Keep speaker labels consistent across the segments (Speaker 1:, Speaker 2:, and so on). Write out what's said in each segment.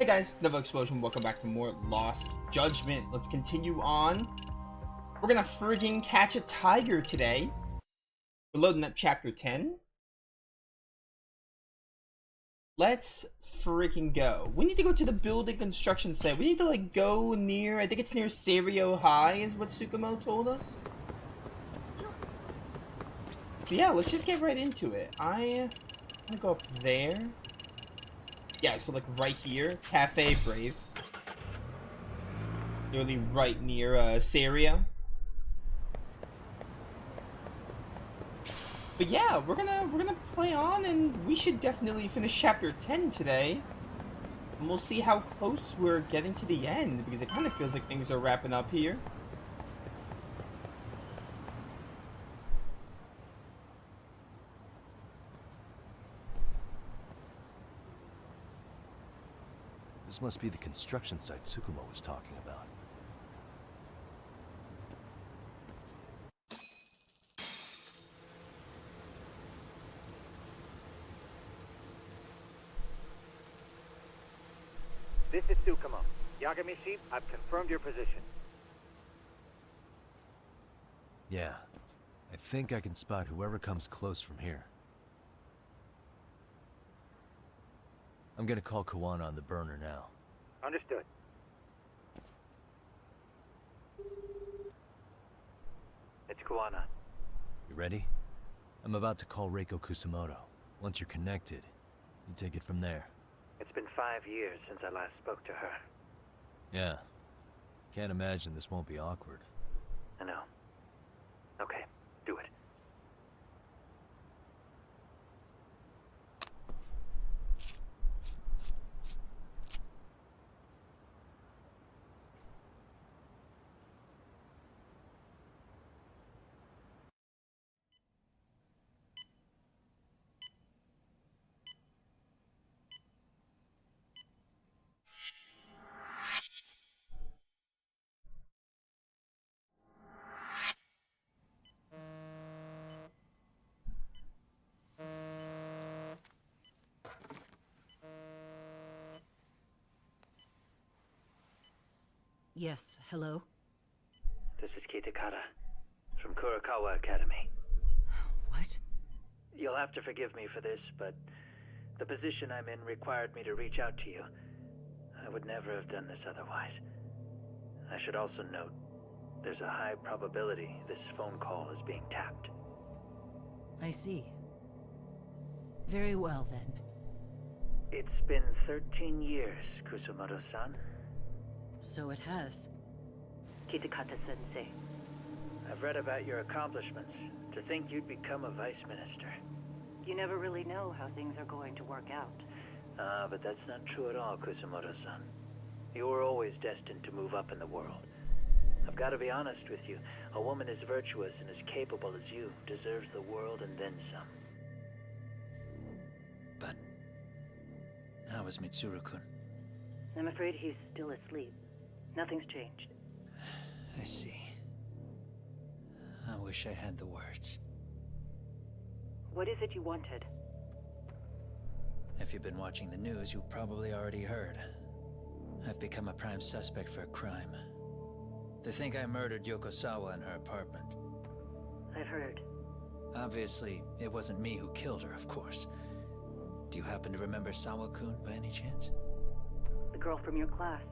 Speaker 1: Hey guys, NovaExplosion, welcome back to more Lost Judgment. Let's continue on. We're gonna friggin' catch a tiger today. We're loading up chapter 10. Let's freaking go. We need to go to the building construction site. We need to like go near, I think it's near Serio High is what Tsukumo told us. So yeah, let's just get right into it. I'm gonna go up there. Yeah, so like right here, Cafe Brave. Literally right near Serio. But yeah, we're gonna play on, and we should definitely finish chapter 10 today. And we'll see how close we're getting to the end, because it kind of feels like things are wrapping up here.
Speaker 2: This must be the construction site Tsukumo was talking about.
Speaker 3: This is Tsukumo. Yagami-shi, I've confirmed your position.
Speaker 2: Yeah. I think I can spot whoever comes close from here. I'm gonna call Kawana on the burner now.
Speaker 3: Understood. It's Kawana.
Speaker 2: You ready? I'm about to call Reiko Kusamoto. Once you're connected, you take it from there.
Speaker 3: It's been 5 years since I last spoke to her.
Speaker 2: Yeah. Can't imagine this won't be awkward.
Speaker 3: I know. Okay, do it.
Speaker 4: Yes, hello?
Speaker 3: This is Kitakata, from Kurakawa Academy.
Speaker 4: What?
Speaker 3: You'll have to forgive me for this, but the position I'm in required me to reach out to you. I would never have done this otherwise. I should also note, there's a high probability this phone call is being tapped.
Speaker 4: I see. Very well, then.
Speaker 3: It's been 13 years, Kusumoto-san.
Speaker 4: So it has.
Speaker 3: Kitakata-sensei. I've read about your accomplishments. To think you'd become a vice minister.
Speaker 5: You never really know how things are going to work out.
Speaker 3: But that's not true at all, Kusumoto-san. You were always destined to move up in the world. I've got to be honest with you. A woman as virtuous and as capable as you deserves the world and then some.
Speaker 6: But how is Mitsuru-kun?
Speaker 5: I'm afraid he's still asleep. Nothing's changed.
Speaker 6: I see. I wish I had the words.
Speaker 5: What is it you wanted?
Speaker 6: If you've been watching the news, you probably already heard. I've become a prime suspect for a crime. They think I murdered Yokosawa in her apartment.
Speaker 5: I've heard.
Speaker 6: Obviously, it wasn't me who killed her, of course. Do you happen to remember Sawa-kun by any chance?
Speaker 5: The girl from your class.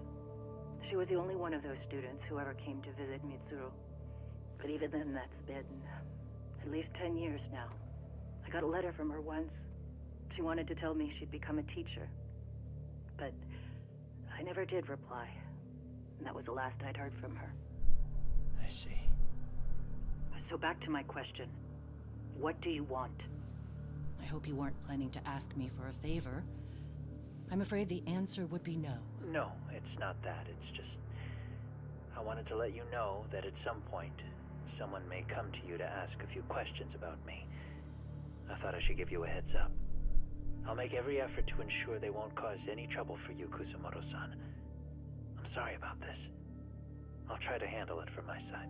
Speaker 5: She was the only one of those students who ever came to visit Mitsuru. But even then, that's been at least 10 years now. I got a letter from her once. She wanted to tell me she'd become a teacher. But I never did reply. And that was the last I'd heard from her.
Speaker 6: I see.
Speaker 5: So back to my question. What do you want?
Speaker 4: I hope you weren't planning to ask me for a favor. I'm afraid the answer would be no.
Speaker 3: No, it's not that. It's just... I wanted to let you know that at some point, someone may come to you to ask a few questions about me. I thought I should give you a heads up. I'll make every effort to ensure they won't cause any trouble for you, Kusumoto-san. I'm sorry about this. I'll try to handle it from my side.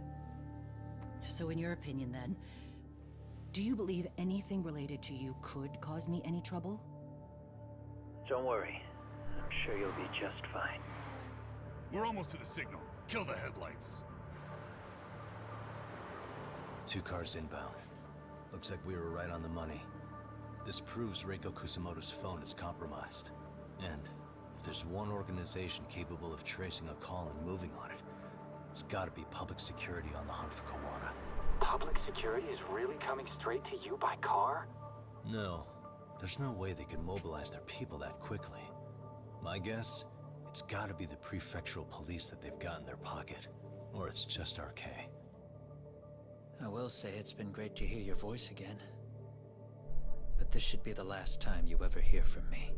Speaker 4: So in your opinion, then, do you believe anything related to you could cause me any trouble?
Speaker 3: Don't worry. I'm sure you'll be just fine.
Speaker 7: We're almost to the signal. Kill the headlights.
Speaker 2: 2 cars inbound. Looks like we were right on the money. This proves Reiko Kusamoto's phone is compromised. And if there's one organization capable of tracing a call and moving on it, it's gotta be public security on the hunt for Kawana.
Speaker 8: Public security is really coming straight to you by car?
Speaker 2: No. There's no way they could mobilize their people that quickly. My guess, it's gotta be the prefectural police that they've got in their pocket. Or it's just RK.
Speaker 6: I will say it's been great to hear your voice again. But this should be the last time you ever hear from me.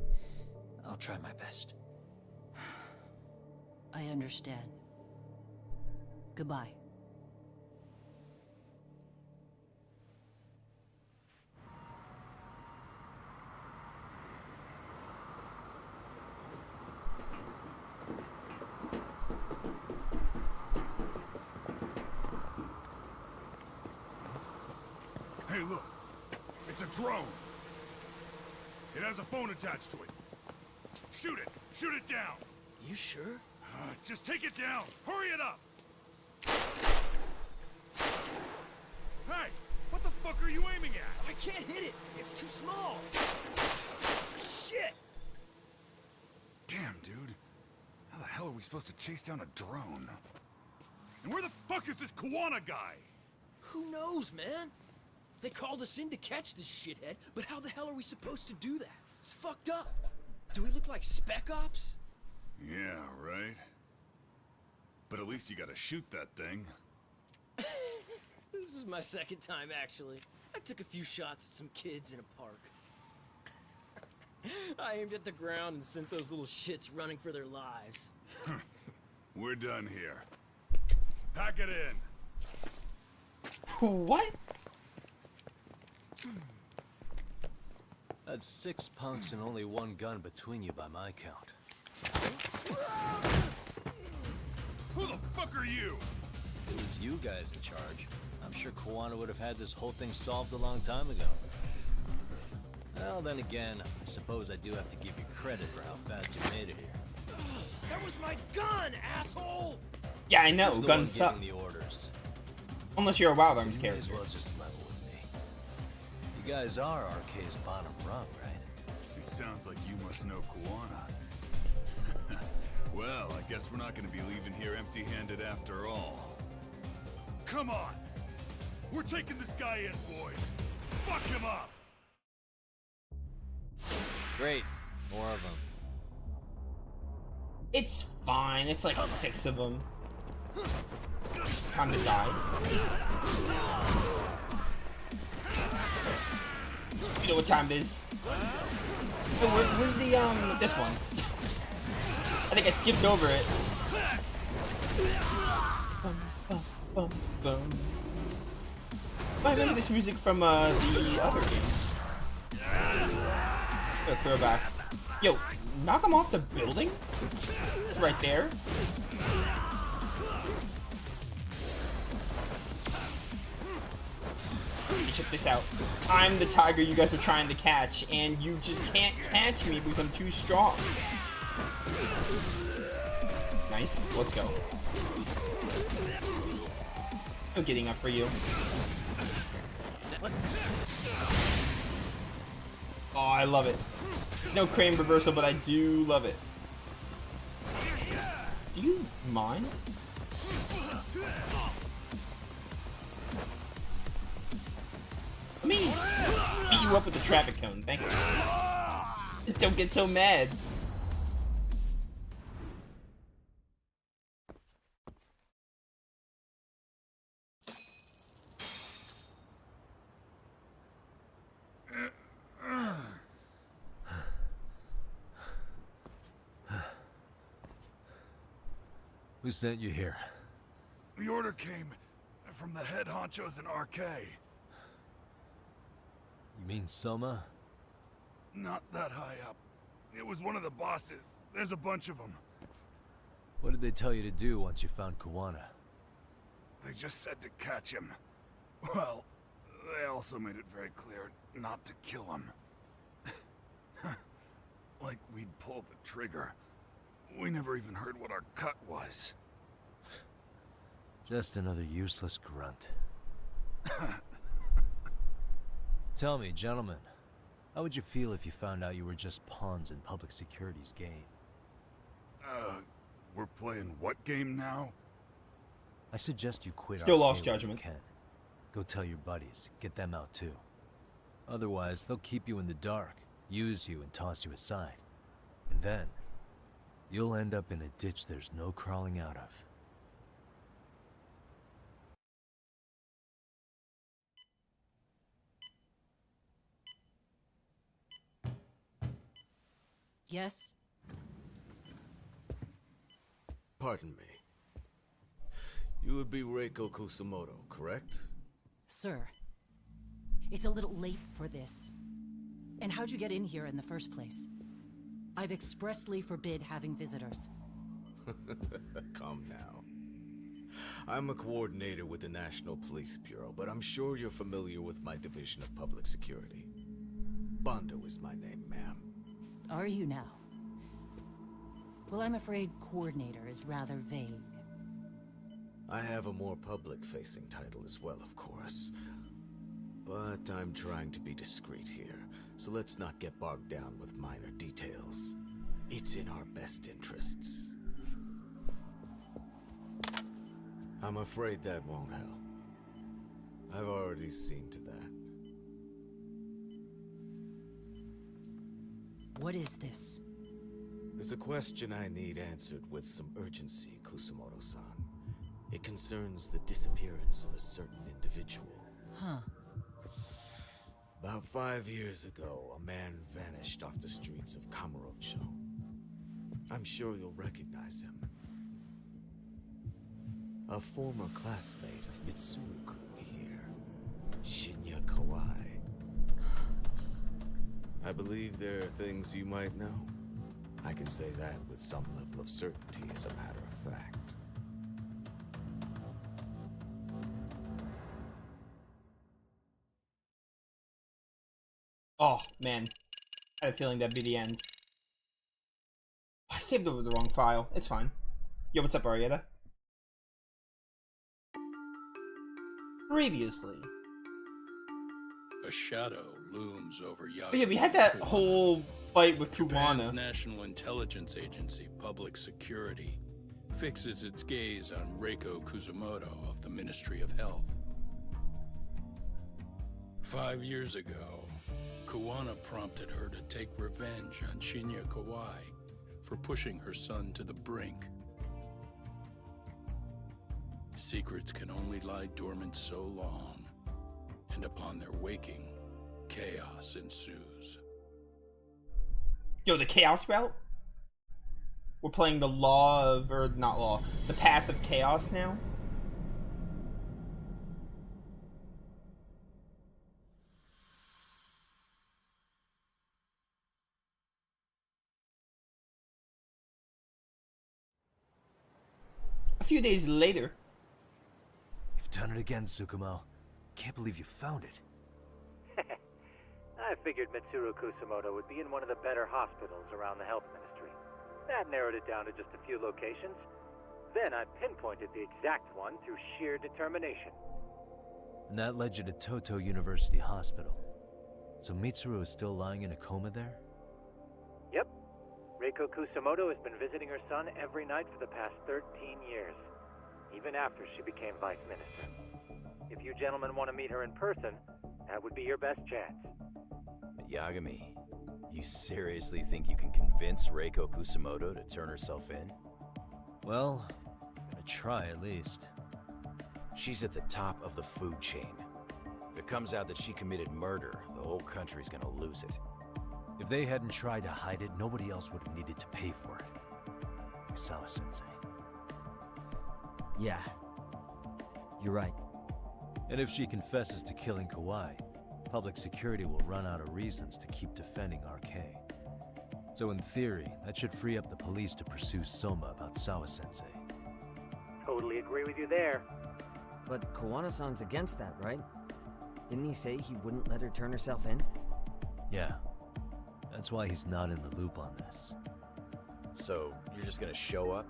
Speaker 6: I'll try my best.
Speaker 4: I understand. Goodbye.
Speaker 7: Hey, look. It's a drone. It has a phone attached to it. Shoot it! Shoot it down!
Speaker 6: You sure?
Speaker 7: Just take it down! Hurry it up! Hey! What the fuck are you aiming at?
Speaker 9: I can't hit it! It's too small! Shit!
Speaker 7: Damn, dude. How the hell are we supposed to chase down a drone? And where the fuck is this Kawana guy?
Speaker 9: Who knows, man? They called us in to catch this shithead, but how the hell are we supposed to do that? It's fucked up. Do we look like spec ops?
Speaker 7: Yeah, right. But at least you gotta shoot that thing.
Speaker 9: This is my second time, actually. I took a few shots at some kids in a park. I aimed at the ground and sent those little shits running for their lives.
Speaker 7: We're done here. Pack it in.
Speaker 1: What?
Speaker 2: That's 6 punks and only 1 gun between you by my count.
Speaker 7: Who the fuck are you?
Speaker 2: It was you guys in charge. I'm sure Kawana would have had this whole thing solved a long time ago. Well, then again, I suppose I do have to give you credit for how fast you made it here.
Speaker 9: That was my gun, asshole!
Speaker 1: Yeah, I know.
Speaker 2: Who's the
Speaker 1: Guns
Speaker 2: one
Speaker 1: suck.
Speaker 2: giving the orders?
Speaker 1: Unless you're a Wild Arms
Speaker 2: You may as
Speaker 1: character.
Speaker 2: well just level with me. You guys are RK's bottom rung, right?
Speaker 7: It sounds like you must know Kawana. Well, I guess we're not gonna be leaving here empty-handed after all. Come on! We're taking this guy in, boys! Fuck him up!
Speaker 2: Great. More of them.
Speaker 1: It's fine. It's like 6 of them. It's time to die. You know what time it is. Oh, where's the, this one? I think I skipped over it. Bum, bum, bum, bum. I remember this music from, the other game. A throwback. Yo, knock him off the building? It's right there. Let me check this out. I'm the tiger you guys are trying to catch, and you just can't catch me because I'm too strong. Nice. Let's go. I'm getting up for you. Oh, I love it. It's no crane reversal, but I do love it. Do you mind? Let me beat you up with the traffic cone. Thank you. Don't get so mad.
Speaker 2: Who sent you here?
Speaker 7: The order came from the head honchos in RK.
Speaker 2: You mean Soma?
Speaker 7: Not that high up. It was one of the bosses. There's a bunch of them.
Speaker 2: What did they tell you to do once you found Kawana?
Speaker 7: They just said to catch him. Well, they also made it very clear not to kill him. like we'd pull the trigger. We never even heard what our cut was.
Speaker 2: Just another useless grunt. Tell me, gentlemen, how would you feel if you found out you were just pawns in public security's game?
Speaker 7: We're playing what game now?
Speaker 2: I suggest you quit
Speaker 1: Still
Speaker 2: arcade
Speaker 1: lost
Speaker 2: when you
Speaker 1: judgment.
Speaker 2: can. Go tell your buddies, get them out too. Otherwise, they'll keep you in the dark, use you and toss you aside. And then, you'll end up in a ditch there's no crawling out of.
Speaker 4: Yes?
Speaker 10: Pardon me. You would be Reiko Kusamoto, correct?
Speaker 4: Sir. It's a little late for this. And how'd you get in here in the first place? I've expressly forbid having visitors.
Speaker 10: Calm now. I'm a coordinator with the National Police Bureau, but I'm sure you're familiar with my Division of Public Security. Bondo is my name, ma'am.
Speaker 4: Are you now? Well, I'm afraid coordinator is rather vague.
Speaker 10: I have a more public-facing title as well, of course. But I'm trying to be discreet here, so let's not get bogged down with minor details. It's in our best interests. I'm afraid that won't help. I've already seen to that.
Speaker 4: What is this?
Speaker 10: There's a question I need answered with some urgency, Kusamoto-san. It concerns the disappearance of a certain individual.
Speaker 4: Huh.
Speaker 10: About 5 years ago, a man vanished off the streets of Kamurocho. I'm sure you'll recognize him. A former classmate of Mitsuru-kun here, Shinya Kawai. I believe there are things you might know. I can say that with some level of certainty, as a matter of fact.
Speaker 1: Oh, man. I had a feeling that'd be the end. I saved over the wrong file. It's fine. Yo, what's up, Arietta? Previously.
Speaker 11: A shadow looms over Yaga.
Speaker 1: But yeah, we had that whole fight with
Speaker 11: Japan's
Speaker 1: Kuwana.
Speaker 11: National Intelligence Agency, Public Security, fixes its gaze on Reiko Kusamoto of the Ministry of Health. 5 years ago, Kuwana prompted her to take revenge on Shinya Kawai for pushing her son to the brink. Secrets can only lie dormant so long, and upon their waking, chaos ensues.
Speaker 1: Yo, the Chaos route? We're playing the law of, or not law, the path of chaos now? A few days later.
Speaker 2: You've done it again, Tsukumo. Can't believe you found it.
Speaker 3: I figured Mitsuru Kusamoto would be in one of the better hospitals around the health ministry. That narrowed it down to just a few locations. Then I pinpointed the exact one through sheer determination.
Speaker 2: And that led you to Toto University Hospital. So Mitsuru is still lying in a coma there?
Speaker 3: Yep. Reiko Kusamoto has been visiting her son every night for the past 13 years. Even after she became vice minister. If you gentlemen want to meet her in person, that would be your best chance.
Speaker 12: Yagami, you seriously think you can convince Reiko Kusamoto to turn herself in?
Speaker 2: Well, I'm gonna try at least.
Speaker 12: She's at the top of the food chain. If it comes out that she committed murder, the whole country's gonna lose it.
Speaker 2: If they hadn't tried to hide it, nobody else would have needed to pay for it. Like Sawa-sensei.
Speaker 13: Yeah. You're right.
Speaker 2: And if she confesses to killing Kawai, public security will run out of reasons to keep defending RK. So in theory, that should free up the police to pursue Soma about Sawa-sensei.
Speaker 3: Totally agree with you there.
Speaker 13: But Kawana-san's against that, right? Didn't he say he wouldn't let her turn herself in?
Speaker 2: Yeah. That's why he's not in the loop on this.
Speaker 12: So, you're just gonna show up?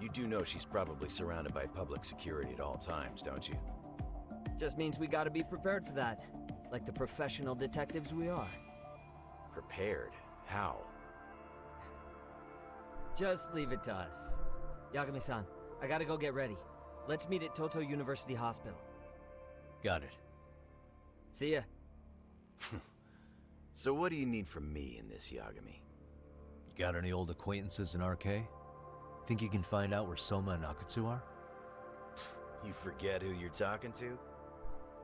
Speaker 12: You do know she's probably surrounded by public security at all times, don't you?
Speaker 13: Just means we gotta be prepared for that. Like the professional detectives we are.
Speaker 12: Prepared? How?
Speaker 13: Just leave it to us. Yagami-san, I gotta go get ready. Let's meet at Toto University Hospital.
Speaker 2: Got it.
Speaker 13: See ya.
Speaker 12: So what do you need from me in this, Yagami?
Speaker 2: You got any old acquaintances in RK? Think you can find out where Soma and Akutsu are?
Speaker 12: You forget who you're talking to?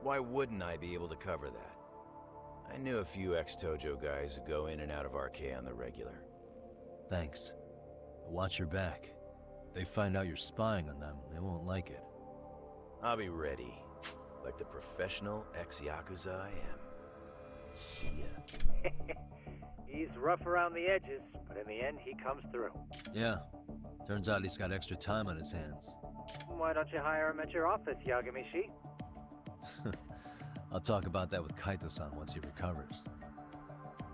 Speaker 12: Why wouldn't I be able to cover that? I knew a few ex-Tojo guys who go in and out of RK on the regular.
Speaker 2: Thanks. But watch your back. If they find out you're spying on them, they won't like it.
Speaker 12: I'll be ready. Like the professional ex-Yakuza I am. See ya.
Speaker 3: He's rough around the edges, but in the end, he comes through.
Speaker 2: Yeah. Turns out he's got extra time on his hands.
Speaker 3: Why don't you hire him at your office, Yagami-shi?
Speaker 2: I'll talk about that with Kaito-san once he recovers.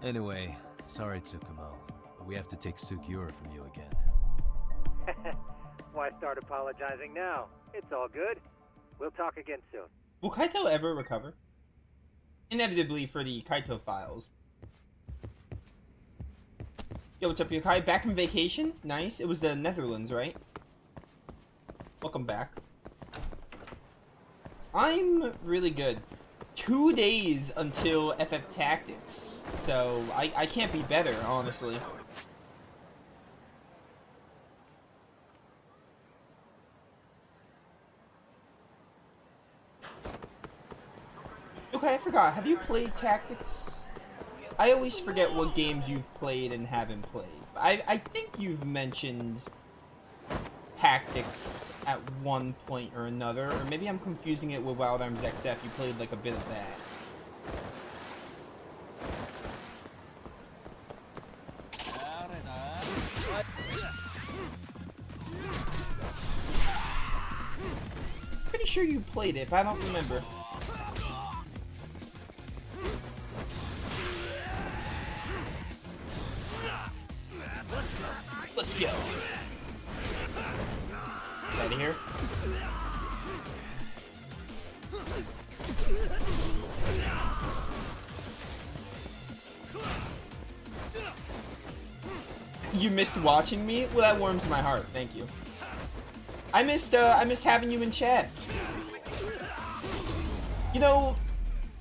Speaker 2: Anyway, sorry Tsukumo, but we have to take Sukiura from you again.
Speaker 3: Why start apologizing now? It's all good. We'll talk again soon.
Speaker 1: Will Kaito ever recover? Inevitably for the Kaito files. Yo, what's up, Yokai? Back from vacation? Nice. It was the Netherlands, right? Welcome back. I'm really good. 2 days until FF Tactics. So, I can't be better, honestly. Okay, I forgot. Have you played Tactics? I always forget what games you've played and haven't played. I think you've mentioned Tactics at one point or another, or maybe I'm confusing it with Wild Arms XF. You played like a bit of that. Pretty sure you played it, but I don't remember. Let's go. Out of here. You missed watching me? Well, that warms my heart. Thank you. I missed having you in chat. You know,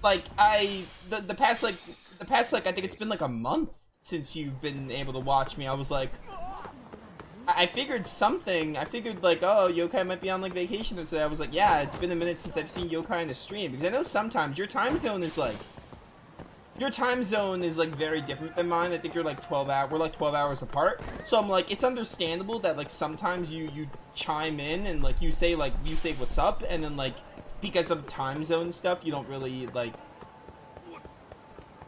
Speaker 1: like the past I think it's been like a month since you've been able to watch me. I was like, I figured something. I figured like, oh, Yokai might be on like vacation and so I was like, yeah, it's been a minute since I've seen Yokai in the stream, because I know sometimes your time zone is like very different than mine. I think you're like 12 hours. We're like 12 hours apart. So I'm like, it's understandable that like sometimes you chime in and like you say what's up, and then like because of time zone stuff, you don't really like.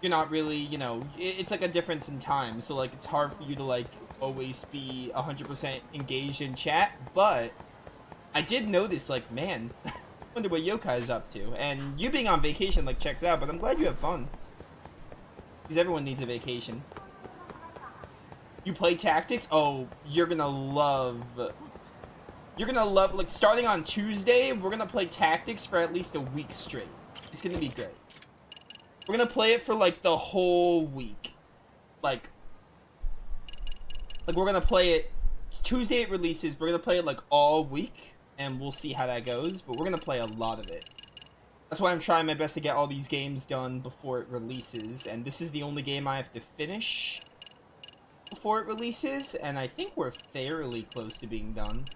Speaker 1: You're not really, you know, it's like a difference in time. So like it's hard for you to like always be 100% engaged in chat. But I did notice like, man, I wonder what Yokai is up to. And you being on vacation like checks out. But I'm glad you have fun. Because everyone needs a vacation. You play Tactics? Oh, you're gonna love, like, starting on Tuesday, we're gonna play Tactics for at least a week straight. It's gonna be great. We're gonna play it for, like, the whole week. Like, we're gonna play it, Tuesday it releases, we're gonna play it, like, all week, and we'll see how that goes, but we're gonna play a lot of it. That's why I'm trying my best to get all these games done before it releases, and this is the only game I have to finish before it releases, and I think we're fairly close to being done.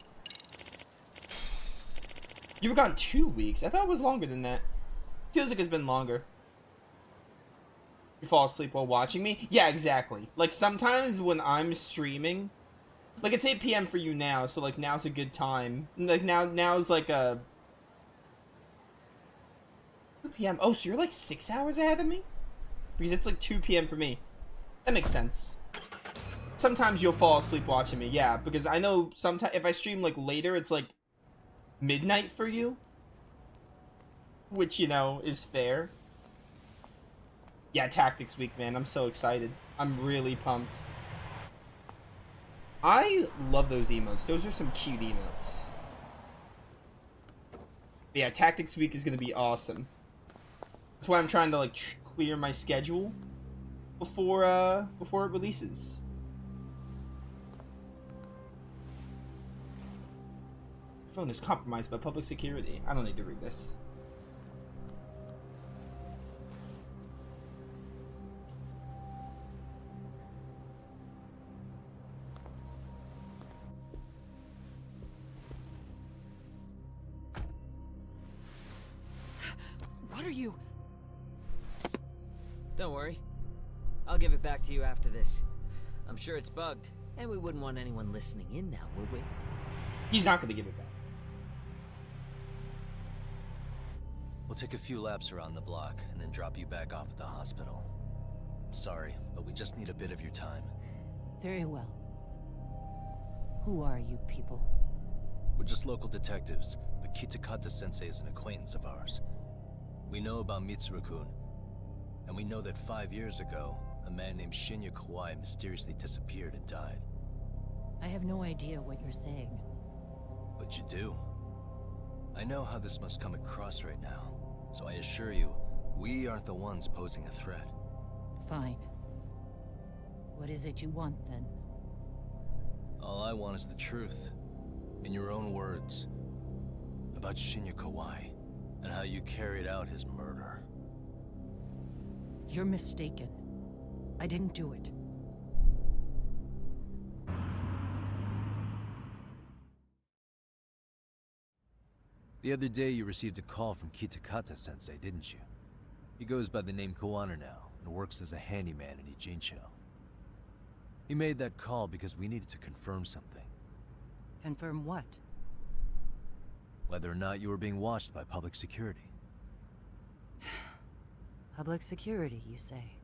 Speaker 1: You were gone 2 weeks? I thought it was longer than that. Feels like it's been longer. You fall asleep while watching me? Yeah, exactly. Like, sometimes when I'm streaming, like, it's 8 p.m. for you now, so, like, now's a good time. Like, now's, like, a 2 p.m. Oh, so you're like 6 hours ahead of me? Because it's like 2 p.m. for me. That makes sense. Sometimes you'll fall asleep watching me, yeah, because I know sometimes if I stream like later, it's like midnight for you, which, you know, is fair. Yeah, Tactics Week, man. I'm so excited. I'm really pumped. I love those emotes. Those are some cute emotes. Yeah, Tactics Week is gonna be awesome. That's why I'm trying to like clear my schedule before it releases. Your phone is compromised by public security. I don't need to read this.
Speaker 13: What are you? Don't worry. I'll give it back to you after this. I'm sure it's bugged, and we wouldn't want anyone listening in now, would we?
Speaker 1: He's not gonna give it back.
Speaker 2: We'll take a few laps around the block and then drop you back off at the hospital. Sorry, but we just need a bit of your time.
Speaker 4: Very well. Who are you people?
Speaker 2: We're just local detectives, but Kitakata-sensei is an acquaintance of ours. We know about Mitsuru-kun, and we know that 5 years ago, a man named Shinya Kawai mysteriously disappeared and died.
Speaker 4: I have no idea what you're saying.
Speaker 2: But you do. I know how this must come across right now, so I assure you, we aren't the ones posing a threat.
Speaker 4: Fine. What is it you want, then?
Speaker 2: All I want is the truth. In your own words. About Shinya Kawai, and how you carried out his murder.
Speaker 4: You're mistaken. I didn't do it.
Speaker 2: The other day you received a call from Kitakata-sensei, didn't you? He goes by the name Koano now, and works as a handyman in Ijincho. He made that call because we needed to confirm something.
Speaker 4: Confirm what?
Speaker 2: Whether or not you were being watched by public security.
Speaker 4: Public security, you say?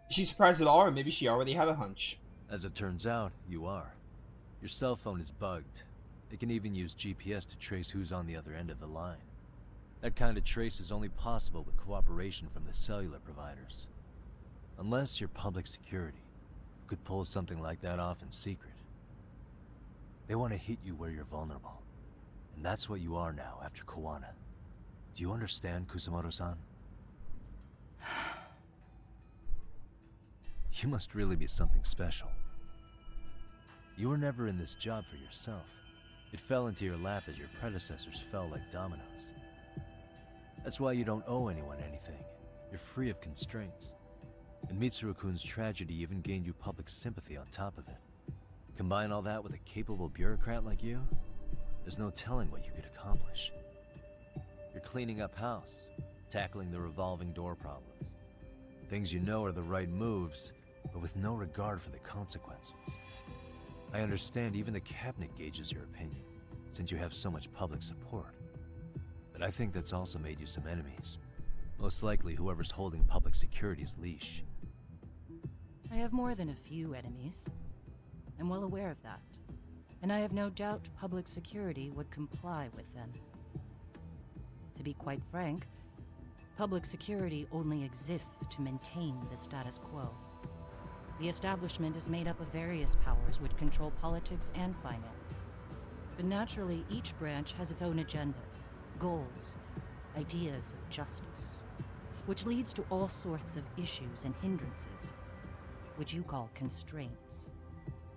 Speaker 1: Is she surprised at all, or maybe she already had a hunch?
Speaker 2: As it turns out, you are. Your cell phone is bugged. It can even use GPS to trace who's on the other end of the line. That kind of trace is only possible with cooperation from the cellular providers. Unless you're public security, you could pull something like that off in secret. They want to hit you where you're vulnerable. And that's what you are now after Koana. Do you understand, Kusamoto-san? You must really be something special. You were never in this job for yourself. It fell into your lap as your predecessors fell like dominoes. That's why you don't owe anyone anything. You're free of constraints. And Mitsuru-kun's tragedy even gained you public sympathy on top of it. Combine all that with a capable bureaucrat like you, there's no telling what you could accomplish. You're cleaning up house, tackling the revolving door problems. Things you know are the right moves, but with no regard for the consequences. I understand even the cabinet gauges your opinion, since you have so much public support. But I think that's also made you some enemies. Most likely whoever's holding public security's leash.
Speaker 4: I have more than a few enemies. I'm well aware of that. And I have no doubt public security would comply with them. To be quite frank, public security only exists to maintain the status quo. The establishment is made up of various powers which control politics and finance. But naturally, each branch has its own agendas, goals, ideas of justice, which leads to all sorts of issues and hindrances, which you call constraints.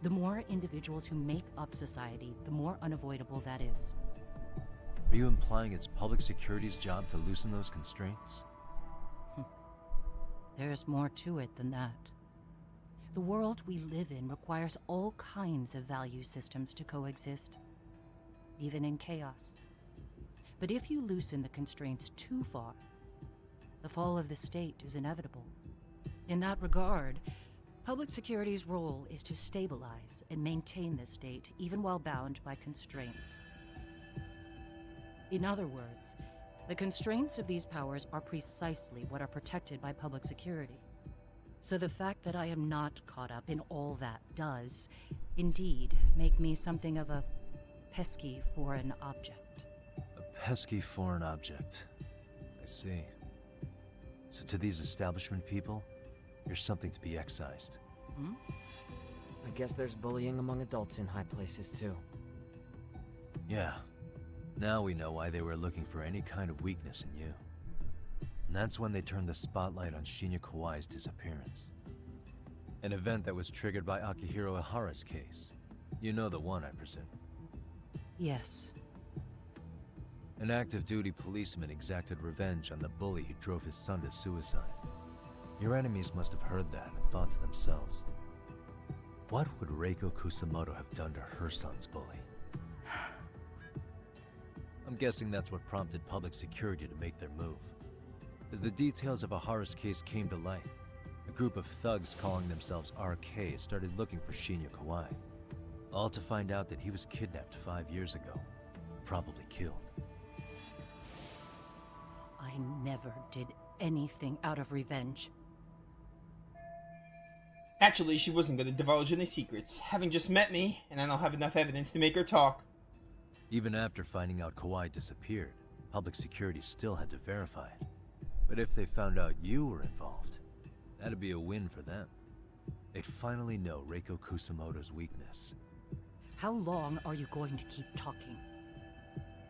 Speaker 4: The more individuals who make up society, the more unavoidable that is.
Speaker 2: Are you implying it's public security's job to loosen those constraints?
Speaker 4: There's more to it than that. The world we live in requires all kinds of value systems to coexist, even in chaos. But if you loosen the constraints too far, the fall of the state is inevitable. In that regard, public security's role is to stabilize and maintain the state, even while bound by constraints. In other words, the constraints of these powers are precisely what are protected by public security. So the fact that I am not caught up in all that does, indeed, make me something of a pesky foreign object.
Speaker 2: A pesky foreign object. I see. So to these establishment people, you're something to be excised.
Speaker 13: Hmm? I guess there's bullying among adults in high places too.
Speaker 2: Yeah. Now we know why they were looking for any kind of weakness in you. And that's when they turned the spotlight on Shinya Kawai's disappearance. An event that was triggered by Akihiro Ihara's case. You know the one, I presume.
Speaker 4: Yes.
Speaker 2: An active duty policeman exacted revenge on the bully who drove his son to suicide. Your enemies must have heard that and thought to themselves, what would Reiko Kusamoto have done to her son's bully? I'm guessing that's what prompted public security to make their move. As the details of Ihara's case came to light, a group of thugs calling themselves RK started looking for Shinya Kawai. All to find out that he was kidnapped 5 years ago, probably killed.
Speaker 4: I never did anything out of revenge.
Speaker 1: Actually, she wasn't going to divulge any secrets, having just met me, and I don't have enough evidence to make her talk.
Speaker 2: Even after finding out Kawai disappeared, public security still had to verify it. But if they found out you were involved, that'd be a win for them. They'd finally know Reiko Kusamoto's weakness.
Speaker 4: How long are you going to keep talking?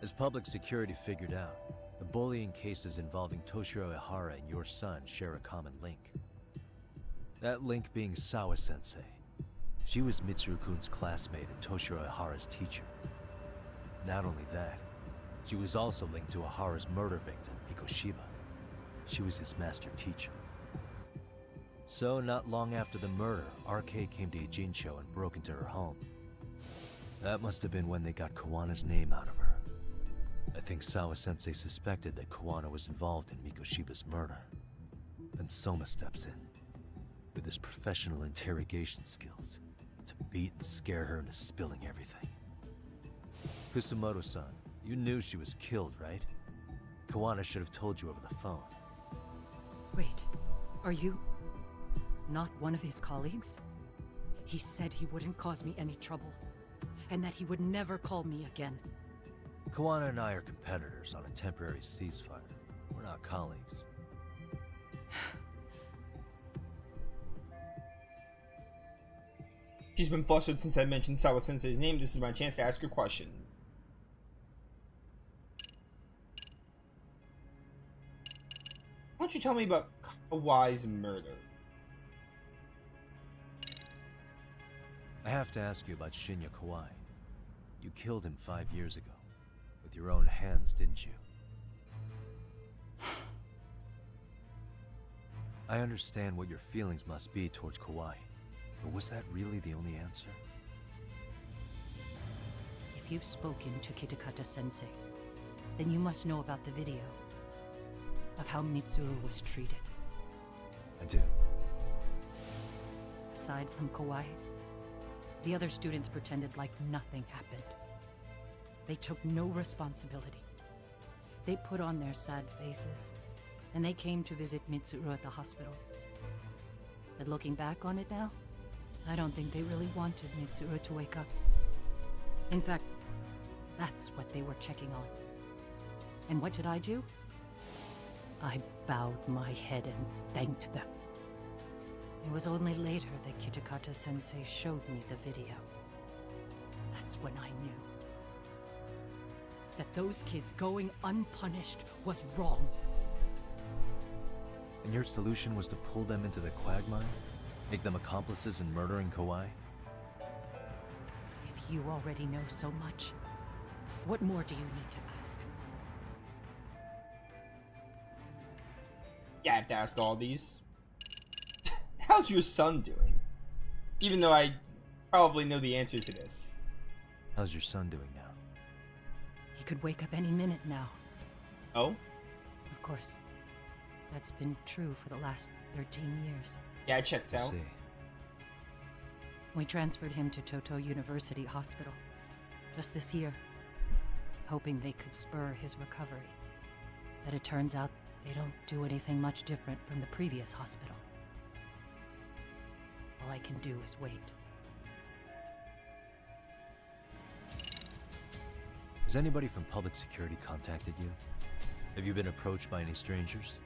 Speaker 2: As public security figured out, the bullying cases involving Toshiro Ihara and your son share a common link. That link being Sawa-sensei. She was Mitsuru-kun's classmate and Toshiro Ihara's teacher. Not only that, she was also linked to Ihara's murder victim, Mikoshiba. She was his master teacher. So, not long after the murder, RK came to Ijincho and broke into her home. That must have been when they got Kawana's name out of her. I think Sawa-sensei suspected that Kawana was involved in Mikoshiba's murder. Then Soma steps in, with his professional interrogation skills, to beat and scare her into spilling everything. Kusamoto-san, you knew she was killed, right? Kawana should have told you over the phone.
Speaker 4: Wait, are you not one of his colleagues? He said he wouldn't cause me any trouble, and that he would never call me again.
Speaker 2: Kawana and I are competitors on a temporary ceasefire. We're not colleagues.
Speaker 1: She's been flustered since I mentioned Sawa-sensei's name. This is my chance to ask her a question. Why don't you tell me about Kawai's murder?
Speaker 2: I have to ask you about Shinya Kawai. You killed him 5 years ago. With your own hands, didn't you? I understand what your feelings must be towards Kawai, but was that really the only answer?
Speaker 4: If you've spoken to Kitakata-sensei, then you must know about the video of how Mitsuru was treated.
Speaker 2: I do.
Speaker 4: Aside from Kawai, the other students pretended like nothing happened. They took no responsibility. They put on their sad faces, and they came to visit Mitsuru at the hospital. But looking back on it now, I don't think they really wanted Mitsuru to wake up. In fact, that's what they were checking on. And what did I do? I bowed my head and thanked them. It was only later that Kitakata-sensei showed me the video. That's when I knew that those kids going unpunished was wrong.
Speaker 2: And your solution was to pull them into the quagmire? Make them accomplices in murdering Kawai?
Speaker 4: If you already know so much, what more do you need to ask?
Speaker 1: Yeah, I have to ask all these. How's your son doing? Even though I probably know the answer to this.
Speaker 2: How's your son doing now?
Speaker 4: He could wake up any minute now.
Speaker 1: Oh?
Speaker 4: Of course. That's been true for the last 13 years.
Speaker 1: Yeah, it checks out.
Speaker 2: See.
Speaker 4: We transferred him to Toto University Hospital just this year, hoping they could spur his recovery. But it turns out they don't do anything much different from the previous hospital. All I can do is wait.
Speaker 2: Has anybody from public security contacted you? Have you been approached by any strangers?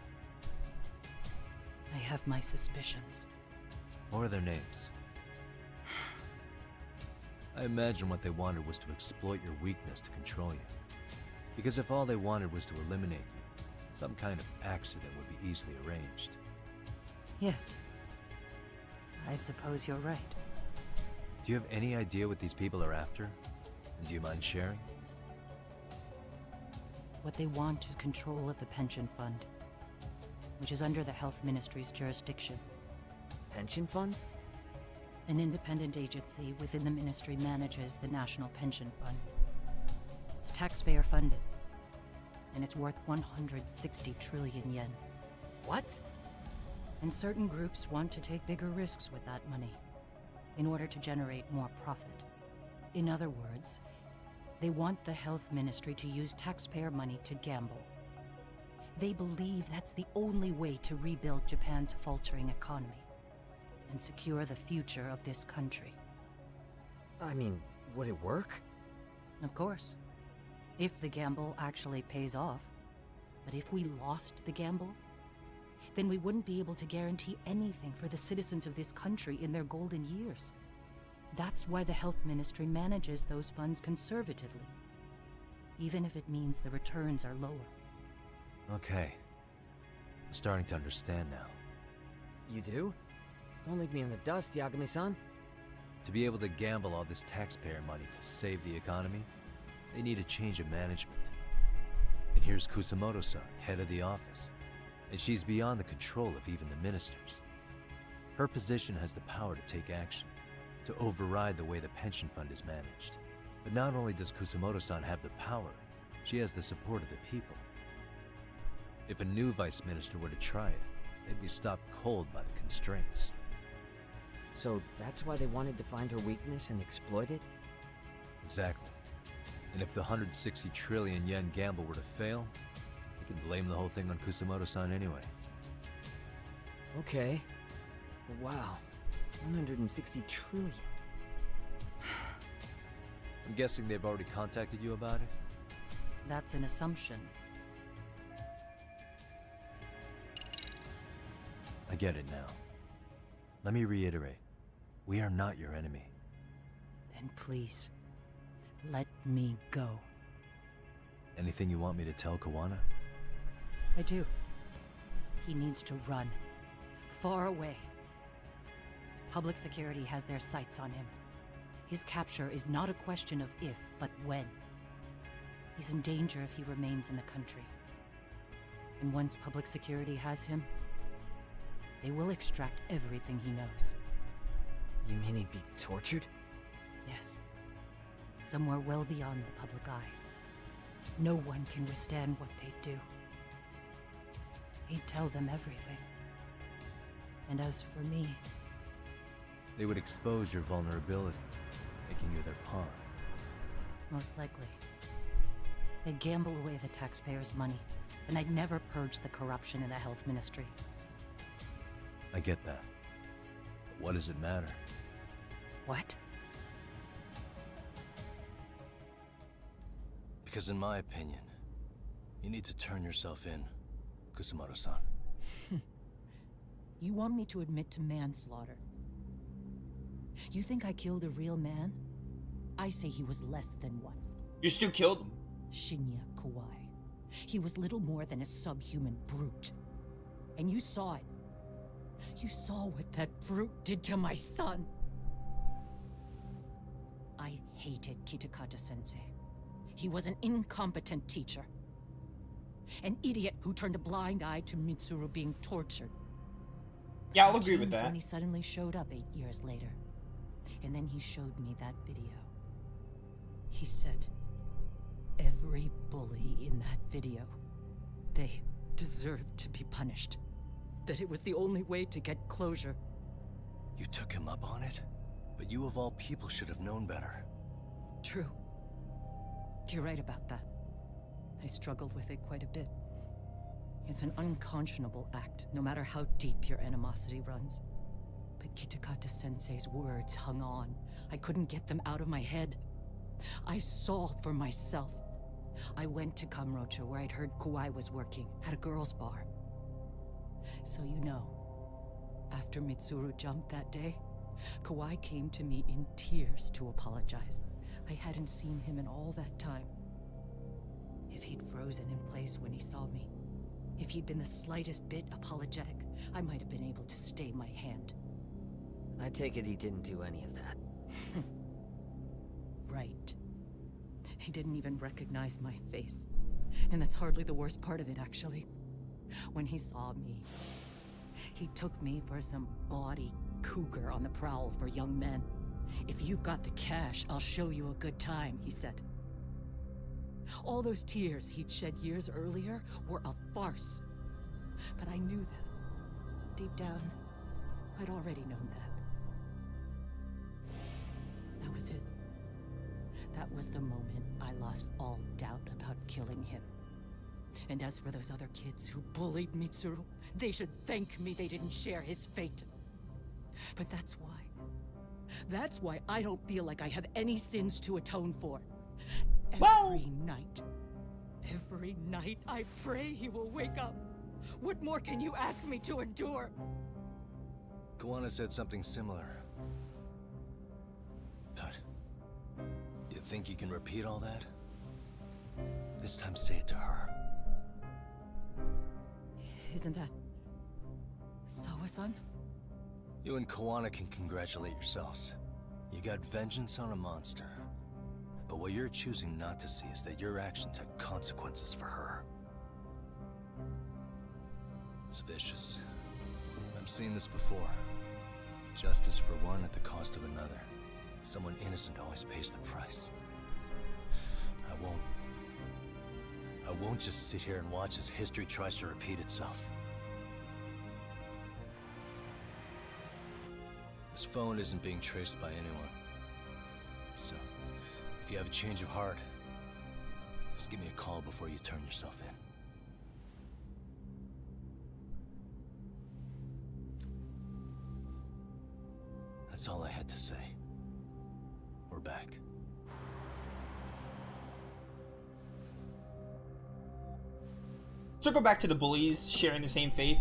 Speaker 4: I have my suspicions.
Speaker 2: What are their names? I imagine what they wanted was to exploit your weakness to control you. Because if all they wanted was to eliminate you, some kind of accident would be easily arranged.
Speaker 4: Yes. I suppose you're right.
Speaker 2: Do you have any idea what these people are after? And do you mind sharing?
Speaker 4: What they want is control of the pension fund, which is under the Health Ministry's jurisdiction.
Speaker 13: Pension fund?
Speaker 4: An independent agency within the ministry manages the National Pension Fund. It's taxpayer funded, and it's worth 160 trillion yen.
Speaker 13: What?
Speaker 4: And certain groups want to take bigger risks with that money in order to generate more profit. In other words, they want the health ministry to use taxpayer money to gamble. They believe that's the only way to rebuild Japan's faltering economy and secure the future of this country.
Speaker 13: I mean, would it work?
Speaker 4: Of course. If the gamble actually pays off. But if we lost the gamble, then we wouldn't be able to guarantee anything for the citizens of this country in their golden years. That's why the health ministry manages those funds conservatively, even if it means the returns are lower.
Speaker 2: Okay. I'm starting to understand now.
Speaker 13: You do? Don't leave me in the dust, Yagami-san.
Speaker 2: To be able to gamble all this taxpayer money to save the economy, they need a change of management. And here's Kusamoto-san, head of the office. And she's beyond the control of even the ministers. Her position has the power to take action, to override the way the pension fund is managed. But not only does Kusamoto-san have the power, she has the support of the people. If a new vice minister were to try it, they'd be stopped cold by the constraints.
Speaker 13: So that's why they wanted to find her weakness and exploit it?
Speaker 2: Exactly. And if the 160 trillion yen gamble were to fail, they could blame the whole thing on Kusamoto-san anyway.
Speaker 13: Okay. Wow. 160 trillion.
Speaker 2: I'm guessing they've already contacted you about it?
Speaker 4: That's an assumption.
Speaker 2: I get it now. Let me reiterate. We are not your enemy.
Speaker 4: Then please, let me go.
Speaker 2: Anything you want me to tell Kawana?
Speaker 4: I do. He needs to run. Far away. Public security has their sights on him. His capture is not a question of if, but when. He's in danger if he remains in the country. And once public security has him, they will extract everything he knows.
Speaker 13: You mean he'd be tortured?
Speaker 4: Yes. Somewhere well beyond the public eye. No one can withstand what they do. He'd tell them everything. And as for me...
Speaker 2: They would expose your vulnerability, making you their pawn.
Speaker 4: Most likely. They'd gamble away the taxpayers' money, and I'd never purge the corruption in the health ministry.
Speaker 2: I get that. But what does it matter?
Speaker 4: What?
Speaker 2: Because in my opinion, you need to turn yourself in, Kusamoto-san.
Speaker 4: You want me to admit to manslaughter? You think I killed a real man? I say he was less than one.
Speaker 1: You still killed him.
Speaker 4: Shinya Kawai. He was little more than a subhuman brute. And you saw it. You saw what that brute did to my son. I hated Kitakata-sensei. He was an incompetent teacher. An idiot who turned a blind eye to Mitsuru being tortured.
Speaker 1: Yeah, I'll agree with that.
Speaker 4: When he suddenly showed up 8 years later. And then he showed me that video. He said, every bully in that video, they deserved to be punished. That it was the only way to get closure.
Speaker 2: You took him up on it? But you of all people should have known better.
Speaker 4: True. You're right about that. I struggled with it quite a bit. It's an unconscionable act, no matter how deep your animosity runs. But Kitakata-sensei's words hung on. I couldn't get them out of my head. I saw for myself. I went to Kamurocho, where I'd heard Kawai was working, at a girls' bar. So you know, after Mitsuru jumped that day, Kawai came to me in tears to apologize. I hadn't seen him in all that time. If he'd frozen in place when he saw me, if he'd been the slightest bit apologetic, I might have been able to stay my hand.
Speaker 13: I take it he didn't do any of that.
Speaker 4: Right. He didn't even recognize my face. And that's hardly the worst part of it, actually. When he saw me, he took me for some bawdy cougar on the prowl for young men. If you've got the cash, I'll show you a good time, he said. All those tears he'd shed years earlier were a farce. But I knew that. Deep down, I'd already known that. That was it. That was the moment I lost all doubt about killing him. And as for those other kids who bullied Mitsuru, they should thank me they didn't share his fate. But that's why. That's why I don't feel like I have any sins to atone for. Every night I pray he will wake up. What more can you ask me to endure?
Speaker 2: Kawana said something similar. But you think you can repeat all that? This time say it to her.
Speaker 4: Isn't that Sawa-san?
Speaker 2: You and Kawana can congratulate yourselves. You got vengeance on a monster. But what you're choosing not to see is that your actions had consequences for her. It's vicious. I've seen this before. Justice for one at the cost of another. Someone innocent always pays the price. I won't just sit here and watch as history tries to repeat itself. This phone isn't being traced by anyone. So, if you have a change of heart, just give me a call before you turn yourself in. That's all I had to say. We're back.
Speaker 1: Circle back to the bullies sharing the same faith.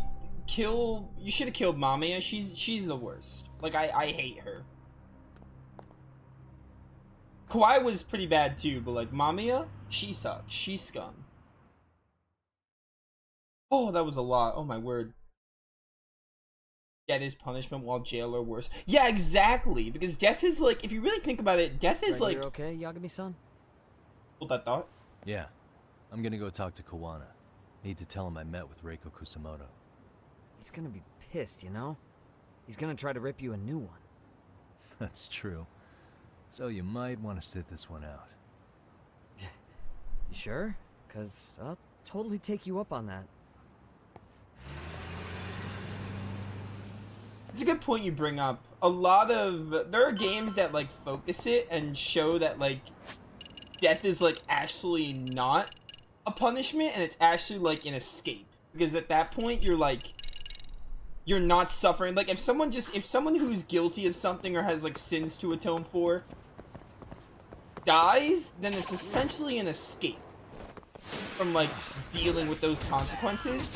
Speaker 1: You should have killed Mamiya. She's the worst. Like, I hate her. Kawai was pretty bad too, but like Mamiya, she sucks. She's scum. Oh, that was a lot. Oh my word. Death is punishment while jail are worse. Yeah, exactly. Because death is like, if you really think about it, death is like.
Speaker 13: You're okay, Yagami-san?
Speaker 1: Hold that thought.
Speaker 2: Yeah, I'm gonna go talk to Kawana. Need to tell him I met with Reiko Kusamoto.
Speaker 13: He's gonna be pissed, you know? He's gonna try to rip you a new one.
Speaker 2: That's true. So you might want to sit this one out.
Speaker 13: You sure? 'Cause I'll totally take you up on that.
Speaker 1: It's a good point you bring up. There are games that like focus it and show that like death is like actually not a punishment and it's actually like an escape. Because at that point you're like, you're not suffering. Like if someone who's guilty of something or has like sins to atone for dies, then it's essentially an escape from like dealing with those consequences.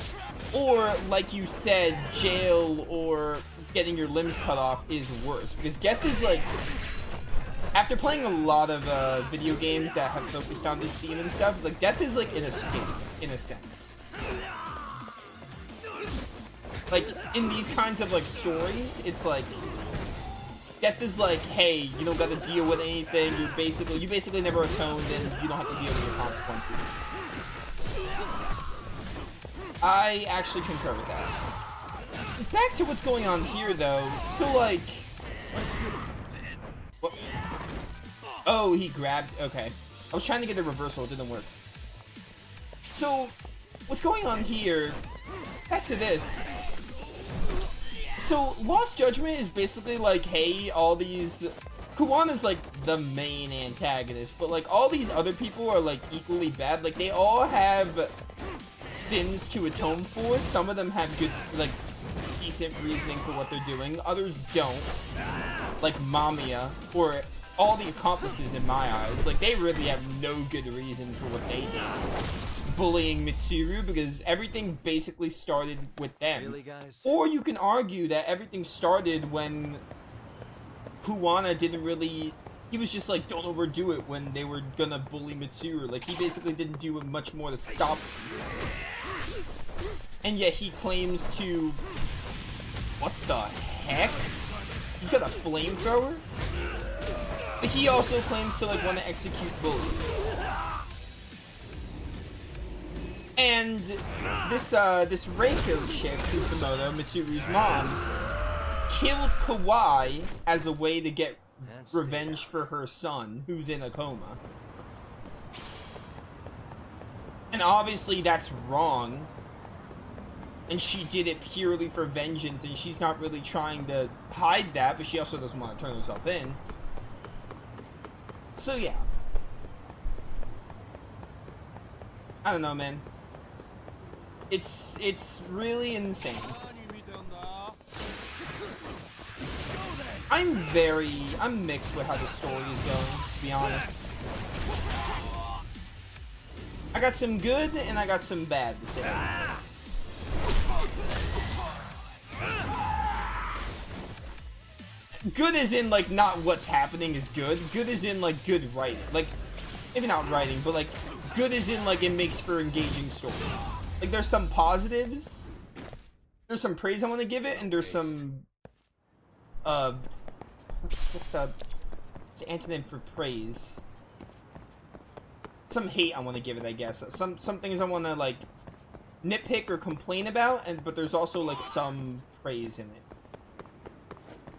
Speaker 1: Or like you said, jail or getting your limbs cut off is worse. Because death is like, after playing a lot of video games that have focused on this theme and stuff, like death is like an escape in a sense. Like in these kinds of like stories, it's like death is like, hey, you don't got to deal with anything. You basically never atoned, and you don't have to deal with your consequences. I actually concur with that. Back to what's going on here, though. So like, what? Oh, he grabbed. Okay, I was trying to get a reversal. It didn't work. So what's going on here? Back to this. So, Lost Judgment is basically like, hey, all these... Kuwana's like the main antagonist, but like all these other people are like equally bad. Like they all have sins to atone for. Some of them have good, like, decent reasoning for what they're doing. Others don't. Like Mamiya, or all the accomplices in my eyes. Like they really have no good reason for what they did. bullying Mitsuru, because everything basically started with them.
Speaker 2: Really, guys?
Speaker 1: Or you can argue that everything started when Kuwana didn't really... He was just like, don't overdo it when they were gonna bully Mitsuru. Like, he basically didn't do much more to stop it. And yet he claims to... What the heck? He's got a flamethrower? But he also claims to, like, want to execute bullies. And this Reiko chick, Kusamoto, Mitsuru's mom, killed Kawai as a way to get revenge for her son, who's in a coma. And obviously that's wrong. And she did it purely for vengeance, and she's not really trying to hide that, but she also doesn't want to turn herself in. So yeah. I don't know, man. It's really insane. I'm mixed with how the story is going, to be honest. I got some good and I got some bad to say. Good is in, like, not what's happening is good. Good is in, like, good writing. Like, maybe not writing, but, like, good is in, like, it makes for engaging story. Like, there's some positives. There's some praise I want to give it, and there's some, what's an antonym for praise? Some hate I want to give it, I guess. Some things I want to, like, nitpick or complain about, but there's also, like, some praise in it.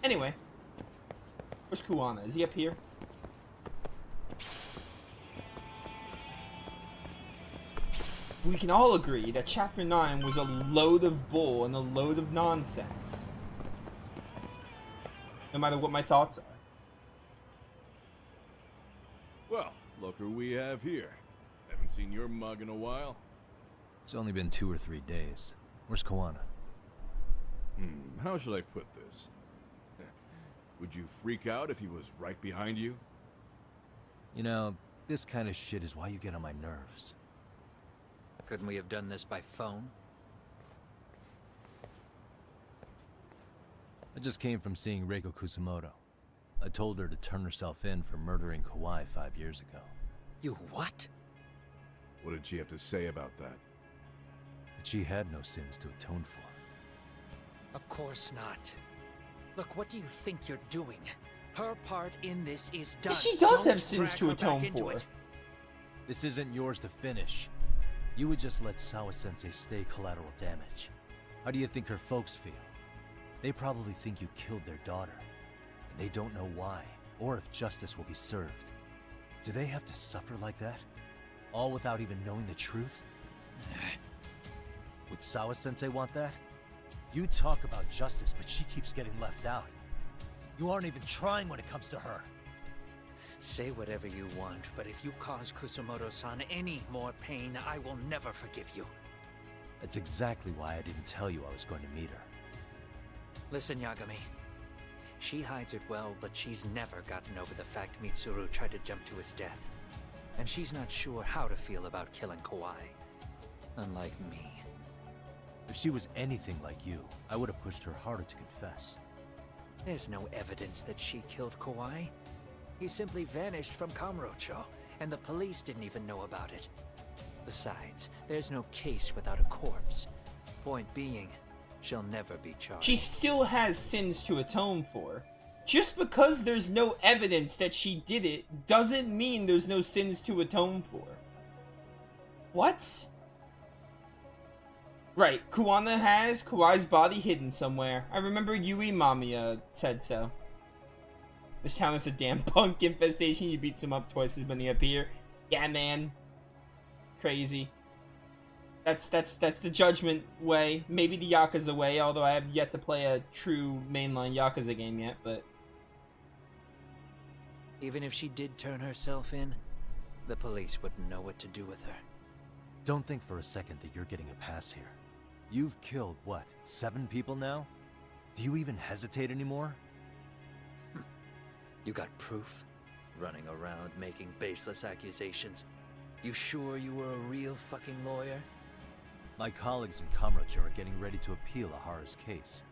Speaker 1: Anyway. Where's Kuwana? Is he up here? We can all agree that Chapter 9 was a load of bull and a load of nonsense. No matter what my thoughts are.
Speaker 7: Well, look who we have here. Haven't seen your mug in a while.
Speaker 2: It's only been 2 or 3 days. Where's Kuwana?
Speaker 7: How should I put this? Would you freak out if he was right behind you?
Speaker 2: You know, this kind of shit is why you get on my nerves.
Speaker 6: Couldn't we have done this by phone?
Speaker 2: I just came from seeing Reiko Kusamoto. I told her to turn herself in for murdering Kawai 5 years ago.
Speaker 6: You what?
Speaker 7: What did she have to say about that?
Speaker 2: That she had no sins to atone for.
Speaker 6: Of course not. Look, what do you think you're doing? Her part in this is done.
Speaker 1: She does
Speaker 6: Don't
Speaker 1: have sins
Speaker 6: drag
Speaker 1: to
Speaker 6: her back
Speaker 1: atone
Speaker 6: into
Speaker 1: for.
Speaker 6: it.
Speaker 2: This isn't yours to finish. You would just let Sawa-sensei stay collateral damage. How do you think her folks feel? They probably think you killed their daughter. And they don't know why, or if justice will be served. Do they have to suffer like that? All without even knowing the truth? Would Sawa-sensei want that? You talk about justice, but she keeps getting left out. You aren't even trying when it comes to her.
Speaker 6: Say whatever you want, but if you cause Kusamoto-san any more pain, I will never forgive you.
Speaker 2: That's exactly why I didn't tell you I was going to meet her.
Speaker 6: Listen, Yagami. She hides it well, but she's never gotten over the fact Mitsuru tried to jump to his death. And she's not sure how to feel about killing Kawai. Unlike me.
Speaker 2: If she was anything like you, I would have pushed her harder to confess.
Speaker 6: There's no evidence that she killed Kawai. He simply vanished from Kamurocho, and the police didn't even know about it. Besides, there's no case without a corpse. Point being, she'll never be charged.
Speaker 1: She still has sins to atone for. Just because there's no evidence that she did it doesn't mean there's no sins to atone for. What? Right, Kuwana has Kawai's body hidden somewhere. I remember Yui Mamiya said so. This town is a damn punk infestation. You beat some up twice as many up here. Yeah, man. Crazy. That's the Judgment way. Maybe the Yakuza way, although I have yet to play a true mainline Yakuza game yet, but...
Speaker 6: Even if she did turn herself in, the police wouldn't know what to do with her.
Speaker 2: Don't think for a second that you're getting a pass here. You've killed, what, 7 people now? Do you even hesitate anymore?
Speaker 6: You got proof? Running around making baseless accusations. You sure you were a real fucking lawyer?
Speaker 2: My colleagues in Kamurocho are getting ready to appeal Ahara's case.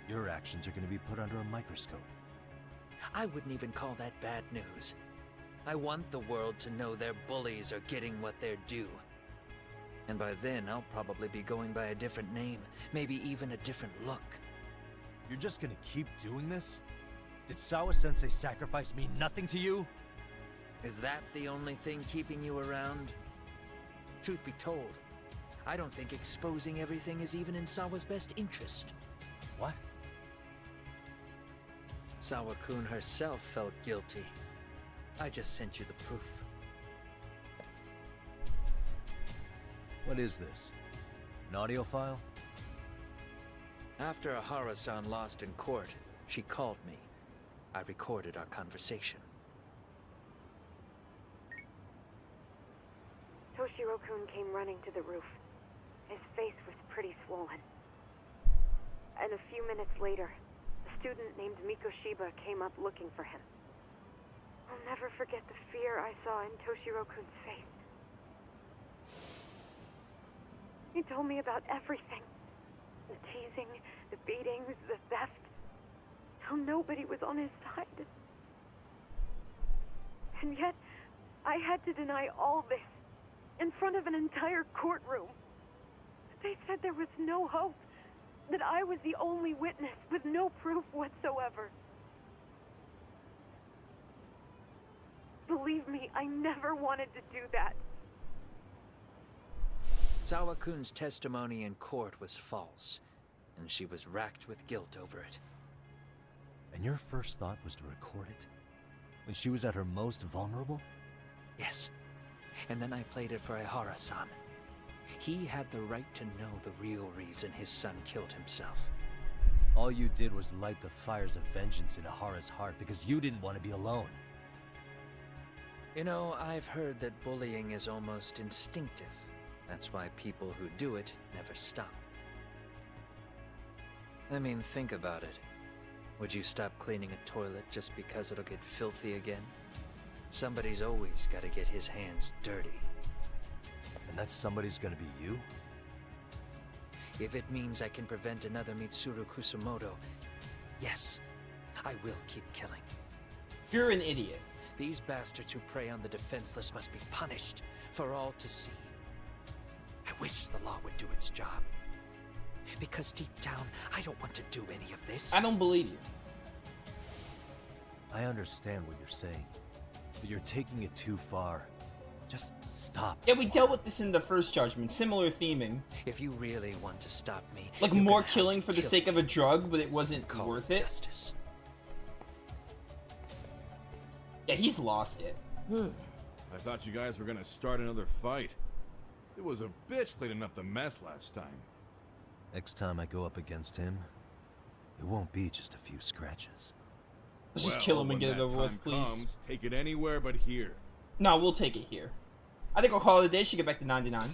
Speaker 2: Your actions are going to be put under a microscope.
Speaker 6: I wouldn't even call that bad news. I want the world to know their bullies are getting what they're due. And by then, I'll probably be going by a different name, maybe even a different look.
Speaker 2: You're just gonna keep doing this? Did Sawa-sensei sacrifice mean nothing to you?
Speaker 6: Is that the only thing keeping you around? Truth be told, I don't think exposing everything is even in Sawa's best interest.
Speaker 2: What?
Speaker 6: Sawa-kun herself felt guilty. I just sent you the proof.
Speaker 2: What is this? An audio file?
Speaker 6: After Ahara-san lost in court, she called me. I recorded our conversation.
Speaker 14: Toshiro-kun came running to the roof. His face was pretty swollen. And a few minutes later, a student named Mikoshiba came up looking for him. I'll never forget the fear I saw in Toshiro-kun's face. He told me about everything. The teasing, the beatings, the theft. How nobody was on his side. And yet, I had to deny all this in front of an entire courtroom. They said there was no hope, that I was the only witness with no proof whatsoever. Believe me, I never wanted to do that.
Speaker 6: Sawa-kun's testimony in court was false, and she was racked with guilt over it.
Speaker 2: And your first thought was to record it? When she was at her most vulnerable?
Speaker 6: Yes. And then I played it for Ahara-san. He had the right to know the real reason his son killed himself.
Speaker 2: All you did was light the fires of vengeance in Ahara's heart because you didn't want to be alone.
Speaker 6: You know, I've heard that bullying is almost instinctive. That's why people who do it never stop. I mean, think about it. Would you stop cleaning a toilet just because it'll get filthy again? Somebody's always got to get his hands dirty.
Speaker 2: And that somebody's gonna be you?
Speaker 6: If it means I can prevent another Mitsuru Kusamoto, yes, I will keep killing.
Speaker 1: You're an idiot.
Speaker 6: These bastards who prey on the defenseless must be punished for all to see. I wish the law would do its job. Because deep down, I don't want to do any of this.
Speaker 1: I don't believe you.
Speaker 2: I understand what you're saying, but you're taking it too far. Just stop.
Speaker 1: Yeah, we dealt with this in the first Judgment. Similar theming.
Speaker 6: If you really want to stop me,
Speaker 1: like more killing for the sake of a drug, but it wasn't worth it.
Speaker 6: Justice.
Speaker 1: Yeah, he's lost it.
Speaker 7: I thought you guys were gonna start another fight. It was a bitch cleaning up the mess last time.
Speaker 2: Next time I go up against him, it won't be just a few scratches.
Speaker 1: Let's just kill him and get it over with, please.
Speaker 7: Comes, take it anywhere but here.
Speaker 1: No, we'll take it here. I think I'll call it a day. Should get back to 99.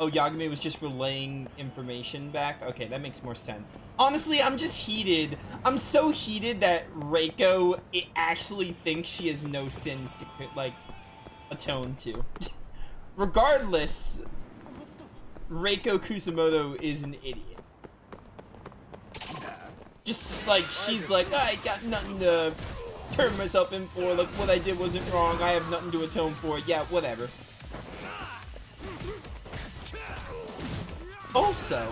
Speaker 1: Oh, Yagami was just relaying information back? Okay, that makes more sense. Honestly, I'm just heated. I'm so heated that Reiko actually thinks she has no sins to, like, atone to. Regardless, Reiko Kusamoto is an idiot. Just like, she's like, oh, I got nothing to turn myself in for. Like, what I did wasn't wrong. I have nothing to atone for. Yeah, whatever. Also,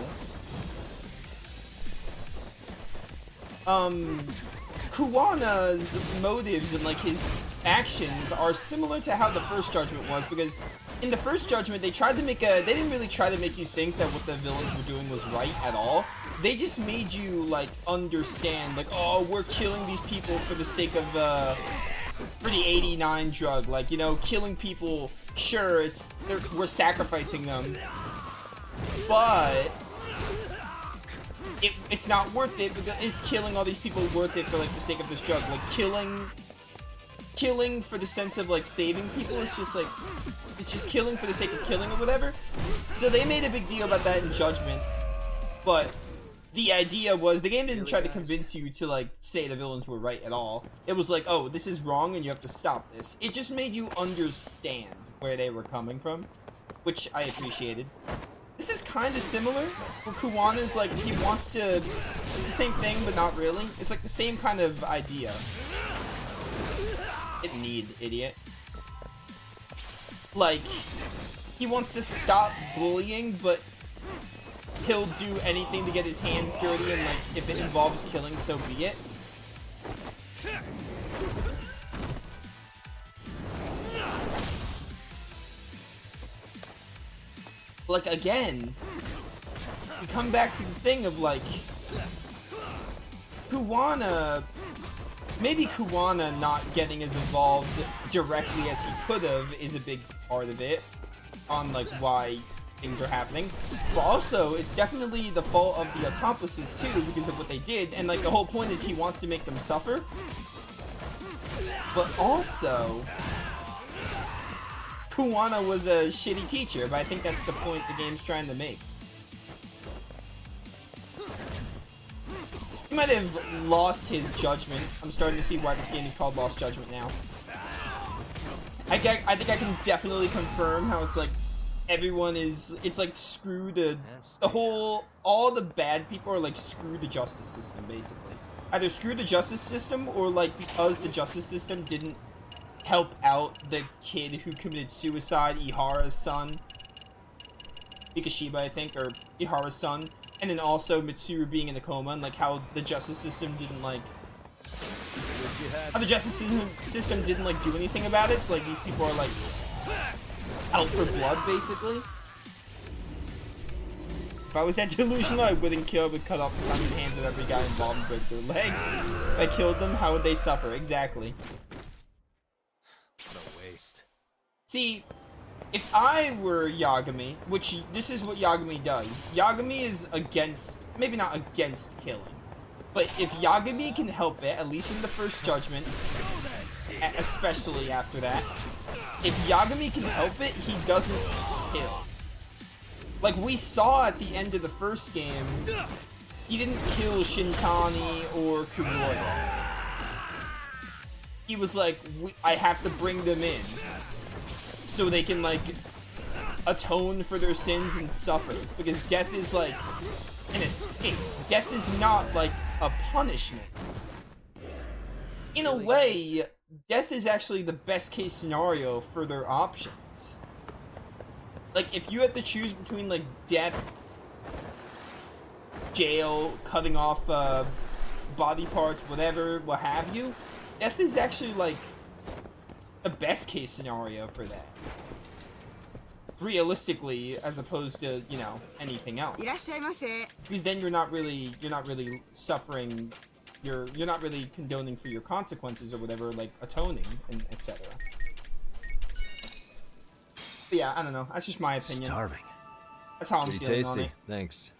Speaker 1: Kuwana's motives and, like, his actions are similar to how the first Judgment was, because in the first Judgment, they didn't really try to make you think that what the villains were doing was right at all. They just made you, like, understand, like, oh, we're killing these people for the sake of, for the 89 drug. Like, you know, killing people, sure, we're sacrificing them, but it's not worth it. Is killing all these people worth it for, like, the sake of this drug? Like, killing for the sense of, like, saving people is just, like, it's just killing for the sake of killing or whatever. So they made a big deal about that in Judgment, but the idea was the game didn't try to convince you to like say the villains were right at all. It was like, oh, this is wrong and you have to stop this. It just made you understand where they were coming from, which I appreciated. This is kind of similar, where Kuwana's like, he wants to, it's the same thing, but not really. It's like the same kind of idea. Hit need, idiot. Like, he wants to stop bullying, but he'll do anything to get his hands dirty, and like, if it involves killing, so be it. Like, again, we come back to the thing of like, Kuwana, maybe Kuwana not getting as involved directly as he could have is a big part of it, on like why things are happening. But also, it's definitely the fault of the accomplices too, because of what they did, and like the whole point is he wants to make them suffer. But also, Kuwana was a shitty teacher, but I think that's the point the game's trying to make. He might have lost his judgment. I'm starting to see why this game is called Lost Judgment now. I think I can definitely confirm how it's like everyone is, it's like screw the whole, all the bad people are like screw the justice system basically. Either screw the justice system or like because the justice system didn't help out the kid who committed suicide, Ihara's son. Mikashiba, I think, or Ihara's son. And then also Mitsuru being in a coma, and like how the justice system didn't like... How the justice system didn't like do anything about it, so like these people are like out for blood, basically. If I was that delusional, I wouldn't kill, but cut off the tongue and hands of every guy involved and break their legs. If I killed them, how would they suffer? Exactly.
Speaker 12: What a waste.
Speaker 1: See, if I were Yagami, which this is what Yagami does. Yagami is against, maybe not against killing, but if Yagami can help it, at least in the first judgment, especially after that, if Yagami can help it, he doesn't kill. Like we saw at the end of the first game, he didn't kill Shintani or Kuroda. He was like, I have to bring them in so they can like atone for their sins and suffer, because death is like an escape. Death is not like a punishment. In a way, death is actually the best case scenario for their options. Like if you had to choose between like death, jail, cutting off body parts, whatever, what have you, death is actually like the best case scenario for that. Realistically, as opposed to, you know, anything else. Because then you're not really suffering, you're not really condoning for your consequences or whatever, like atoning and etc. But yeah, I don't know. That's just my opinion.
Speaker 2: Starving.
Speaker 1: That's how I'm
Speaker 15: Pretty
Speaker 1: feeling
Speaker 15: tasty.
Speaker 1: on it.
Speaker 15: Thanks.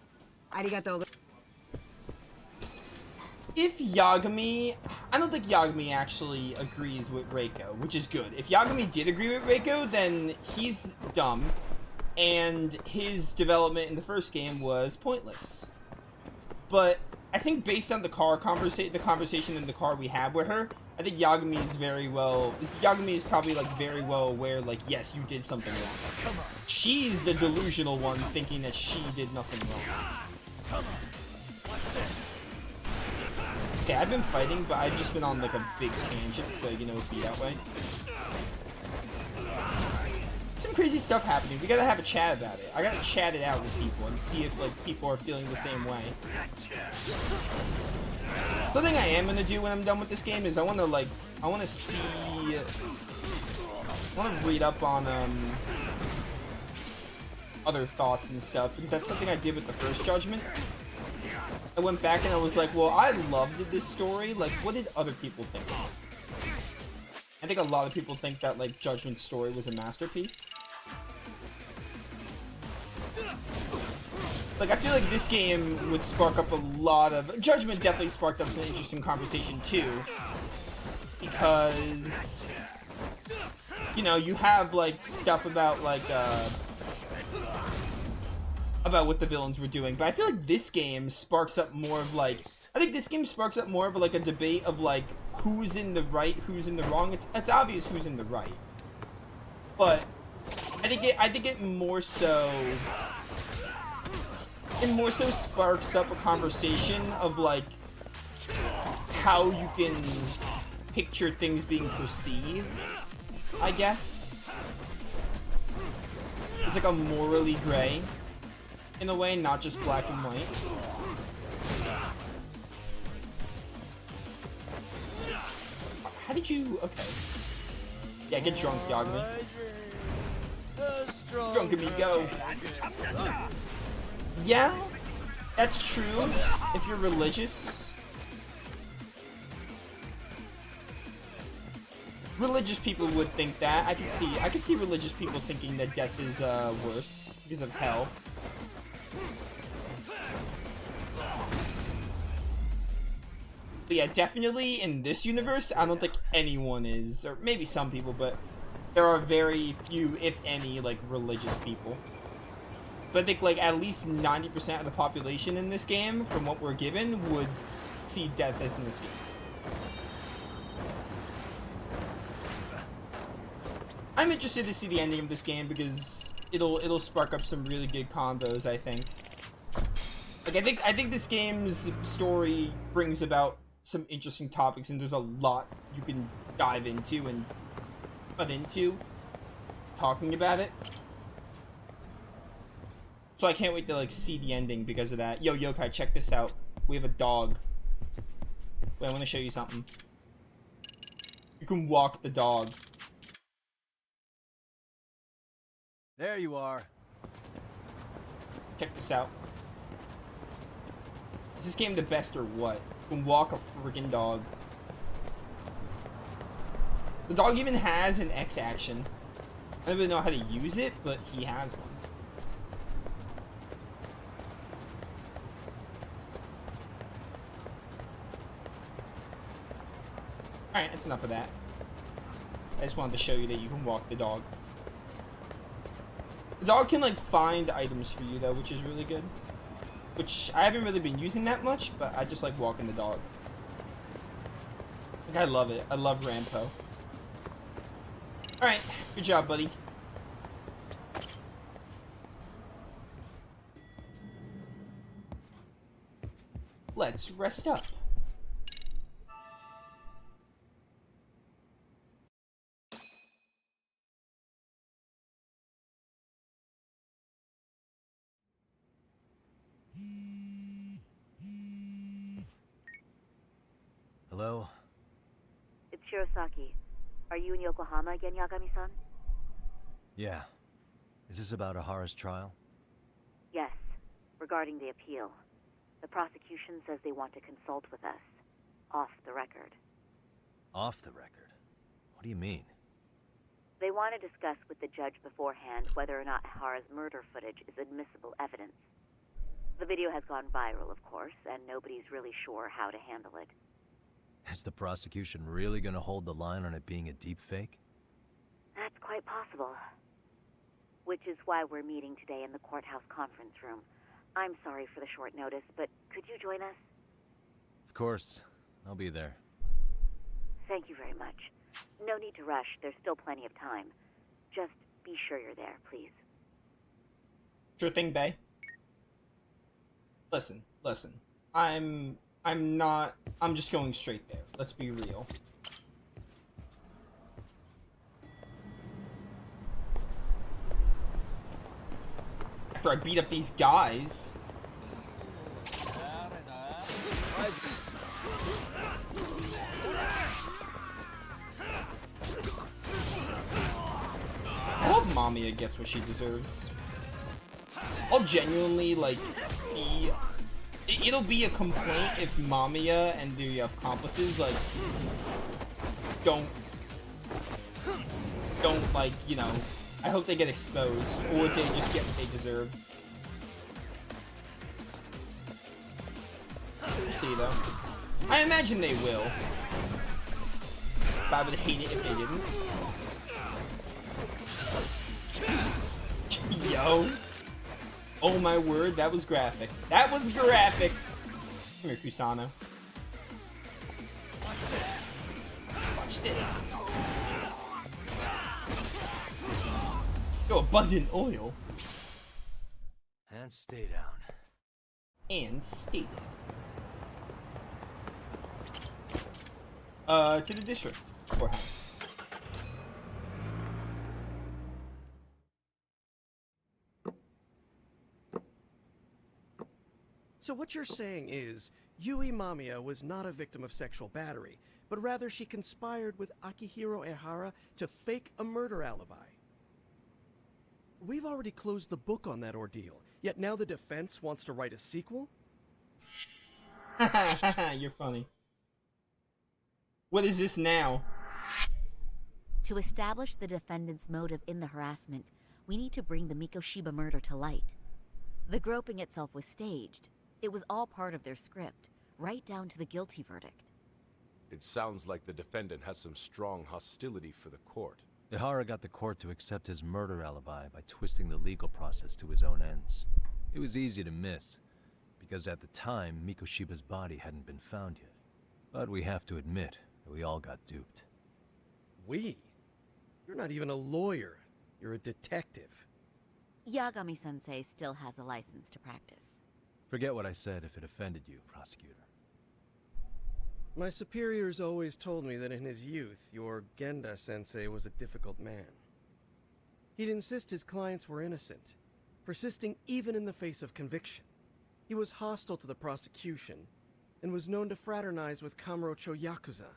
Speaker 1: If Yagami... I don't think Yagami actually agrees with Reiko, which is good. If Yagami did agree with Reiko, then he's dumb, and his development in the first game was pointless. But I think based on the conversation in the car we had with her, I think Yagami is probably like very well aware, like, yes, you did something wrong. She's the delusional one thinking that she did nothing wrong. Okay, I've been fighting, but I've just been on like a big tangent, so you know, it'd be that way. Some crazy stuff happening. We gotta have a chat about it. I gotta chat it out with people and see if like people are feeling the same way. Something I am gonna do when I'm done with this game is I wanna read up on other thoughts and stuff, because that's something I did with the first Judgment. I went back and I was like, well, I loved this story. Like, what did other people think of it? I think a lot of people think that, like, Judgment's story was a masterpiece. Like, I feel like this game would spark up a lot of... Judgment definitely sparked up some interesting conversation, too. Because... you know, you have, like, stuff about, like, about what the villains were doing, but I feel like this game sparks up more of like, I think this game sparks up more of like a debate of like who's in the right, who's in the wrong. It's obvious who's in the right, but I think it more so sparks up a conversation of like how you can picture things being perceived, I guess. It's like a morally gray in a way, not just black and white. How did you... Okay. Yeah, get drunk, Yagami. Drunk me, go. Yeah, that's true if you're religious. Religious people would think that. I could see religious people thinking that death is worse because of hell. But yeah, definitely in this universe, I don't think anyone is, or maybe some people, but there are very few, if any, like religious people. But I think like at least 90% of the population in this game, from what we're given, would see death as an escape. I'm interested to see the ending of this game because it'll spark up some really good combos, I think. Like I think this game's story brings about some interesting topics, and there's a lot you can dive into and cut into talking about it. So I can't wait to like see the ending because of that. Yo, Yokai, check this out. We have a dog. Wait, I want to show you something. You can walk the dog.
Speaker 2: There you are.
Speaker 1: Check this out. Is this game the best or what? You can walk a freaking dog. The dog even has an X action. I don't really know how to use it, but he has one. Alright, that's enough of that. I just wanted to show you that you can walk the dog. The dog can like find items for you though, which is really good. Which I haven't really been using that much, but I just like walking the dog. Like I love it. I love Rampo. Alright, good job, buddy. Let's rest up.
Speaker 2: Hello?
Speaker 15: It's Shirosaki. Are you in Yokohama again, Yagami-san?
Speaker 2: Yeah. Is this about Ahara's trial?
Speaker 15: Yes, regarding the appeal. The prosecution says they want to consult with us. Off the record.
Speaker 2: Off the record? What do you mean?
Speaker 15: They want to discuss with the judge beforehand whether or not Ahara's murder footage is admissible evidence. The video has gone viral, of course, and nobody's really sure how to handle it.
Speaker 2: Is the prosecution really gonna hold the line on it being a deepfake?
Speaker 15: That's quite possible. Which is why we're meeting today in the courthouse conference room. I'm sorry for the short notice, but could you join us?
Speaker 2: Of course. I'll be there.
Speaker 15: Thank you very much. No need to rush. There's still plenty of time. Just be sure you're there, please.
Speaker 1: Sure thing, bae. Listen. I'm just going straight there. Let's be real. After I beat up these guys. I hope Mamiya gets what she deserves. I'll genuinely, like, it'll be a complaint if Mamiya and the accomplices, like, don't, like, you know, I hope they get exposed, or they just get what they deserve. We'll see, though. I imagine they will. But I would hate it if they didn't. Yo. Oh my word, that was graphic. That was graphic! Come here, Kusano. Watch this. Yo, abundant oil.
Speaker 2: And stay down.
Speaker 1: And stay down. To the district courthouse.
Speaker 16: So what you're saying is, Yui Mamiya was not a victim of sexual battery, but rather she conspired with Akihiro Ehara to fake a murder alibi. We've already closed the book on that ordeal, yet now the defense wants to write a sequel?
Speaker 1: You're funny. What is this now?
Speaker 15: To establish the defendant's motive in the harassment, we need to bring the Mikoshiba murder to light. The groping itself was staged. It was all part of their script, right down to the guilty verdict.
Speaker 17: It sounds like the defendant has some strong hostility for the court.
Speaker 18: Ehara got the court to accept his murder alibi by twisting the legal process to his own ends. It was easy to miss, because at the time, Mikoshiba's body hadn't been found yet. But we have to admit that we all got duped.
Speaker 16: We? You're not even a lawyer. You're a detective.
Speaker 15: Yagami-sensei still has a license to practice.
Speaker 18: Forget what I said if it offended you, prosecutor.
Speaker 16: My superiors always told me that in his youth, your Genda-sensei was a difficult man. He'd insist his clients were innocent, persisting even in the face of conviction. He was hostile to the prosecution, and was known to fraternize with Kamurocho Yakuza.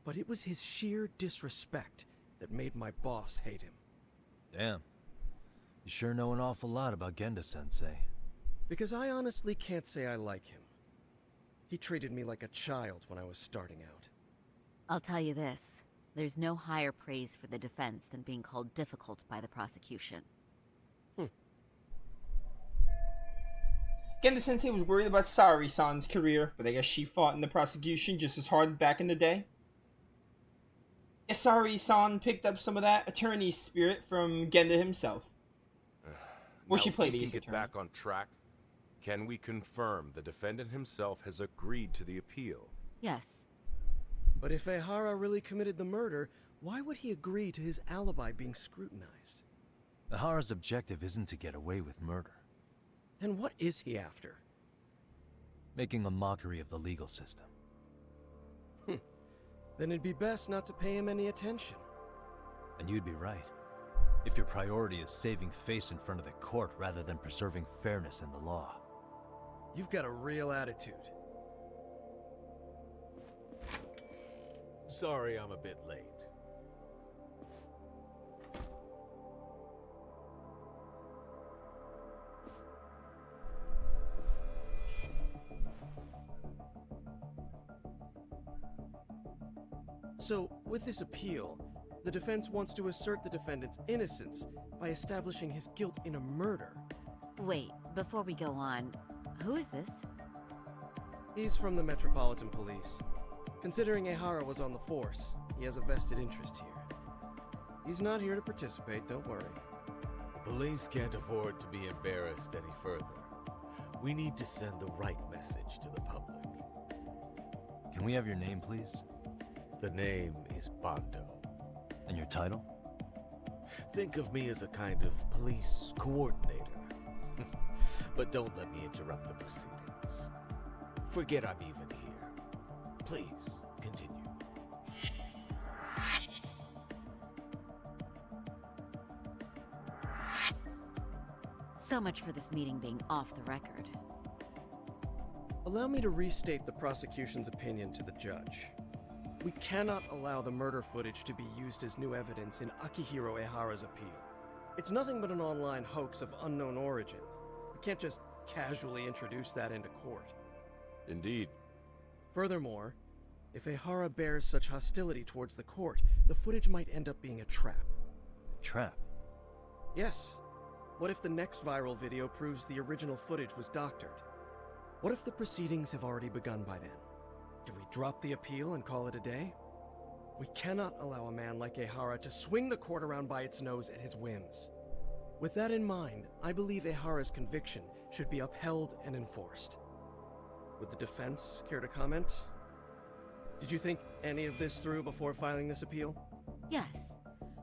Speaker 16: But it was his sheer disrespect that made my boss hate him.
Speaker 18: Damn. You sure know an awful lot about Genda-sensei.
Speaker 16: Because I honestly can't say I like him. He treated me like a child when I was starting out.
Speaker 15: I'll tell you this, there's no higher praise for the defense than being called difficult by the prosecution.
Speaker 1: Genda-sensei was worried about Sari-san's career, but I guess she fought in the prosecution just as hard back in the day. Yes, Sari-san picked up some of that attorney spirit from Genda himself. Or she played
Speaker 17: against
Speaker 1: the attorney.
Speaker 17: Back on track. Can we confirm the defendant himself has agreed to the appeal?
Speaker 15: Yes.
Speaker 16: But if Ehara really committed the murder, why would he agree to his alibi being scrutinized?
Speaker 18: Ehara's objective isn't to get away with murder.
Speaker 16: Then what is he after?
Speaker 18: Making a mockery of the legal system.
Speaker 16: Then it'd be best not to pay him any attention.
Speaker 18: And you'd be right. If your priority is saving face in front of the court rather than preserving fairness in the law.
Speaker 16: You've got a real attitude.
Speaker 10: Sorry I'm a bit late.
Speaker 16: So, with this appeal, the defense wants to assert the defendant's innocence by establishing his guilt in a murder.
Speaker 15: Wait, before we go on, who is this?
Speaker 16: He's from the Metropolitan Police. Considering Ehara was on the force, he has a vested interest here. He's not here to participate, don't worry.
Speaker 10: The police can't afford to be embarrassed any further. We need to send the right message to the public.
Speaker 18: Can we have your name, please?
Speaker 10: The name is Bando.
Speaker 18: And your title?
Speaker 10: Think of me as a kind of police coordinator. But don't let me interrupt the proceedings. Forget I'm even here. Please, continue.
Speaker 15: So much for this meeting being off the record.
Speaker 16: Allow me to restate the prosecution's opinion to the judge. We cannot allow the murder footage to be used as new evidence in Akihiro Ehara's appeal. It's nothing but an online hoax of unknown origin. We can't just casually introduce that into court.
Speaker 17: Indeed.
Speaker 16: Furthermore, if Ehara bears such hostility towards the court, the footage might end up being a trap.
Speaker 18: Trap?
Speaker 16: Yes. What if the next viral video proves the original footage was doctored? What if the proceedings have already begun by then? Do we drop the appeal and call it a day? We cannot allow a man like Ehara to swing the court around by its nose at his whims. With that in mind, I believe Ehara's conviction should be upheld and enforced. Would the defense care to comment? Did you think any of this through before filing this appeal?
Speaker 15: Yes.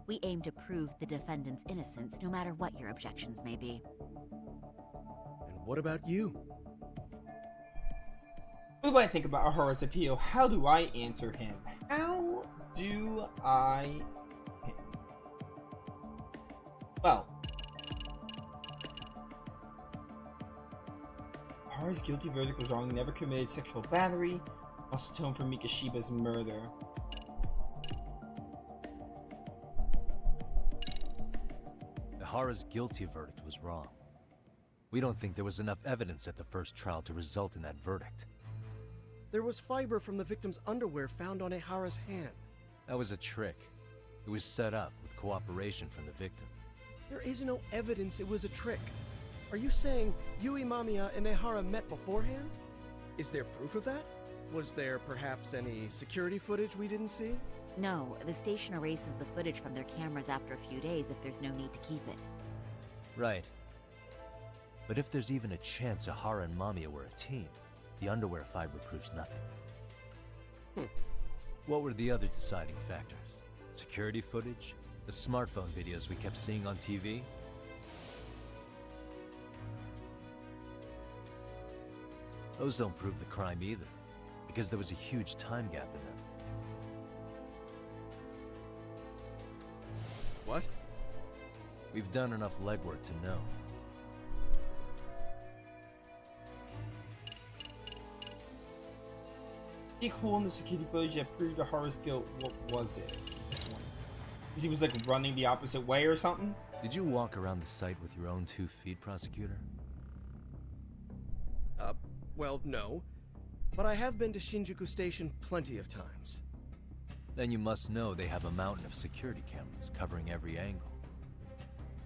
Speaker 15: We aim to prove the defendant's innocence no matter what your objections may be.
Speaker 16: And what about you?
Speaker 1: What do I think about Ahura's appeal? How do I answer him? How do I... Well... Ahura's guilty verdict was wrong. Never committed sexual battery. Must atone for Mikoshiba's murder.
Speaker 18: Ahura's guilty verdict was wrong. We don't think there was enough evidence at the first trial to result in that verdict.
Speaker 16: There was fiber from the victim's underwear found on Ehara's hand.
Speaker 18: That was a trick. It was set up with cooperation from the victim.
Speaker 16: There is no evidence it was a trick. Are you saying Yui Mamiya and Ehara met beforehand? Is there proof of that? Was there perhaps any security footage we didn't see?
Speaker 15: No, the station erases the footage from their cameras after a few days if there's no need to keep it.
Speaker 18: Right. But if there's even a chance Ehara and Mamiya were a team, the underwear fiber proves nothing. What were the other deciding factors? Security footage? The smartphone videos we kept seeing on TV? Those don't prove the crime either, because there was a huge time gap in them.
Speaker 16: What?
Speaker 18: We've done enough legwork to know.
Speaker 1: Big hole in the security footage that proved Ahura's guilt. What was it? This one. Because he was like running the opposite way or something?
Speaker 18: Did you walk around the site with your own 2 feet, prosecutor?
Speaker 16: Well, no. But I have been to Shinjuku Station plenty of times.
Speaker 18: Then you must know they have a mountain of security cameras covering every angle.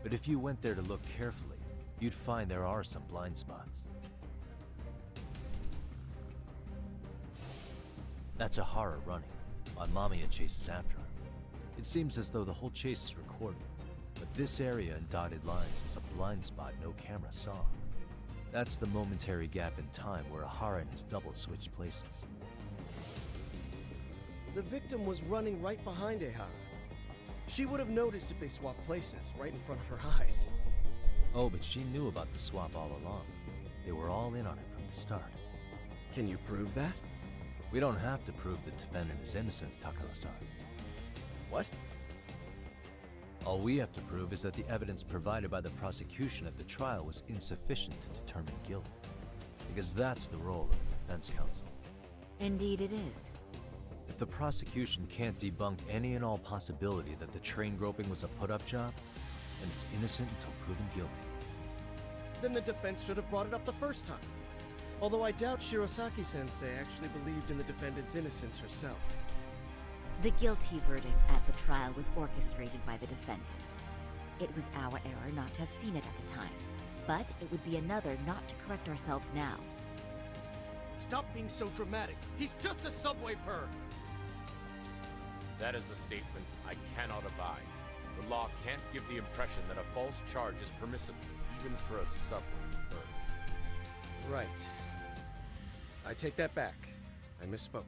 Speaker 18: But if you went there to look carefully, you'd find there are some blind spots. That's Ahara running, while Mamiya chases after her. It seems as though the whole chase is recorded, but this area in dotted lines is a blind spot no camera saw. That's the momentary gap in time where Ahara and his double switched places.
Speaker 16: The victim was running right behind Ehara. She would have noticed if they swapped places, right in front of her eyes.
Speaker 18: Oh, but she knew about the swap all along. They were all in on it from the start.
Speaker 16: Can you prove that?
Speaker 18: We don't have to prove the defendant is innocent, Takano-san.
Speaker 16: What?
Speaker 18: All we have to prove is that the evidence provided by the prosecution at the trial was insufficient to determine guilt. Because that's the role of the defense counsel.
Speaker 15: Indeed it is.
Speaker 18: If the prosecution can't debunk any and all possibility that the train groping was a put-up job, then it's innocent until proven guilty.
Speaker 16: Then the defense should have brought it up the first time. Although I doubt Shirosaki-sensei actually believed in the defendant's innocence herself.
Speaker 15: The guilty verdict at the trial was orchestrated by the defendant. It was our error not to have seen it at the time, but it would be another not to correct ourselves now.
Speaker 16: Stop being so dramatic. He's just a subway perv.
Speaker 17: That is a statement I cannot abide. The law can't give the impression that a false charge is permissible, even for a subway perv.
Speaker 16: Right. I take that back. I misspoke.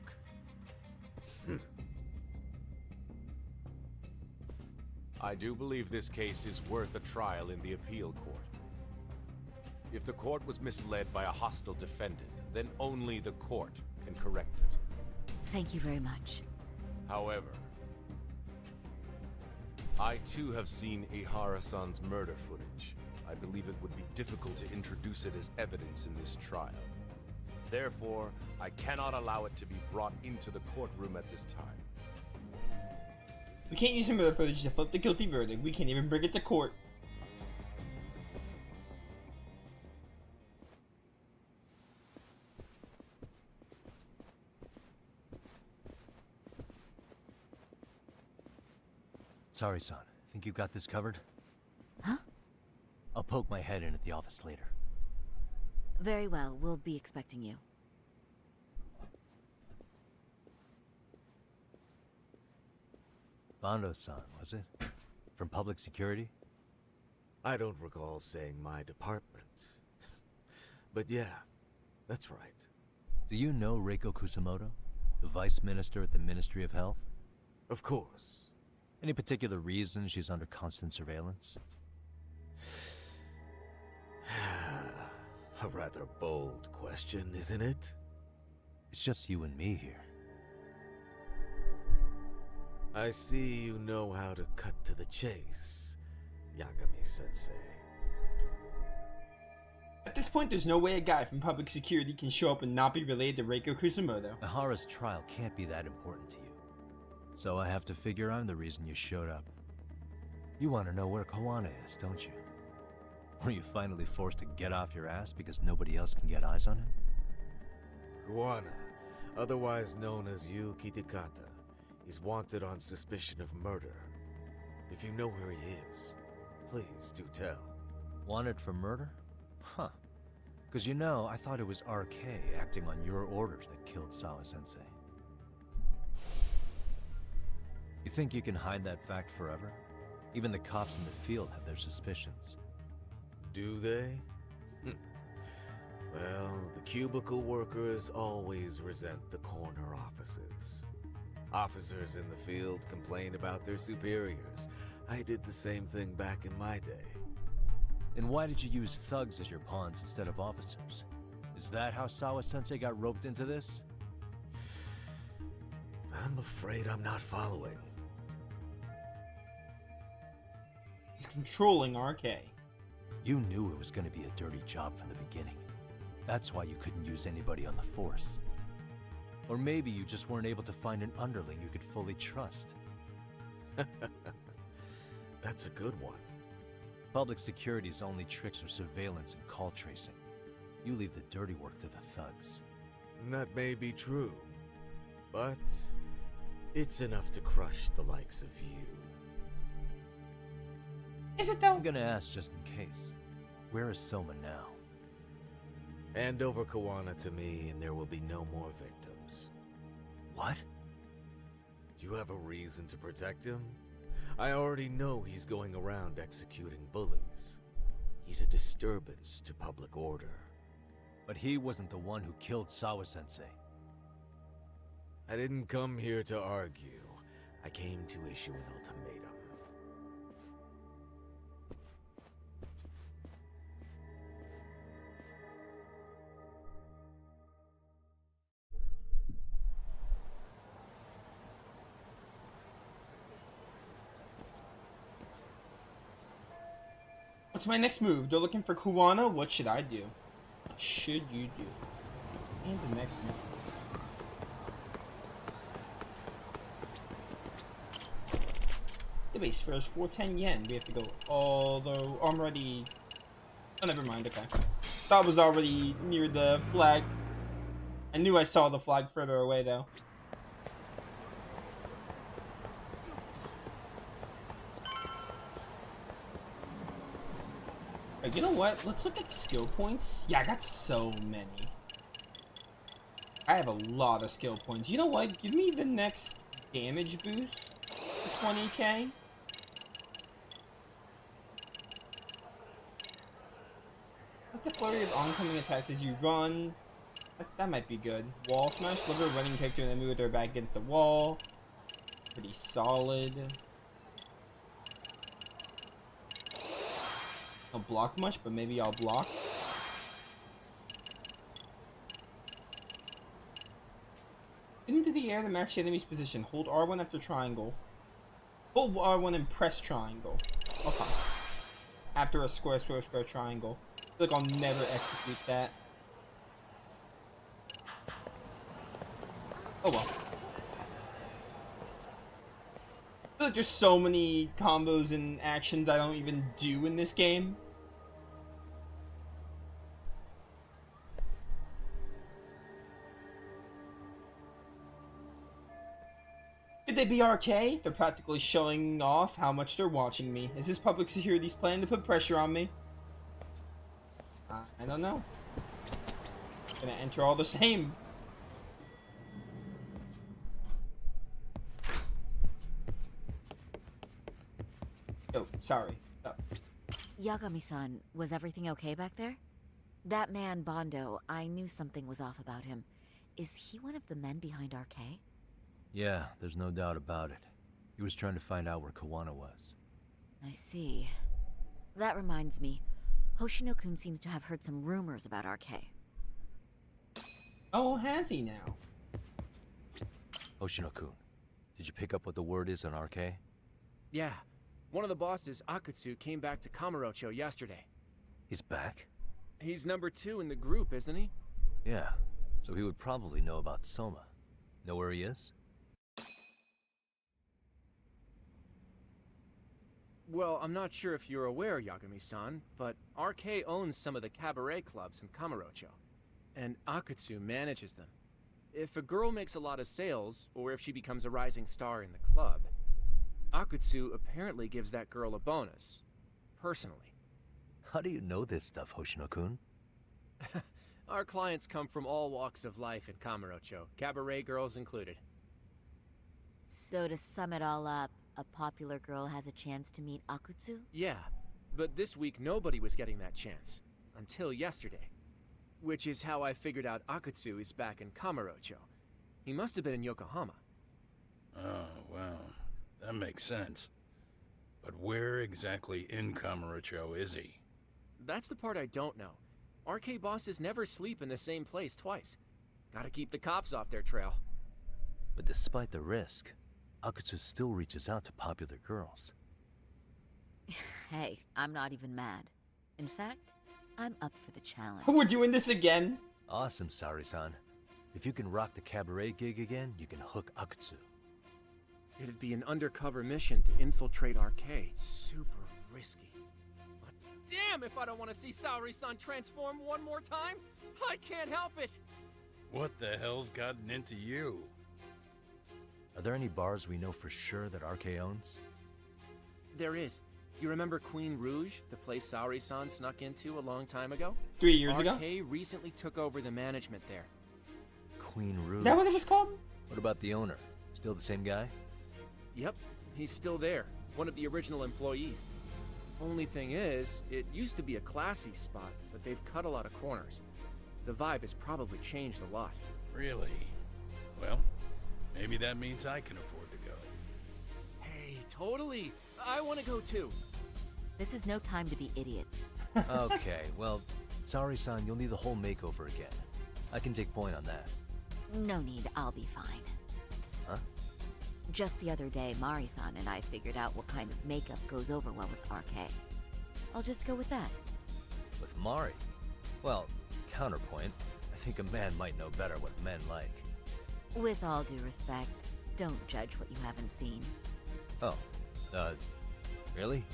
Speaker 17: I do believe this case is worth a trial in the appeal court. If the court was misled by a hostile defendant, then only the court can correct it.
Speaker 15: Thank you very much.
Speaker 17: However, I too have seen Ihara-san's murder footage. I believe it would be difficult to introduce it as evidence in this trial. Therefore, I cannot allow it to be brought into the courtroom at this time.
Speaker 1: We can't use the murder footage to flip the guilty verdict. We can't even bring it to court.
Speaker 18: Sorry, son. Think you got this covered?
Speaker 15: Huh?
Speaker 18: I'll poke my head in at the office later.
Speaker 15: Very well. We'll be expecting you.
Speaker 18: Bando-san, was it? From public security?
Speaker 10: I don't recall saying my department. But yeah, that's right.
Speaker 18: Do you know Reiko Kusamoto, the Vice Minister at the Ministry of Health?
Speaker 10: Of course.
Speaker 18: Any particular reason she's under constant surveillance?
Speaker 10: A rather bold question, isn't it?
Speaker 18: It's just you and me here.
Speaker 10: I see you know how to cut to the chase, Yagami-sensei.
Speaker 1: At this point, there's no way a guy from public security can show up and not be related to Reiko Kusamoto.
Speaker 18: Ahara's trial can't be that important to you. So I have to figure I'm the reason you showed up. You want to know where Kawana is, don't you? Were you finally forced to get off your ass because nobody else can get eyes on him?
Speaker 10: Kawana, otherwise known as Yu Kitakata, is wanted on suspicion of murder. If you know where he is, please do tell.
Speaker 18: Wanted for murder? Huh. Because you know, I thought it was RK acting on your orders that killed Sawa-sensei. You think you can hide that fact forever? Even the cops in the field have their suspicions.
Speaker 10: Do they? Well, the cubicle workers always resent the corner offices. Officers in the field complain about their superiors. I did the same thing back in my day.
Speaker 18: And why did you use thugs as your pawns instead of officers? Is that how Sawa-sensei got roped into this?
Speaker 10: I'm afraid I'm not following.
Speaker 1: He's controlling RK.
Speaker 18: You knew it was going to be a dirty job from the beginning. That's why you couldn't use anybody on the force. Or maybe you just weren't able to find an underling you could fully trust.
Speaker 10: That's a good one.
Speaker 18: Public security's only tricks are surveillance and call tracing. You leave the dirty work to the thugs.
Speaker 10: That may be true, but it's enough to crush the likes of you.
Speaker 1: Is it though?
Speaker 18: I'm gonna ask just in case. Where is Soma now?
Speaker 10: Hand over Kawana to me and there will be no more victims.
Speaker 18: What?
Speaker 10: Do you have a reason to protect him? I already know he's going around executing bullies. He's a disturbance to public order.
Speaker 18: But he wasn't the one who killed Sawa-sensei.
Speaker 10: I didn't come here to argue. I came to issue an ultimatum.
Speaker 1: What's my next move? They're looking for Kawana. What should I do? What should you do? And the next move. The base fares 410 yen. We have to go. Although I'm already. Oh, never mind. Okay. Thought I was already near the flag. I knew I saw the flag further away though. You know what? Let's look at skill points. Yeah, I got so many. I have a lot of skill points. You know what? Give me the next damage boost for 20k. Like the flurry of oncoming attacks as you run. That might be good. Wall smash, deliver a running character and then move their back against the wall. Pretty solid. Don't block much, but maybe I'll block. Get into the air to match the enemy's position. Hold R1 after triangle. Hold R1 and press triangle. Okay. After a square triangle. I feel like I'll never execute that. Oh well. I feel like there's so many combos and actions I don't even do in this game. Could they be RK? They're practically showing off how much they're watching me. Is this public security's plan to put pressure on me? I don't know. I'm gonna enter all the same. Oh, sorry. Oh.
Speaker 15: Yagami-san, was everything okay back there? That man, Bondo, I knew something was off about him. Is he one of the men behind RK?
Speaker 18: Yeah, there's no doubt about it. He was trying to find out where Kawana was.
Speaker 15: I see. That reminds me, Hoshino-kun seems to have heard some rumors about RK.
Speaker 1: Oh, has he now?
Speaker 18: Hoshino-kun, did you pick up what the word is on RK?
Speaker 19: Yeah. One of the bosses, Akutsu, came back to Kamurocho yesterday.
Speaker 18: He's back?
Speaker 19: He's number 2 in the group, isn't he?
Speaker 18: Yeah, so he would probably know about Soma. Know where he is?
Speaker 19: Well, I'm not sure if you're aware, Yagami-san, but RK owns some of the cabaret clubs in Kamurocho, and Akutsu manages them. If a girl makes a lot of sales, or if she becomes a rising star in the club, Akutsu apparently gives that girl a bonus, personally.
Speaker 18: How do you know this stuff, Hoshino-kun?
Speaker 19: Our clients come from all walks of life in Kamurocho, cabaret girls included.
Speaker 15: So to sum it all up, a popular girl has a chance to meet Akutsu?
Speaker 19: Yeah, but this week nobody was getting that chance. Until yesterday. Which is how I figured out Akutsu is back in Kamurocho. He must have been in Yokohama.
Speaker 11: Oh, well, that makes sense. But where exactly in Kamurocho is he?
Speaker 19: That's the part I don't know. RK bosses never sleep in the same place twice. Gotta keep the cops off their trail.
Speaker 18: But despite the risk, Akutsu still reaches out to popular girls.
Speaker 15: Hey, I'm not even mad. In fact, I'm up for the challenge.
Speaker 1: We're doing this again?
Speaker 18: Awesome, Sari-san. If you can rock the cabaret gig again, you can hook Akutsu.
Speaker 19: It'd be an undercover mission to infiltrate RK. Super risky. But damn if I don't want to see Saori-san transform one more time! I can't help it!
Speaker 11: What the hell's gotten into you?
Speaker 18: Are there any bars we know for sure that RK owns?
Speaker 19: There is. You remember Queen Rouge, the place Saori-san snuck into a long time ago?
Speaker 1: 3 years ago?
Speaker 19: RK recently took over the management there.
Speaker 18: Queen Rouge?
Speaker 1: Is that what it was called?
Speaker 18: What about the owner? Still the same guy?
Speaker 19: Yep, he's still there. One of the original employees. Only thing is, it used to be a classy spot, but they've cut a lot of corners. The vibe has probably changed a lot.
Speaker 11: Really? Well, maybe that means I can afford to go.
Speaker 19: Hey, totally! I want to go too!
Speaker 15: This is no time to be idiots.
Speaker 18: Okay, well, Saori-san, you'll need the whole makeover again. I can take point on that.
Speaker 15: No need, I'll be fine.
Speaker 18: Huh?
Speaker 15: Just the other day, Mari-san and I figured out what kind of makeup goes over well with RK. I'll just go with that.
Speaker 18: With Mari? Well, counterpoint, I think a man might know better what men like.
Speaker 15: With all due respect, don't judge what you haven't seen.
Speaker 18: Oh, really?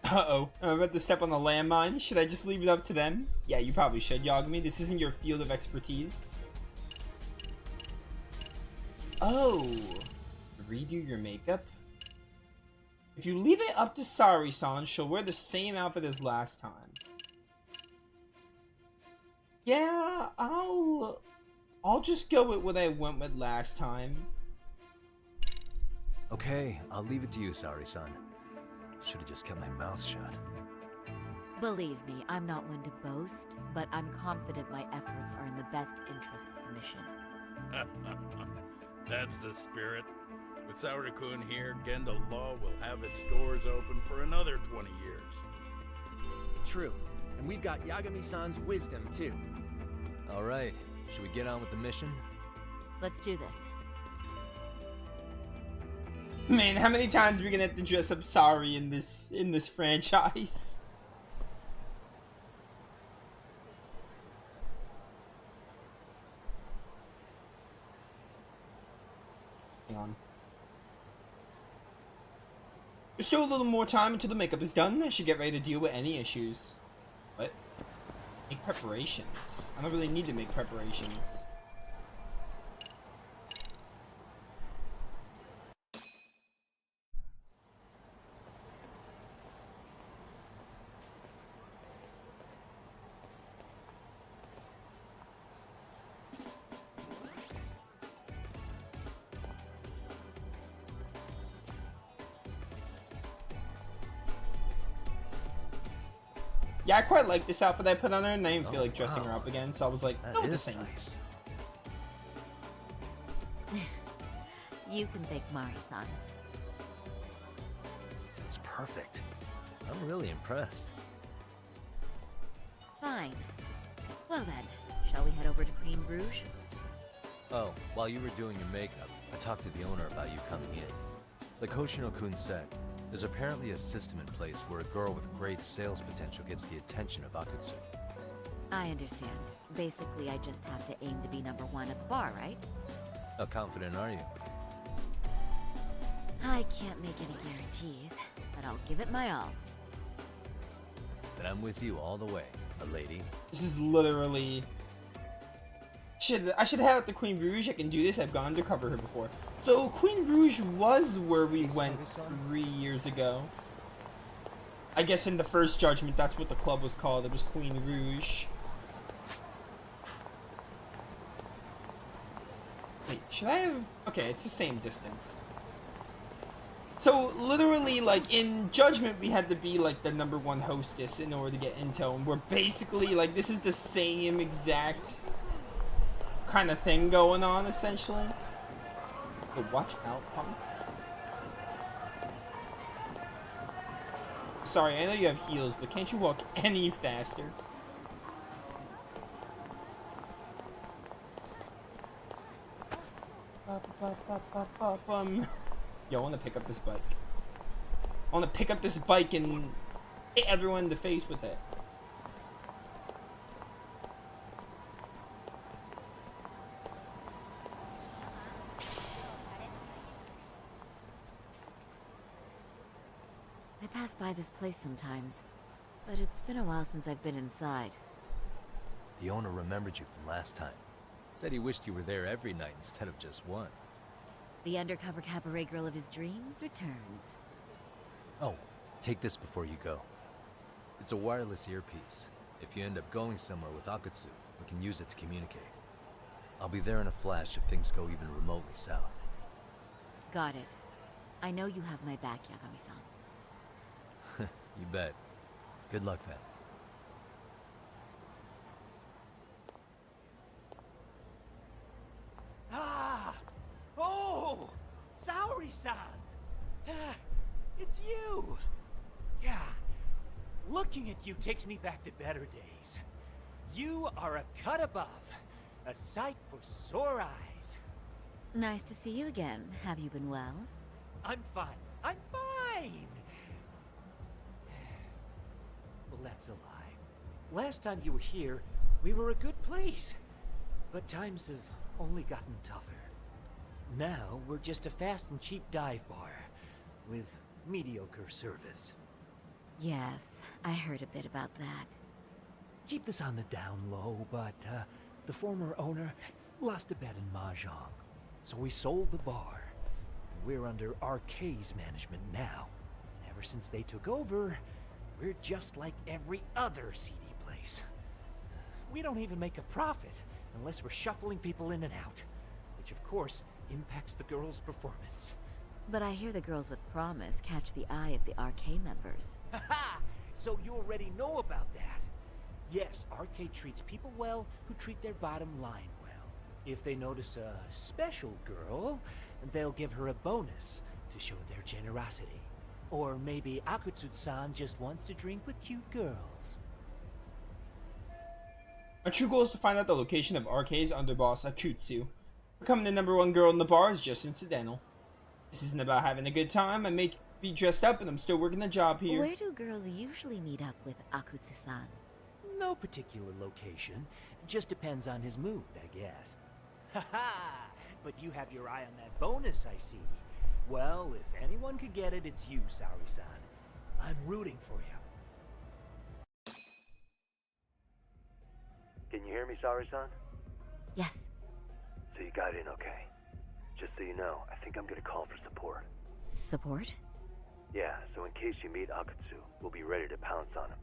Speaker 1: Uh-oh. I'm about to step on the landmine. Should I just leave it up to them? Yeah, you probably should, Yagami. This isn't your field of expertise. Oh. Redo your makeup? If you leave it up to Sari-san, she'll wear the same outfit as last time. Yeah, I'll just go with what I went with last time.
Speaker 18: Okay, I'll leave it to you, Sari-san. Should have just kept my mouth shut.
Speaker 15: Believe me, I'm not one to boast, but I'm confident my efforts are in the best interest of the mission.
Speaker 11: That's the spirit. With Saori-kun here, Genda Law will have its doors open for another 20 years.
Speaker 19: True. And we've got Yagami-san's wisdom, too.
Speaker 18: Alright, should we get on with the mission?
Speaker 15: Let's do this.
Speaker 1: Man, how many times are we gonna have to dress up Sari in this franchise? Hang on. There's still a little more time until the makeup is done. I should get ready to deal with any issues. What? Make preparations. I don't really need to make preparations. Yeah, I quite like this outfit I put on her, and I didn't feel
Speaker 2: Oh,
Speaker 1: like dressing her
Speaker 2: wow.
Speaker 1: up again, so I was like,
Speaker 2: That
Speaker 1: no, the
Speaker 2: is
Speaker 1: same.
Speaker 2: nice.
Speaker 15: You can thank Mari-san.
Speaker 18: It's perfect. I'm really impressed.
Speaker 15: Fine. Well then, shall we head over to Queen Bruges?
Speaker 18: Oh, while you were doing your makeup, I talked to the owner about you coming in. Like Hoshino-kun said, there's apparently a system in place where a girl with great sales potential gets the attention of Akutsu.
Speaker 15: I understand. Basically, I just have to aim to be #1 at the bar, right?
Speaker 18: How confident are you?
Speaker 15: I can't make any guarantees, but I'll give it my all.
Speaker 18: Then I'm with you all the way, a lady.
Speaker 1: This is literally... I should have at the Queen Bruges. I can do this. I've gone undercover here before. So Queen Bruges was where we went 3 years ago. I guess in the first Judgment, that's what the club was called. It was Queen Rouge. Wait, should I have... Okay, it's the same distance. So, literally, like, in Judgment, we had to be, like, the #1 hostess in order to get intel. And we're basically, like, this is the same exact kind of thing going on, essentially. But watch out, punk. Sorry, I know you have heels, but can't you walk any faster? Yo, I want to pick up this bike. I want to pick up this bike and hit everyone in the face with it.
Speaker 15: I pass by this place sometimes, but it's been a while since I've been inside.
Speaker 18: The owner remembered you from last time. Said he wished you were there every night instead of just one.
Speaker 15: The undercover cabaret girl of his dreams returns.
Speaker 18: Oh, take this before you go. It's a wireless earpiece. If you end up going somewhere with Akutsu, we can use it to communicate. I'll be there in a flash if things go even remotely south.
Speaker 15: Got it. I know you have my back, Yagami-san.
Speaker 18: You bet. Good luck then.
Speaker 20: Ah! Oh! Saori-san! It's you! Yeah. Looking at you takes me back to better days. You are a cut above. A sight for sore eyes.
Speaker 15: Nice to see you again. Have you been well?
Speaker 20: I'm fine. I'm fine! Well, that's a lie. Last time you were here, we were a good place. But times have only gotten tougher. Now, we're just a fast and cheap dive bar with mediocre service.
Speaker 15: Yes, I heard a bit about that.
Speaker 20: Keep this on the down low, but the former owner lost a bet in Mahjong. So we sold the bar. We're under RK's management now. And ever since they took over, we're just like every other seedy place. We don't even make a profit unless we're shuffling people in and out, which of course impacts the girls' performance.
Speaker 15: But I hear the girls with promise catch the eye of the RK members.
Speaker 20: Haha! So you already know about that. Yes, RK treats people well who treat their bottom line well. If they notice a special girl, they'll give her a bonus to show their generosity. Or maybe Akutsu-san just wants to drink with cute girls.
Speaker 1: Our true goal is to find out the location of RK's underboss, Akutsu. Becoming the #1 girl in the bar is just incidental. This isn't about having a good time. I may be dressed up, but I'm still working the job here.
Speaker 15: Where do girls usually meet up with Akutsu-san?
Speaker 20: No particular location. Just depends on his mood, I guess. Haha! But you have your eye on that bonus, I see. Well, if anyone could get it, it's you, Saori-san. I'm rooting for you.
Speaker 3: Can you hear me, Saori-san?
Speaker 15: Yes.
Speaker 3: So you got in okay. Just so you know, I think I'm gonna call for support.
Speaker 15: Support?
Speaker 3: Yeah, so in case you meet Akutsu, we'll be ready to pounce on him.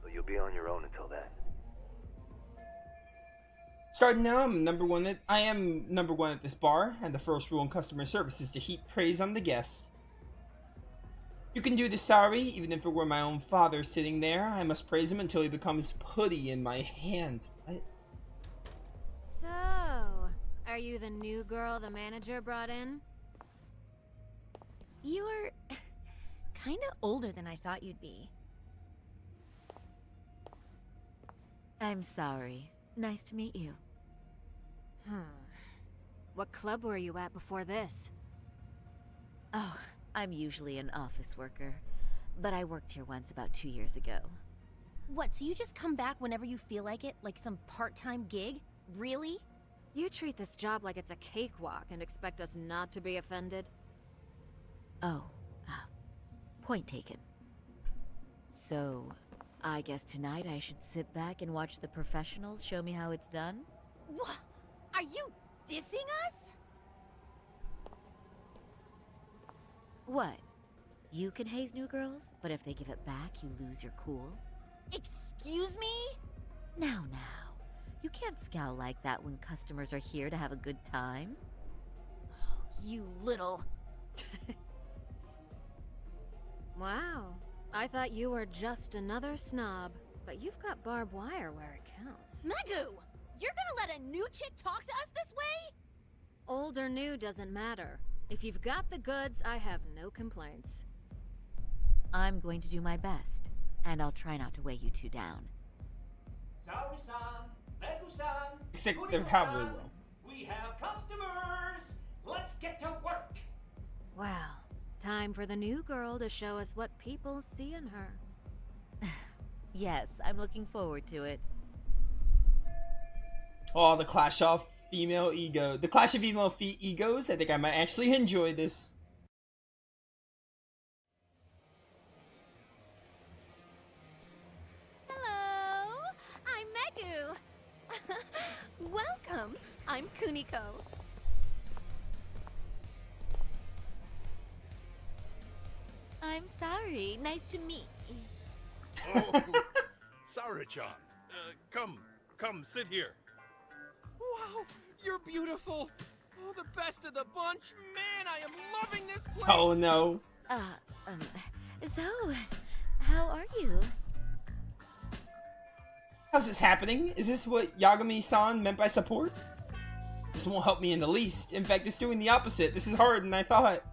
Speaker 3: But you'll be on your own until then.
Speaker 1: Starting now, I am #1 at this bar, and the first rule in customer service is to heap praise on the guest. You can do this, Sari. Even if it were my own father sitting there, I must praise him until he becomes putty in my hands. What?
Speaker 2: So, are you the new girl the manager brought in?
Speaker 21: You're kind of older than I thought you'd be.
Speaker 15: I'm sorry. Nice to meet you.
Speaker 2: What club were you at before this?
Speaker 15: Oh, I'm usually an office worker, but I worked here once about 2 years ago.
Speaker 21: What, so you just come back whenever you feel like it? Like some part-time gig? Really?
Speaker 2: You treat this job like it's a cakewalk and expect us not to be offended?
Speaker 15: Oh, point taken. So, I guess tonight I should sit back and watch the professionals show me how it's done?
Speaker 21: What? Are you dissing us?
Speaker 15: What? You can haze new girls, but if they give it back, you lose your cool?
Speaker 21: Excuse me?
Speaker 15: Now. You can't scowl like that when customers are here to have a good time.
Speaker 21: You little...
Speaker 2: Wow. I thought you were just another snob, but you've got barbed wire where it counts.
Speaker 21: Megu! You're gonna let a new chick talk to us this way?
Speaker 2: Old or new doesn't matter. If you've got the goods, I have no complaints.
Speaker 15: I'm going to do my best, and I'll try not to weigh you two down.
Speaker 20: Saori-san, Megu-san,
Speaker 1: Except they probably
Speaker 20: Kuriko-san,
Speaker 1: will.
Speaker 20: we have customers! Let's get to work!
Speaker 2: Well, time for the new girl to show us what people see in her.
Speaker 15: Yes, I'm looking forward to it.
Speaker 1: Oh, the clash of female ego. The clash of female egos. I think I might actually enjoy this.
Speaker 21: Hello, I'm Megu. Welcome, I'm Kuniko.
Speaker 15: I'm sorry. Nice to meet.
Speaker 11: Oh, Sari-chan. Come, sit here.
Speaker 19: Wow, you're beautiful. Oh, the best of the bunch. Man, I am loving this place.
Speaker 1: Oh no.
Speaker 15: So, how are you?
Speaker 1: How's this happening? Is this what Yagami-san meant by support? This won't help me in the least. In fact, it's doing the opposite. This is harder than I thought.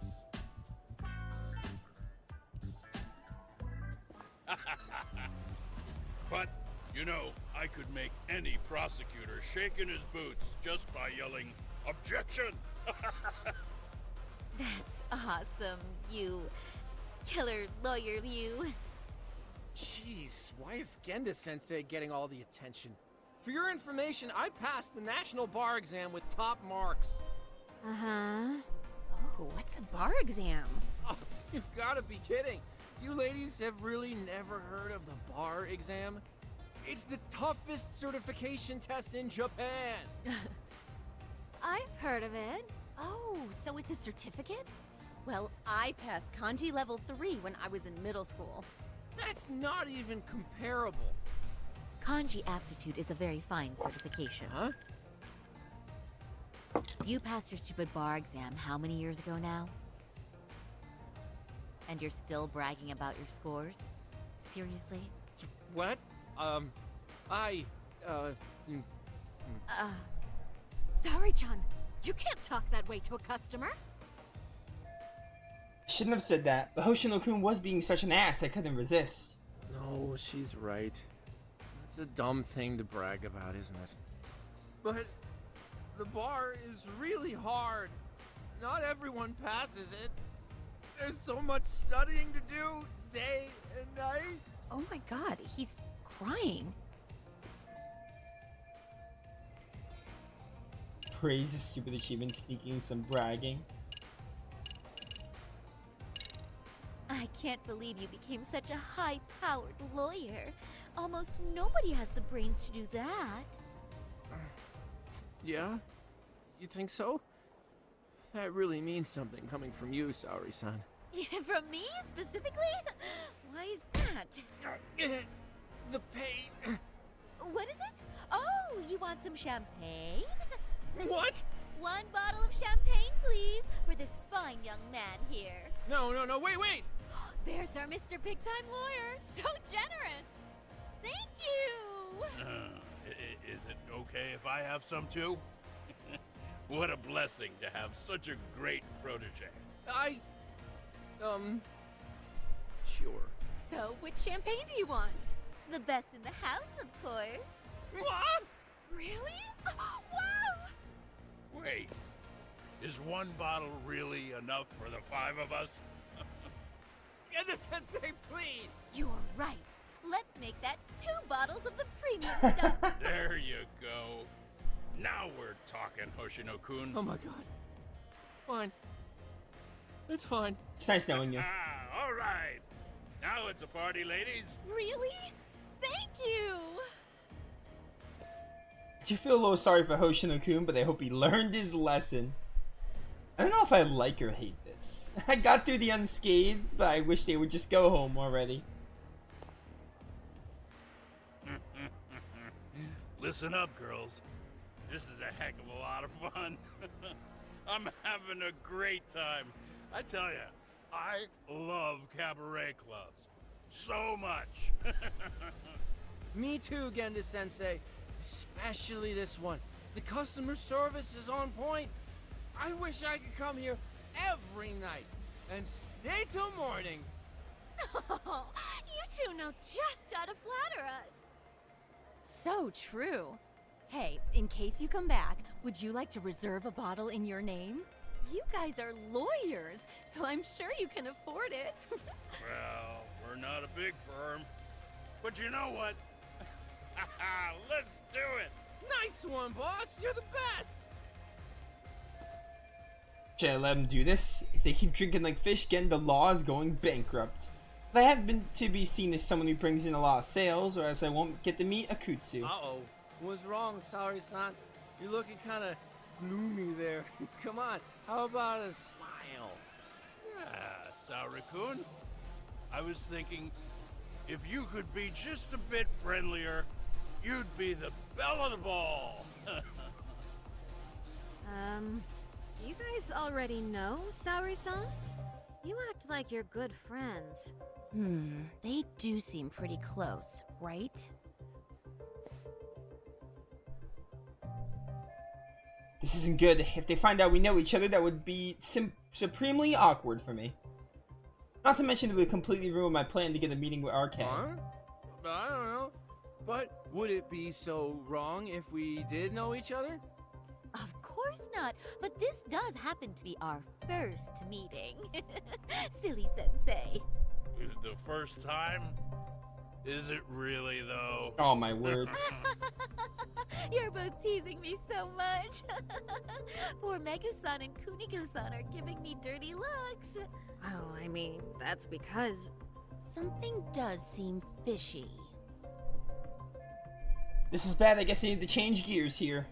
Speaker 7: But, you know, I could make any prosecutor shake in his boots just by yelling, "Objection!"
Speaker 15: That's awesome, you killer lawyer, you.
Speaker 19: Jeez, why is Genda-sensei getting all the attention? For your information, I passed the national bar exam with top marks.
Speaker 2: Uh-huh.
Speaker 21: Oh, what's a bar exam?
Speaker 19: Oh, you've got to be kidding. You ladies have really never heard of the bar exam? It's the toughest certification test in Japan.
Speaker 2: I've heard of it.
Speaker 21: Oh, so it's a certificate? Well, I passed kanji level 3 when I was in middle school.
Speaker 19: That's not even comparable.
Speaker 15: Kanji aptitude is a very fine certification.
Speaker 19: Huh?
Speaker 15: You passed your stupid bar exam how many years ago now? And you're still bragging about your scores? Seriously?
Speaker 19: What?
Speaker 21: Sari-chan, you can't talk that way to a customer.
Speaker 1: I shouldn't have said that, but Hoshino-kun was being such an ass I couldn't resist.
Speaker 19: No, she's right. It's a dumb thing to brag about, isn't it? But the bar is really hard. Not everyone passes it. There's so much studying to do, day and night.
Speaker 21: Oh my god, he's crying.
Speaker 1: Praise the stupid achievement, sneaking some bragging.
Speaker 15: I can't believe you became such a high-powered lawyer. Almost nobody has the brains to do that.
Speaker 19: Yeah? You think so? That really means something coming from you, Saori-san.
Speaker 15: From me, specifically? Why is that?
Speaker 19: The pain.
Speaker 15: What is it? Oh, you want some champagne?
Speaker 19: What?
Speaker 15: 1 bottle of champagne, please, for this fine young man here.
Speaker 19: No, wait!
Speaker 21: There's our Mr. Big Time Lawyer. So generous. Thank you.
Speaker 5: Is it okay if I have some too? What a blessing to have such a great protege.
Speaker 19: Sure.
Speaker 21: So, which champagne do you want?
Speaker 15: The best in the house, of course.
Speaker 21: What? Really? Wow!
Speaker 5: Wait, is one bottle really enough for the 5 of us?
Speaker 13: Genda-sensei, please!
Speaker 15: You're right. Let's make that 2 bottles of the premium stuff.
Speaker 5: There you go. Now we're talking, Hoshino-kun.
Speaker 19: Oh my god. Fine. It's fine.
Speaker 1: It's nice knowing you.
Speaker 5: All right. Now it's a party, ladies.
Speaker 21: Really? Thank you!
Speaker 1: I do feel a little sorry for Hoshino-kun, but I hope he learned his lesson. I don't know if I like or hate this. I got through the unscathed, but I wish they would just go home already.
Speaker 5: Listen up, girls. This is a heck of a lot of fun. I'm having a great time. I tell ya, I love cabaret clubs. So much.
Speaker 19: Me too, Genda-sensei. Especially this one. The customer service is on point. I wish I could come here every night and stay till morning.
Speaker 21: Oh, you two know just how to flatter us. So true. Hey, in case you come back, would you like to reserve a bottle in your name? You guys are lawyers, so I'm sure you can afford it.
Speaker 5: Well, we're not a big firm. But you know what? Let's do it!
Speaker 19: Nice one, boss! You're the best!
Speaker 1: Should I let them do this? If they keep drinking like fish, again, the law is going bankrupt. But I haven't been to be seen as someone who brings in a lot of sales, or else I won't get to meet Akutsu.
Speaker 19: Uh-oh. What's wrong, Saori-san? You're looking kind of gloomy there. Come on, how about a smile?
Speaker 5: Yeah, Saori-kun. I was thinking, if you could be just a bit friendlier, you'd be the belle of the ball.
Speaker 22: Do you guys already know Saori-san? You act like you're good friends.
Speaker 21: They do seem pretty close, right?
Speaker 1: This isn't good. If they find out we know each other, that would be supremely awkward for me. Not to mention it would completely ruin my plan to get a meeting with RK.
Speaker 19: Huh? I don't know. But would it be so wrong if we did know each other?
Speaker 15: Of course not, but this does happen to be our first meeting. Silly sensei.
Speaker 5: The first time? Is it really, though?
Speaker 1: Oh, my word.
Speaker 15: You're both teasing me so much. Poor Megusan and Kuniko-san are giving me dirty looks.
Speaker 22: Oh, I mean, that's because...
Speaker 21: Something does seem fishy.
Speaker 1: This is bad. I guess I need to change gears here.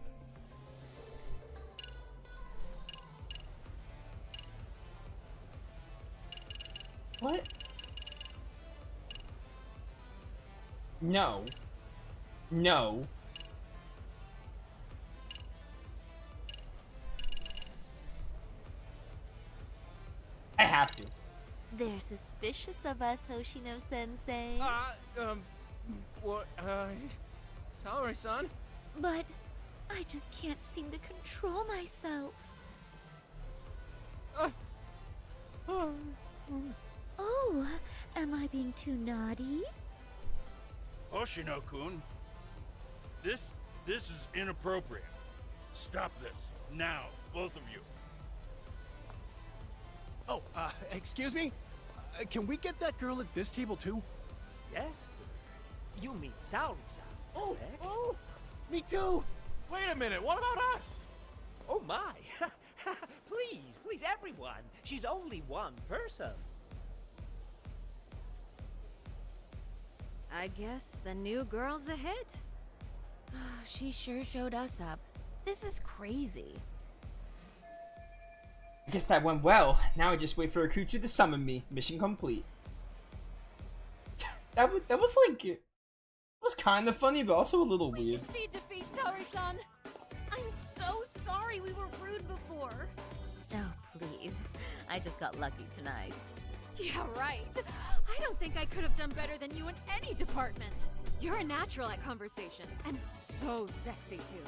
Speaker 1: What? No. No. I have to.
Speaker 15: They're suspicious of us, Hoshino-sensei.
Speaker 19: What, Saori-san?
Speaker 15: But I just can't seem to control myself. Oh, am I being too naughty?
Speaker 5: Hoshino-kun, this is inappropriate. Stop this, now, both of you.
Speaker 23: Oh, excuse me? Can we get that girl at this table too?
Speaker 13: Yes, sir. You mean Saori-san,
Speaker 23: Oh,
Speaker 13: correct?
Speaker 23: oh, me too! Wait a minute, what about us?
Speaker 13: Oh my! Please, please, everyone! She's only one person.
Speaker 22: I guess the new girl's a hit.
Speaker 21: She sure showed us up. This is crazy.
Speaker 1: I guess that went well. Now I just wait for Akutsu to summon me. Mission complete. that was like... It was kind of funny, but also a little weird.
Speaker 21: Concede defeat, Saori-san. I'm so sorry we were rude before.
Speaker 15: Oh, please. I just got lucky tonight.
Speaker 22: Yeah, right. I don't think I could have done better than you in any department. You're a natural at conversation, and so sexy too.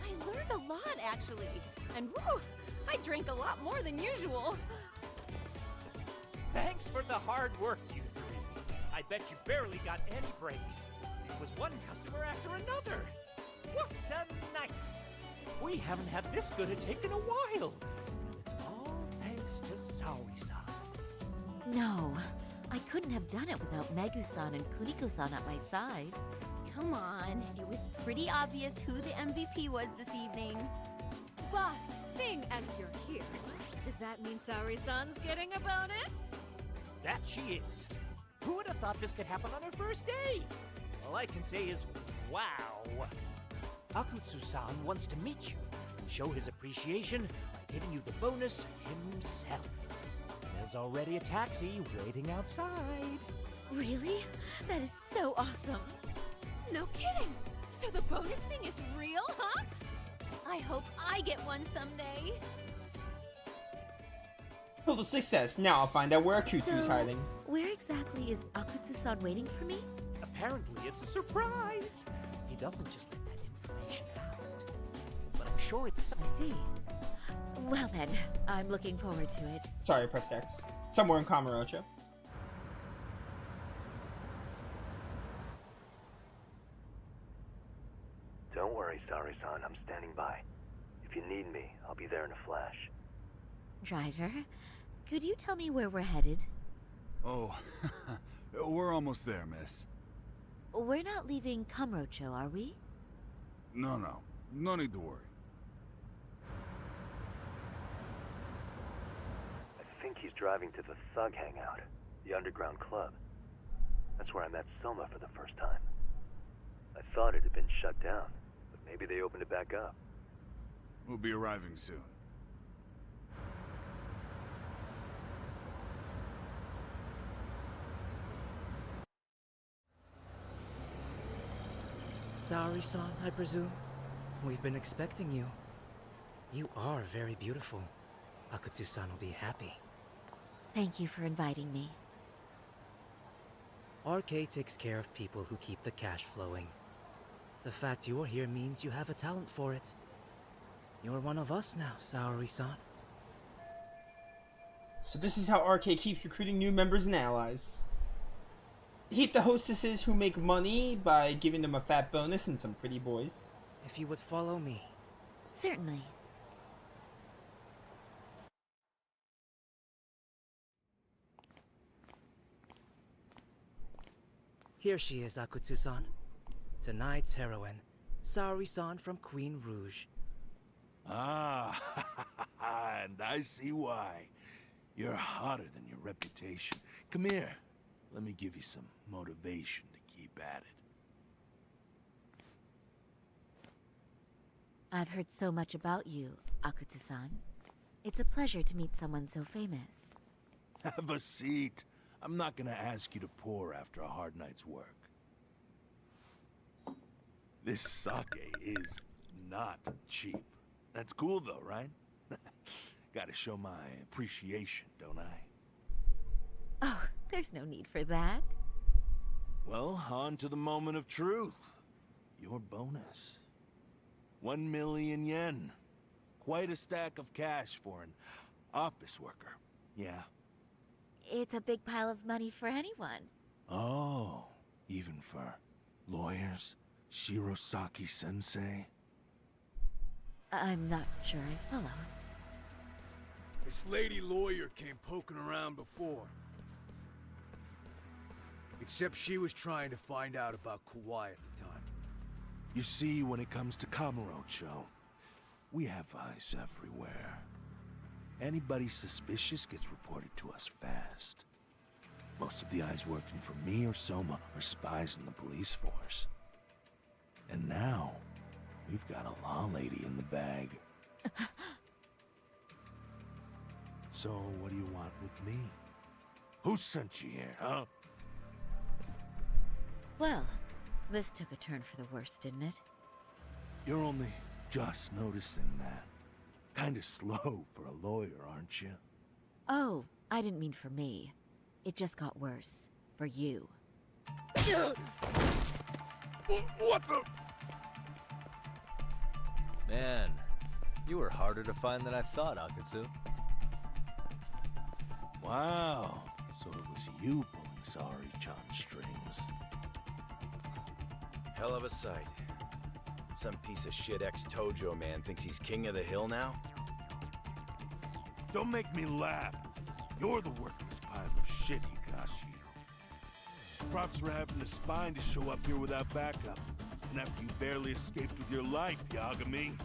Speaker 22: I learned a lot, actually. And woo, I drank a lot more than usual.
Speaker 4: Thanks for the hard work, you three. I bet you barely got any breaks. It was one customer after another. What a night! We haven't had this good a take in a while. And it's all thanks to Saori-san.
Speaker 15: No, I couldn't have done it without Megu-san and Kuniko-san at my side.
Speaker 21: Come on, it was pretty obvious who the MVP was this evening.
Speaker 22: Boss, seeing as you're here, does that mean Saori-san's getting a bonus?
Speaker 4: That she is. Who would have thought this could happen on her first day? All I can say is, wow. Akutsu-san wants to meet you and show his appreciation by giving you the bonus himself. There's already a taxi waiting outside.
Speaker 15: Really? That is so awesome.
Speaker 22: No kidding! So the bonus thing is real, huh?
Speaker 21: I hope I get one someday.
Speaker 1: Total success. Now I'll find out where Akutsu's hiding.
Speaker 15: Where exactly is Akutsu-san waiting for me?
Speaker 4: Apparently it's a surprise. He doesn't just let that information out. But I'm sure it's...
Speaker 15: I see. Well then, I'm looking forward to it.
Speaker 1: Sorry, I pressed X. Somewhere in Kamurocho.
Speaker 3: Don't worry, Saori-san. I'm standing by. If you need me, I'll be there in a flash.
Speaker 15: Driver, could you tell me where we're headed?
Speaker 7: Oh, we're almost there, miss.
Speaker 15: We're not leaving Kamurocho, are we?
Speaker 7: No need to worry.
Speaker 3: I think he's driving to the Thug Hangout, the underground club. That's where I met Soma for the first time. I thought it had been shut down, but maybe they opened it back up.
Speaker 7: We'll be arriving soon.
Speaker 6: Saori-san, I presume? We've been expecting you. You are very beautiful. Akutsu-san will be happy.
Speaker 15: Thank you for inviting me.
Speaker 6: RK takes care of people who keep the cash flowing. The fact you're here means you have a talent for it. You're one of us now, Saori-san.
Speaker 1: So this is how RK keeps recruiting new members and allies. They keep the hostesses who make money by giving them a fat bonus and some pretty boys.
Speaker 6: If you would follow me.
Speaker 15: Certainly.
Speaker 6: Here she is, Akutsu-san. Tonight's heroine, Saori-san from Queen Rouge.
Speaker 8: Ah, and I see why. You're hotter than your reputation. Come here. Let me give you some motivation to keep at it.
Speaker 15: I've heard so much about you, Akutsu-san. It's a pleasure to meet someone so famous.
Speaker 8: Have a seat. I'm not gonna ask you to pour after a hard night's work. This sake is not cheap. That's cool though, right? Gotta show my appreciation, don't I?
Speaker 15: Oh, there's no need for that.
Speaker 8: Well, on to the moment of truth. Your bonus. 1 million yen. Quite a stack of cash for an office worker. Yeah.
Speaker 15: It's a big pile of money for anyone.
Speaker 8: Oh, even for lawyers? Shirosaki-sensei?
Speaker 15: I'm not sure I follow.
Speaker 23: This lady lawyer came poking around before. Except she was trying to find out about Kauai at the time.
Speaker 8: You see, when it comes to Kamurocho, we have eyes everywhere. Anybody suspicious gets reported to us fast. Most of the eyes working for me or Soma are spies in the police force. And now, we've got a law lady in the bag. So, what do you want with me? Who sent you here, huh?
Speaker 15: Well, this took a turn for the worse, didn't it?
Speaker 8: You're only just noticing that. Kinda slow for a lawyer, aren't you?
Speaker 15: Oh, I didn't mean for me. It just got worse. For you.
Speaker 7: What the?
Speaker 18: Man, you were harder to find than I thought, Akatsu.
Speaker 8: Wow, so it was you pulling Sari-chan's strings.
Speaker 9: Hell of a sight. Some piece of shit ex-Tojo man thinks he's king of the hill now?
Speaker 8: Don't make me laugh. You're the worthless pile of shit, Hikashi. Props for having the spine to show up here without backup. And after you barely escaped with your life, Yagami.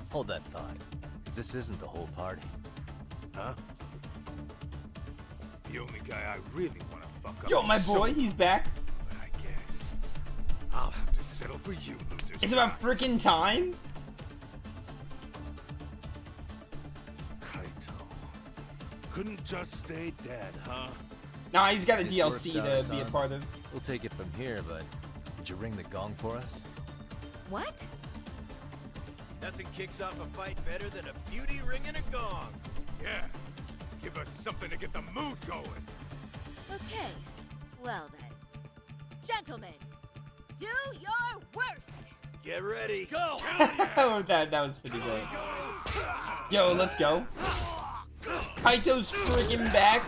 Speaker 18: Hold that thought, 'cause this isn't the whole party.
Speaker 8: Huh?
Speaker 7: The only guy I really want to fuck up.
Speaker 1: Yo, my
Speaker 7: is
Speaker 1: boy,
Speaker 7: Shogun,
Speaker 1: he's back.
Speaker 7: But I guess I'll have to settle for you losers.
Speaker 1: It's about freaking time.
Speaker 8: Couldn't just stay dead, huh?
Speaker 1: Nah, he's got a
Speaker 18: This
Speaker 1: DLC
Speaker 18: works,
Speaker 1: to be a
Speaker 18: Sari-san.
Speaker 1: part of.
Speaker 18: We'll take it from here, but did you ring the gong for us?
Speaker 15: What?
Speaker 9: Nothing kicks off a fight better than a beauty ringing a gong.
Speaker 7: Yeah. Give us something to get the mood going.
Speaker 15: Okay. Well then. Gentlemen, do your worst!
Speaker 9: Get ready.
Speaker 7: Let's go.
Speaker 1: Oh, that was pretty great. Yo, let's go. Kaito's freaking back.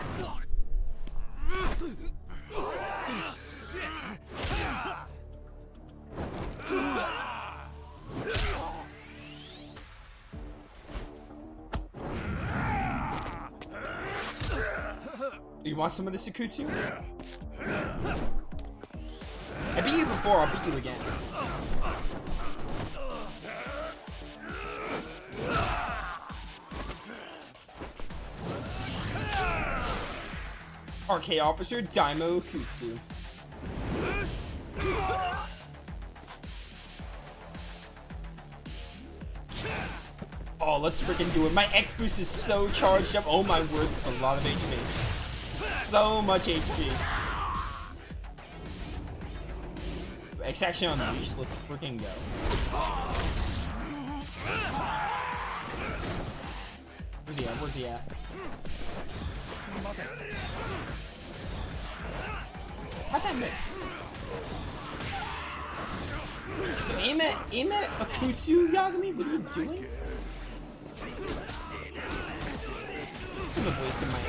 Speaker 1: You want some of the Sakutsu? I beat you before, I'll beat you again. RK Officer Daimo Kutsu. Oh, let's freaking do it. My X boost is so charged up. Oh my word, that's a lot of HP. So much HP. X action unleashed. Let's freaking go. Where's he at? Where's he at? How'd that miss? Aim at Akutsu, Yagami? What are you doing? This is a waste of my X.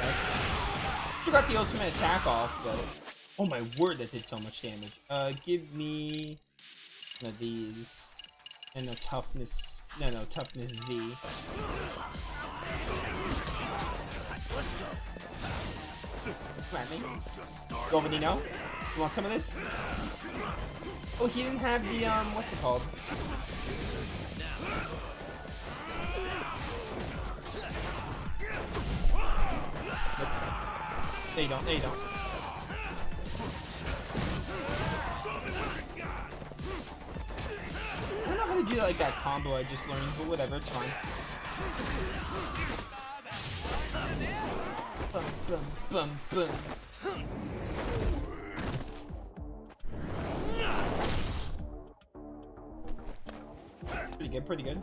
Speaker 1: Should got the ultimate attack off, but oh my word, that did so much damage. Give me one of these and a toughness. No, toughness Z.
Speaker 9: Let's go.
Speaker 1: Come at me. Go over, Nino. You want some of this? Oh, he didn't have the what's it called? Nope. There you don't. There you don't. I don't know how to do like that combo I just learned, but whatever, it's fine. Bum, bum, bum, bum. Pretty good, pretty good.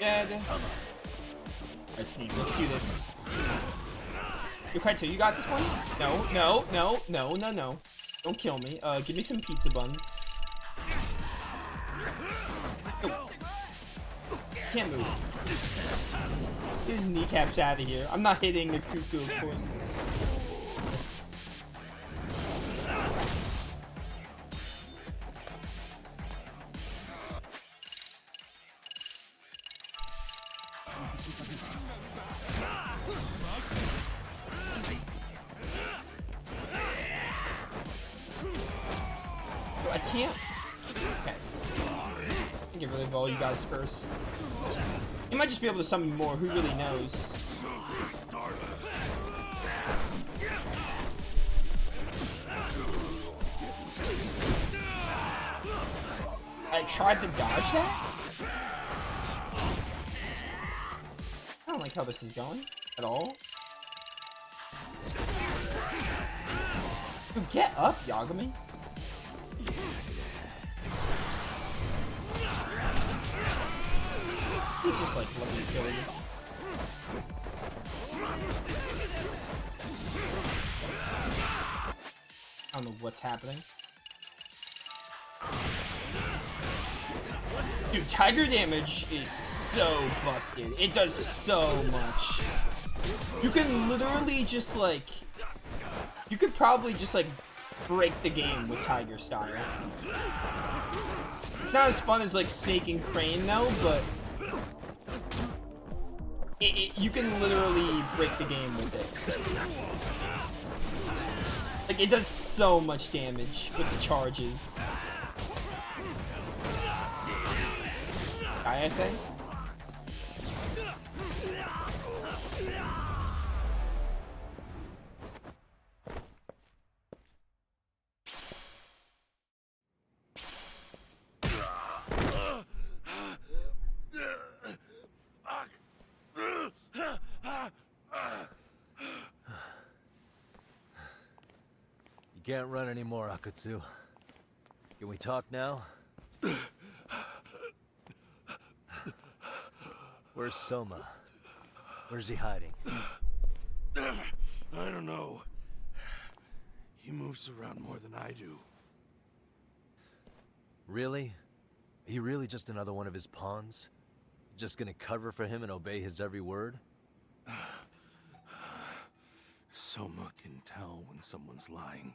Speaker 1: Dead. Alright, Sneak, let's do this. Yo, Kaito, you got this one? No. Don't kill me. Give me some pizza buns. Oh. Can't move. Get his kneecaps out of here. I'm not hitting the Kutsu, of course. So I can't. Okay. Get rid of all you guys first. You might just be able to summon more. Who really knows? I tried to dodge that? I don't like how this is going at all. Dude, get up, Yagami. He's just like looking to kill you. I don't know what's happening. Dude, tiger damage is so busted. It does so much. You can literally just like... You could probably just like break the game with tiger style. It's not as fun as like Snake and Crane though, but... you can literally break the game with it. Like, it does so much damage with the charges. I say?
Speaker 18: You can't run anymore, Akatsu. Can we talk now? Where's Soma? Where's he hiding?
Speaker 8: I don't know. He moves around more than I do.
Speaker 18: Really? Are you really just another one of his pawns? Just gonna cover for him and obey his every word?
Speaker 8: Soma can tell when someone's lying.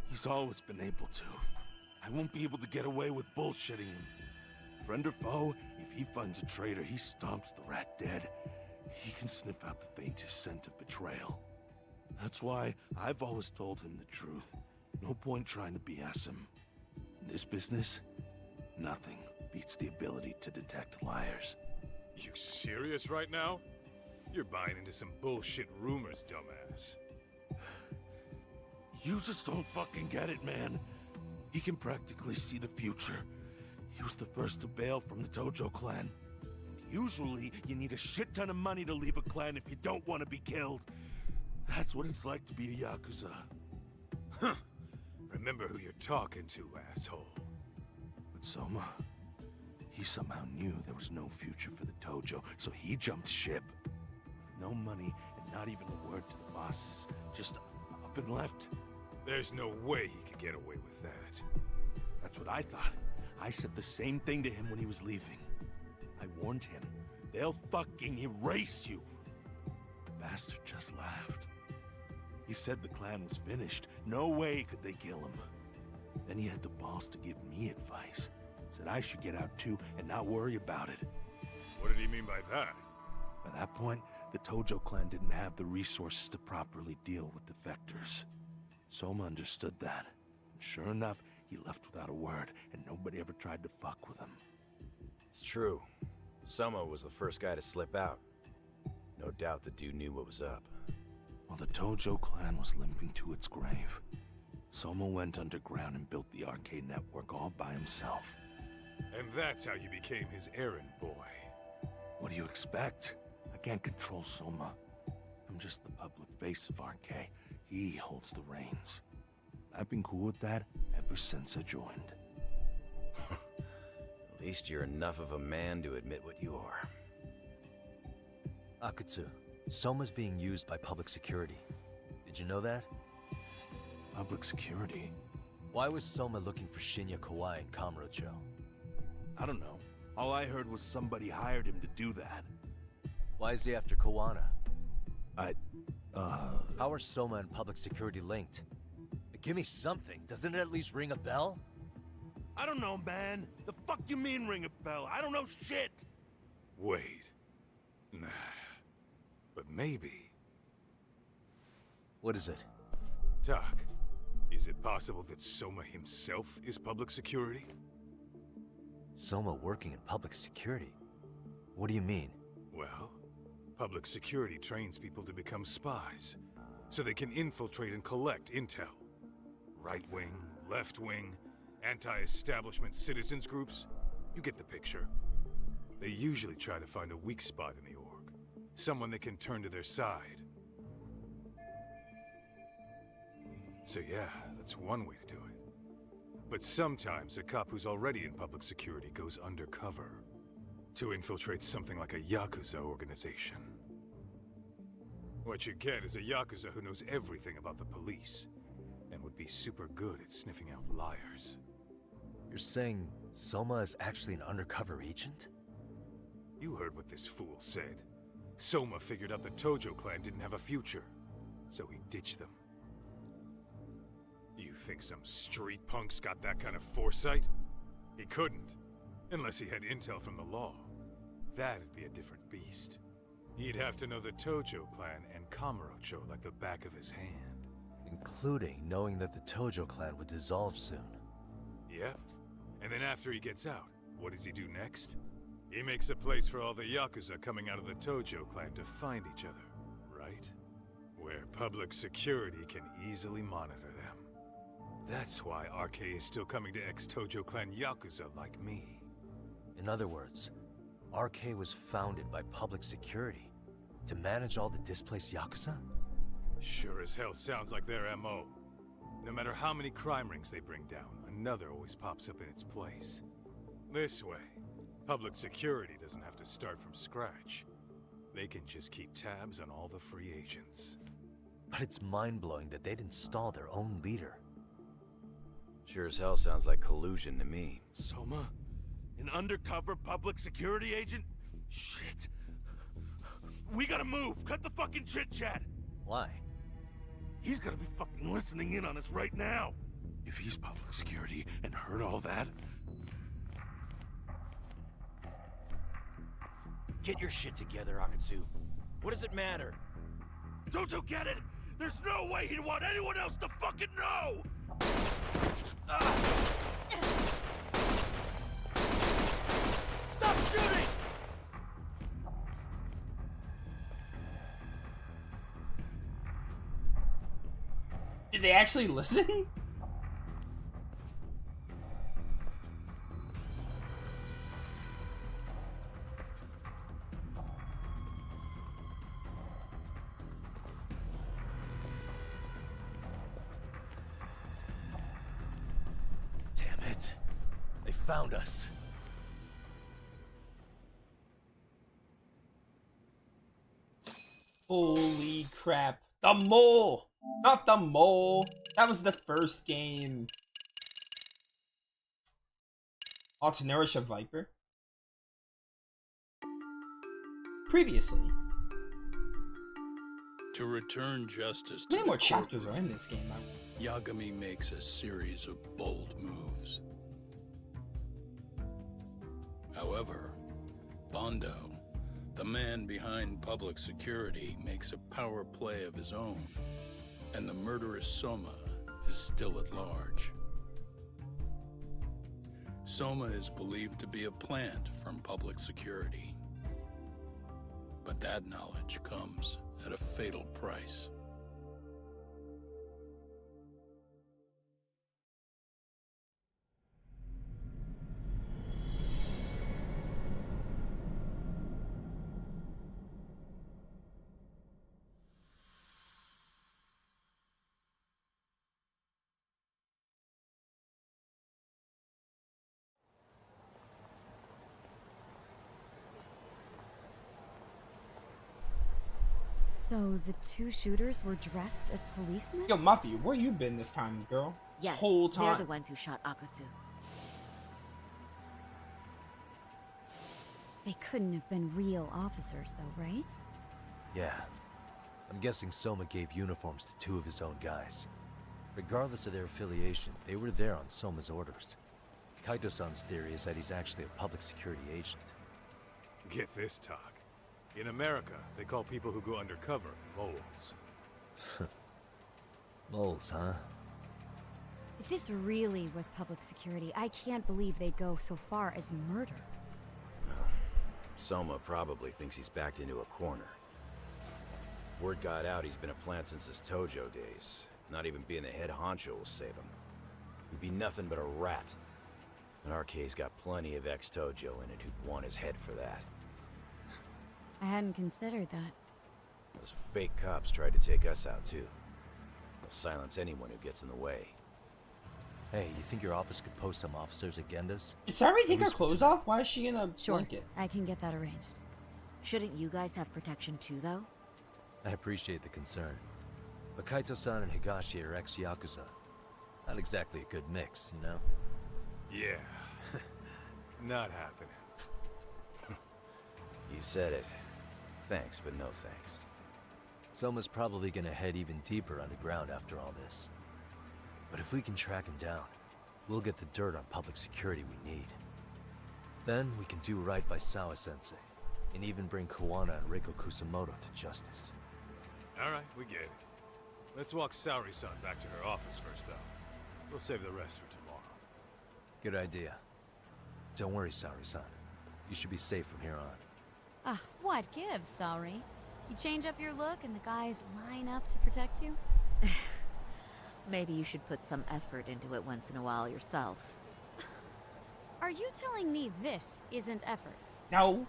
Speaker 8: He's always been able to. I won't be able to get away with bullshitting him. Friend or foe, if he finds a traitor, he stomps the rat dead. He can sniff out the faintest scent of betrayal. That's why I've always told him the truth. No point trying to BS him. In this business, nothing beats the ability to detect liars.
Speaker 7: You serious right now? You're buying into some bullshit rumors, dumbass.
Speaker 8: You just don't fucking get it, man. He can practically see the future. He was the first to bail from the Tojo clan. Usually, you need a shit ton of money to leave a clan if you don't want to be killed. That's what it's like to be a Yakuza.
Speaker 7: Huh. Remember who you're talking to, asshole.
Speaker 8: But Soma, he somehow knew there was no future for the Tojo, so he jumped ship. With no money and not even a word to the bosses, just up and left.
Speaker 7: There's no way he could get away with that.
Speaker 8: That's what I thought. I said the same thing to him when he was leaving. I warned him, they'll fucking erase you. The bastard just laughed. He said the clan was finished. No way could they kill him. Then he had the balls to give me advice. Said I should get out too and not worry about it.
Speaker 7: What did he mean by that?
Speaker 8: By that point, the Tojo clan didn't have the resources to properly deal with defectors. Soma understood that. And sure enough, he left without a word, and nobody ever tried to fuck with him.
Speaker 9: It's true. Soma was the first guy to slip out. No doubt the dude knew what was up.
Speaker 8: While the Tojo clan was limping to its grave, Soma went underground and built the arcade network all by himself.
Speaker 7: And that's how you became his errand boy.
Speaker 8: What do you expect? I can't control Soma. I'm just the public face of RK. He holds the reins. I've been cool with that ever since I joined.
Speaker 9: At least you're enough of a man to admit what you are.
Speaker 18: Akatsu, Soma's being used by public security. Did you know that?
Speaker 8: Public security?
Speaker 18: Why was Soma looking for Shinya Kawai in Kamurocho?
Speaker 8: I don't know. All I heard was somebody hired him to do that.
Speaker 18: Why is he after Kawana?
Speaker 8: How
Speaker 18: are Soma and public security linked? Give me something. Doesn't it at least ring a bell?
Speaker 8: I don't know, man. The fuck you mean ring a bell? I don't know shit.
Speaker 7: Wait. Nah. But maybe.
Speaker 18: What is it?
Speaker 7: Doc, is it possible that Soma himself is public security?
Speaker 18: Soma working in public security? What do you mean?
Speaker 7: Well, public security trains people to become spies, so they can infiltrate and collect intel. Right wing, left wing, anti-establishment citizens groups. You get the picture. They usually try to find a weak spot in the org. Someone they can turn to their side. So yeah, that's one way to do it. But sometimes a cop who's already in public security goes undercover. To infiltrate something like a Yakuza organization. What you get is a Yakuza who knows everything about the police, and would be super good at sniffing out liars.
Speaker 18: You're saying Soma is actually an undercover agent?
Speaker 7: You heard what this fool said. Soma figured out the Tojo clan didn't have a future, so he ditched them. You think some street punk's got that kind of foresight? He couldn't, unless he had intel from the law. That'd be a different beast. He'd have to know the Tojo clan and Kamurocho like the back of his hand.
Speaker 18: Including knowing that the Tojo clan would dissolve soon.
Speaker 7: Yep. And then after he gets out, what does he do next? He makes a place for all the Yakuza coming out of the Tojo clan to find each other, right? Where public security can easily monitor them. That's why RK is still coming to ex-Tojo clan Yakuza like me.
Speaker 18: In other words, RK was founded by public security to manage all the displaced Yakuza?
Speaker 7: Sure as hell sounds like their MO. No matter how many crime rings they bring down, another always pops up in its place. This way, public security doesn't have to start from scratch. They can just keep tabs on all the free agents.
Speaker 18: But it's mind-blowing that they'd install their own leader.
Speaker 9: Sure as hell sounds like collusion to me.
Speaker 8: Soma? An undercover public security agent? Shit. We gotta move! Cut the fucking chit-chat!
Speaker 18: Why?
Speaker 8: He's gotta be fucking listening in on us right now! If he's public security and heard all that...
Speaker 9: Get your shit together, Akatsu. What does it matter?
Speaker 8: Don't you get it? There's no way he'd want anyone else to fucking know! Stop shooting!
Speaker 1: Did they actually listen?
Speaker 18: Damn it. They found us.
Speaker 1: Holy crap. The mole! Not the mole. That was the first game. Oh, to nourish a viper? Previously.
Speaker 11: To return justice to
Speaker 1: How many more
Speaker 11: the
Speaker 1: chapters are
Speaker 11: courtroom,
Speaker 1: in this game?
Speaker 11: Yagami makes a series of bold moves. However, Bondo, the man behind public security, makes a power play of his own, and the murderous Soma is still at large. Soma is believed to be a plant from public security, but that knowledge comes at a fatal price.
Speaker 21: So the two shooters were dressed as policemen?
Speaker 1: Yo, Matthew, where you been this time, girl? This
Speaker 15: Yes,
Speaker 1: whole time.
Speaker 15: they're the ones who shot Akutsu.
Speaker 21: They couldn't have been real officers, though, right?
Speaker 18: Yeah. I'm guessing Soma gave uniforms to two of his own guys. Regardless of their affiliation, they were there on Soma's orders. Kaito-san's theory is that he's actually a public security agent.
Speaker 7: Get this, talk. In America, they call people who go undercover moles.
Speaker 18: Moles, huh?
Speaker 21: If this really was public security, I can't believe they'd go so far as murder.
Speaker 9: Soma probably thinks he's backed into a corner. Word got out he's been a plant since his Tojo days. Not even being the head honcho will save him. He'd be nothing but a rat. And RK's got plenty of ex-Tojo in it who'd want his head for that.
Speaker 21: I hadn't considered that.
Speaker 9: Those fake cops tried to take us out too. They'll silence anyone who gets in the way.
Speaker 18: Hey, you think your office could post some officers at Genda's?
Speaker 1: Did Saori take her clothes off? Why is she in a blanket?
Speaker 15: I can get that arranged. Shouldn't you guys have protection too, though?
Speaker 18: I appreciate the concern. But Kaito-san and Higashi are ex-Yakuza. Not exactly a good mix, you know?
Speaker 7: Yeah. Not happening.
Speaker 9: You said it. Thanks, but no thanks.
Speaker 18: Soma's probably gonna head even deeper underground after all this. But if we can track him down, we'll get the dirt on public security we need. Then we can do right by Sawa-sensei, and even bring Kawana and Reiko Kusamoto to justice.
Speaker 7: Alright, we get it. Let's walk Saori-san back to her office first, though. We'll save the rest for tomorrow.
Speaker 18: Good idea. Don't worry, Saori-san. You should be safe from here on.
Speaker 21: Ah, what gives, sorry? You change up your look and the guys line up to protect you?
Speaker 15: Maybe you should put some effort into it once in a while yourself.
Speaker 21: Are you telling me this isn't effort?
Speaker 1: No.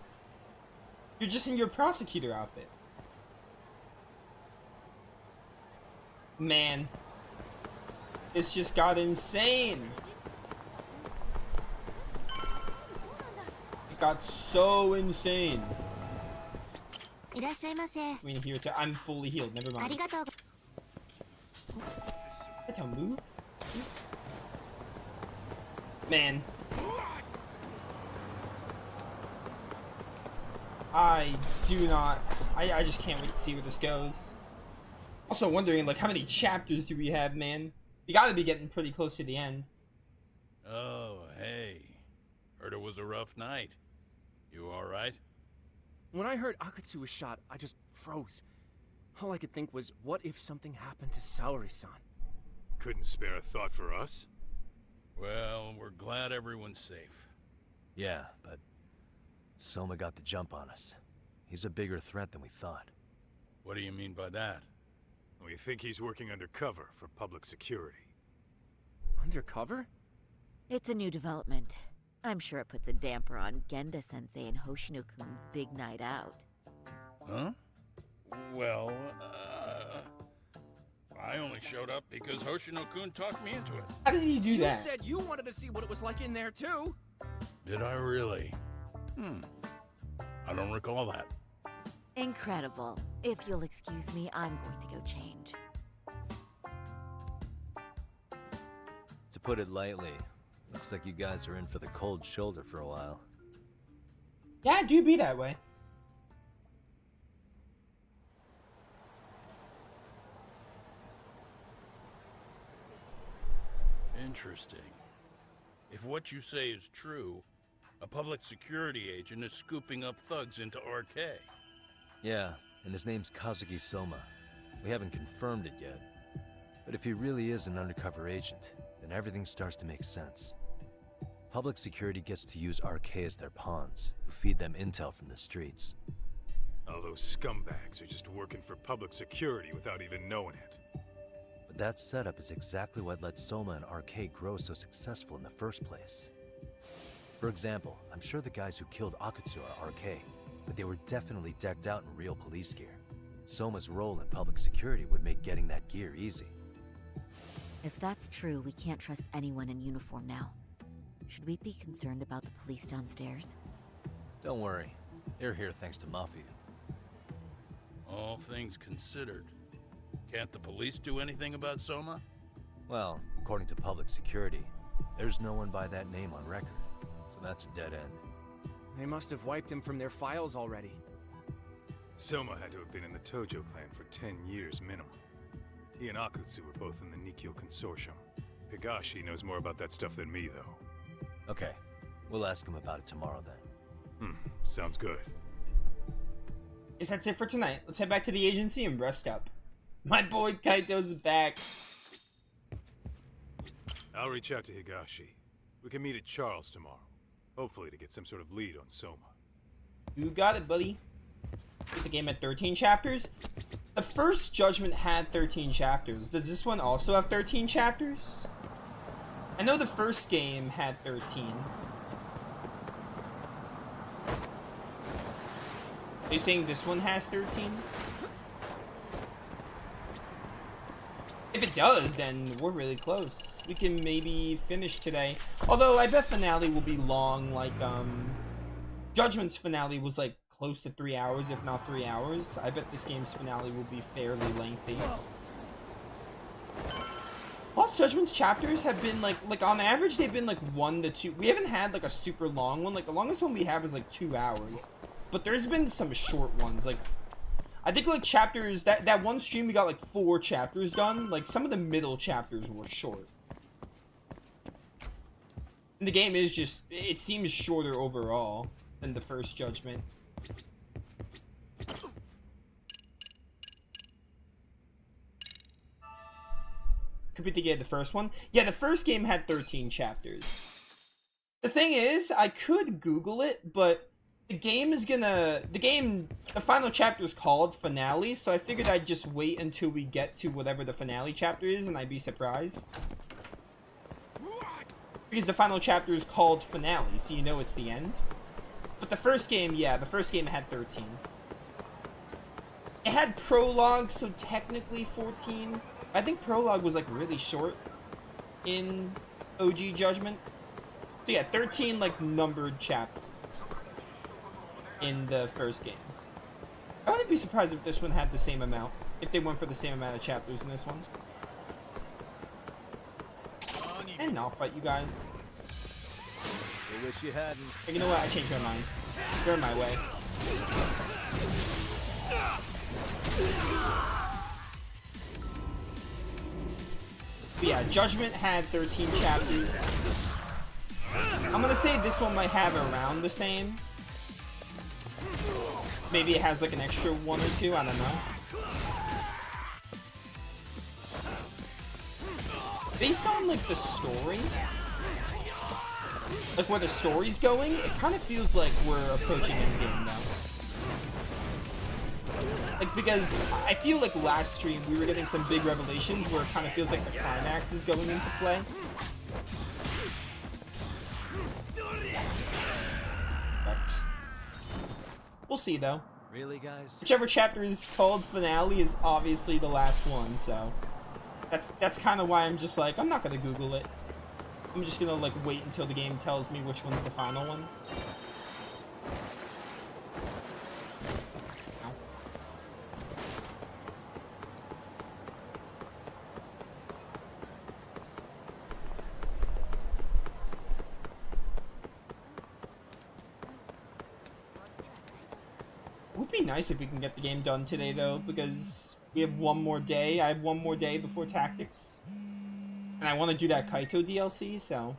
Speaker 1: You're just in your prosecutor outfit. Man. This just got insane. It got so insane. I mean, here to I'm fully healed. Never mind. That's how move. Man. I do not. I just can't wait to see where this goes. Also wondering, like, how many chapters do we have, man? We gotta be getting pretty close to the end.
Speaker 11: Oh, hey. Heard it was a rough night. You alright?
Speaker 19: When I heard Akatsu was shot, I just froze. All I could think was, what if something happened to Saori-san?
Speaker 7: Couldn't spare a thought for us?
Speaker 11: Well, we're glad everyone's safe.
Speaker 18: Yeah, but Soma got the jump on us. He's a bigger threat than we thought.
Speaker 11: What do you mean by that?
Speaker 7: We think he's working undercover for public security.
Speaker 19: Undercover?
Speaker 15: It's a new development. I'm sure it puts a damper on Genda-sensei and Hoshino-kun's big night out.
Speaker 11: Huh? Well, I only showed up because Hoshino-kun talked me into it.
Speaker 1: How did he do that?
Speaker 19: You said you wanted to see what it was like in there, too!
Speaker 11: Did I really? I don't recall that.
Speaker 15: Incredible. If you'll excuse me, I'm going to go change.
Speaker 18: To put it lightly, looks like you guys are in for the cold shoulder for a while.
Speaker 1: Yeah, it do be that way.
Speaker 11: Interesting. If what you say is true, a public security agent is scooping up thugs into RK.
Speaker 18: Yeah, and his name's Kazuki Soma. We haven't confirmed it yet. But if he really is an undercover agent, then everything starts to make sense. Public security gets to use RK as their pawns, who feed them intel from the streets.
Speaker 7: All those scumbags are just working for public security without even knowing it.
Speaker 18: But that setup is exactly what let Soma and RK grow so successful in the first place. For example, I'm sure the guys who killed Akatsu are RK, but they were definitely decked out in real police gear. Soma's role in public security would make getting that gear easy.
Speaker 15: If that's true, we can't trust anyone in uniform now. Should we be concerned about the police downstairs?
Speaker 18: Don't worry. They're here thanks to Mafia.
Speaker 11: All things considered, can't the police do anything about Soma?
Speaker 18: Well, according to public security, there's no one by that name on record, so that's a dead end.
Speaker 19: They must have wiped him from their files already.
Speaker 7: Soma had to have been in the Tojo clan for 10 years minimum. He and Akutsu were both in the Nikkyo Consortium. Higashi knows more about that stuff than me, though.
Speaker 18: Okay, we'll ask him about it tomorrow then.
Speaker 7: Sounds good.
Speaker 1: Guess that's it for tonight. Let's head back to the agency and rest up. My boy Kaito's back.
Speaker 7: I'll reach out to Higashi. We can meet at Charles tomorrow. Hopefully to get some sort of lead on Soma.
Speaker 1: You got it, buddy. Put the game at 13 chapters. The first Judgment had 13 chapters. Does this one also have 13 chapters? I know the first game had 13. Are you saying this one has 13? If it does, then we're really close. We can maybe finish today. Although, I bet finale will be long, like, Judgment's finale was, like, close to 3 hours, if not 3 hours. I bet this game's finale will be fairly lengthy. Lost Judgment's chapters have been, like, on average, they've been, like, 1 to 2. We haven't had, like, a super long one. Like, the longest one we have is, like, 2 hours. But there's been some short ones, like... I think, like, chapters, that one stream we got, like, 4 chapters done. Like, some of the middle chapters were short. And the game is just, it seems shorter overall than the first Judgment. Compared to the first one? Yeah, the first game had 13 chapters. The thing is, I could Google it, but... the final chapter is called Finale, so I figured I'd just wait until we get to whatever the finale chapter is, and I'd be surprised. Because the final chapter is called Finale, so you know it's the end. But the first game, yeah, the first game had 13. It had Prologue, so technically 14. I think Prologue was, like, really short in OG Judgment. So yeah, 13, like, numbered chapters in the first game. I wouldn't be surprised if this one had the same amount. If they went for the same amount of chapters in this one. And I'll fight you guys.
Speaker 8: I wish you hadn't.
Speaker 1: But you know what? I changed my mind. They're in my way. But yeah, Judgment had 13 chapters. I'm gonna say this one might have around the same. Maybe it has like an extra 1 or 2, I don't know. Based on like the story, like where the story's going, it kind of feels like we're approaching endgame now. Like, because I feel like last stream we were getting some big revelations where it kind of feels like the climax is going into play. But we'll see though.
Speaker 2: Really, guys?
Speaker 1: Whichever chapter is called Finale is obviously the last one, so that's kind of why I'm just like, I'm not gonna Google it. I'm just gonna like wait until the game tells me which one's the final one. It would be nice if we can get the game done today, though, because we have one more day. I have one more day before Tactics. And I want to do that Kaito DLC, so...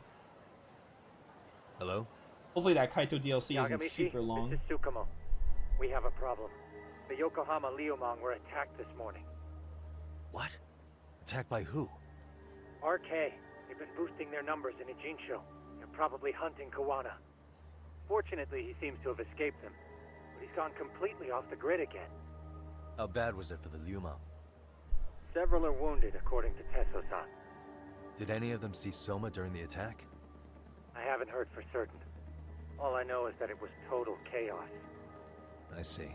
Speaker 18: Hello?
Speaker 1: Hopefully that Kaito DLC isn't
Speaker 3: Yagamishi,
Speaker 1: super long.
Speaker 3: This is Tsukumo. We have a problem. The Yokohama Liumang were attacked this morning.
Speaker 8: What? Attacked by who?
Speaker 3: RK. They've been boosting their numbers in Ijincho. They're probably hunting Kawana. Fortunately, he seems to have escaped them. But he's gone completely off the grid again.
Speaker 18: How bad was it for the Liuma?
Speaker 3: Several are wounded, according to Tesso-san.
Speaker 18: Did any of them see Soma during the attack?
Speaker 3: I haven't heard for certain. All I know is that it was total chaos.
Speaker 18: I see.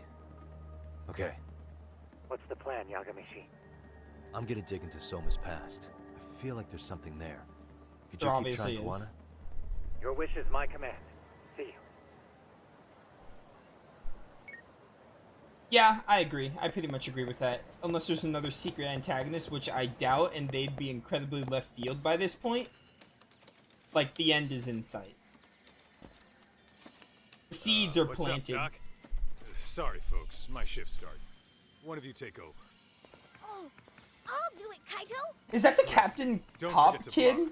Speaker 18: Okay.
Speaker 3: What's the plan, Yagamishi?
Speaker 18: I'm gonna dig into Soma's past. I feel like there's something there. Could
Speaker 1: There
Speaker 18: you keep
Speaker 1: obviously
Speaker 18: trying,
Speaker 1: is.
Speaker 18: Kawana?
Speaker 3: Your wish is my command. See you.
Speaker 1: Yeah, I agree. I pretty much agree with that. Unless there's another secret antagonist, which I doubt, and they'd be incredibly left field by this point. Like, the end is in sight. The seeds are
Speaker 7: What's
Speaker 1: planted.
Speaker 7: up, Doc? Sorry, folks. My shift started. One of you take over.
Speaker 21: Oh, I'll do it, Kaito.
Speaker 1: Is that the Captain
Speaker 7: Don't
Speaker 1: Pop
Speaker 7: forget to
Speaker 1: kid?
Speaker 7: block.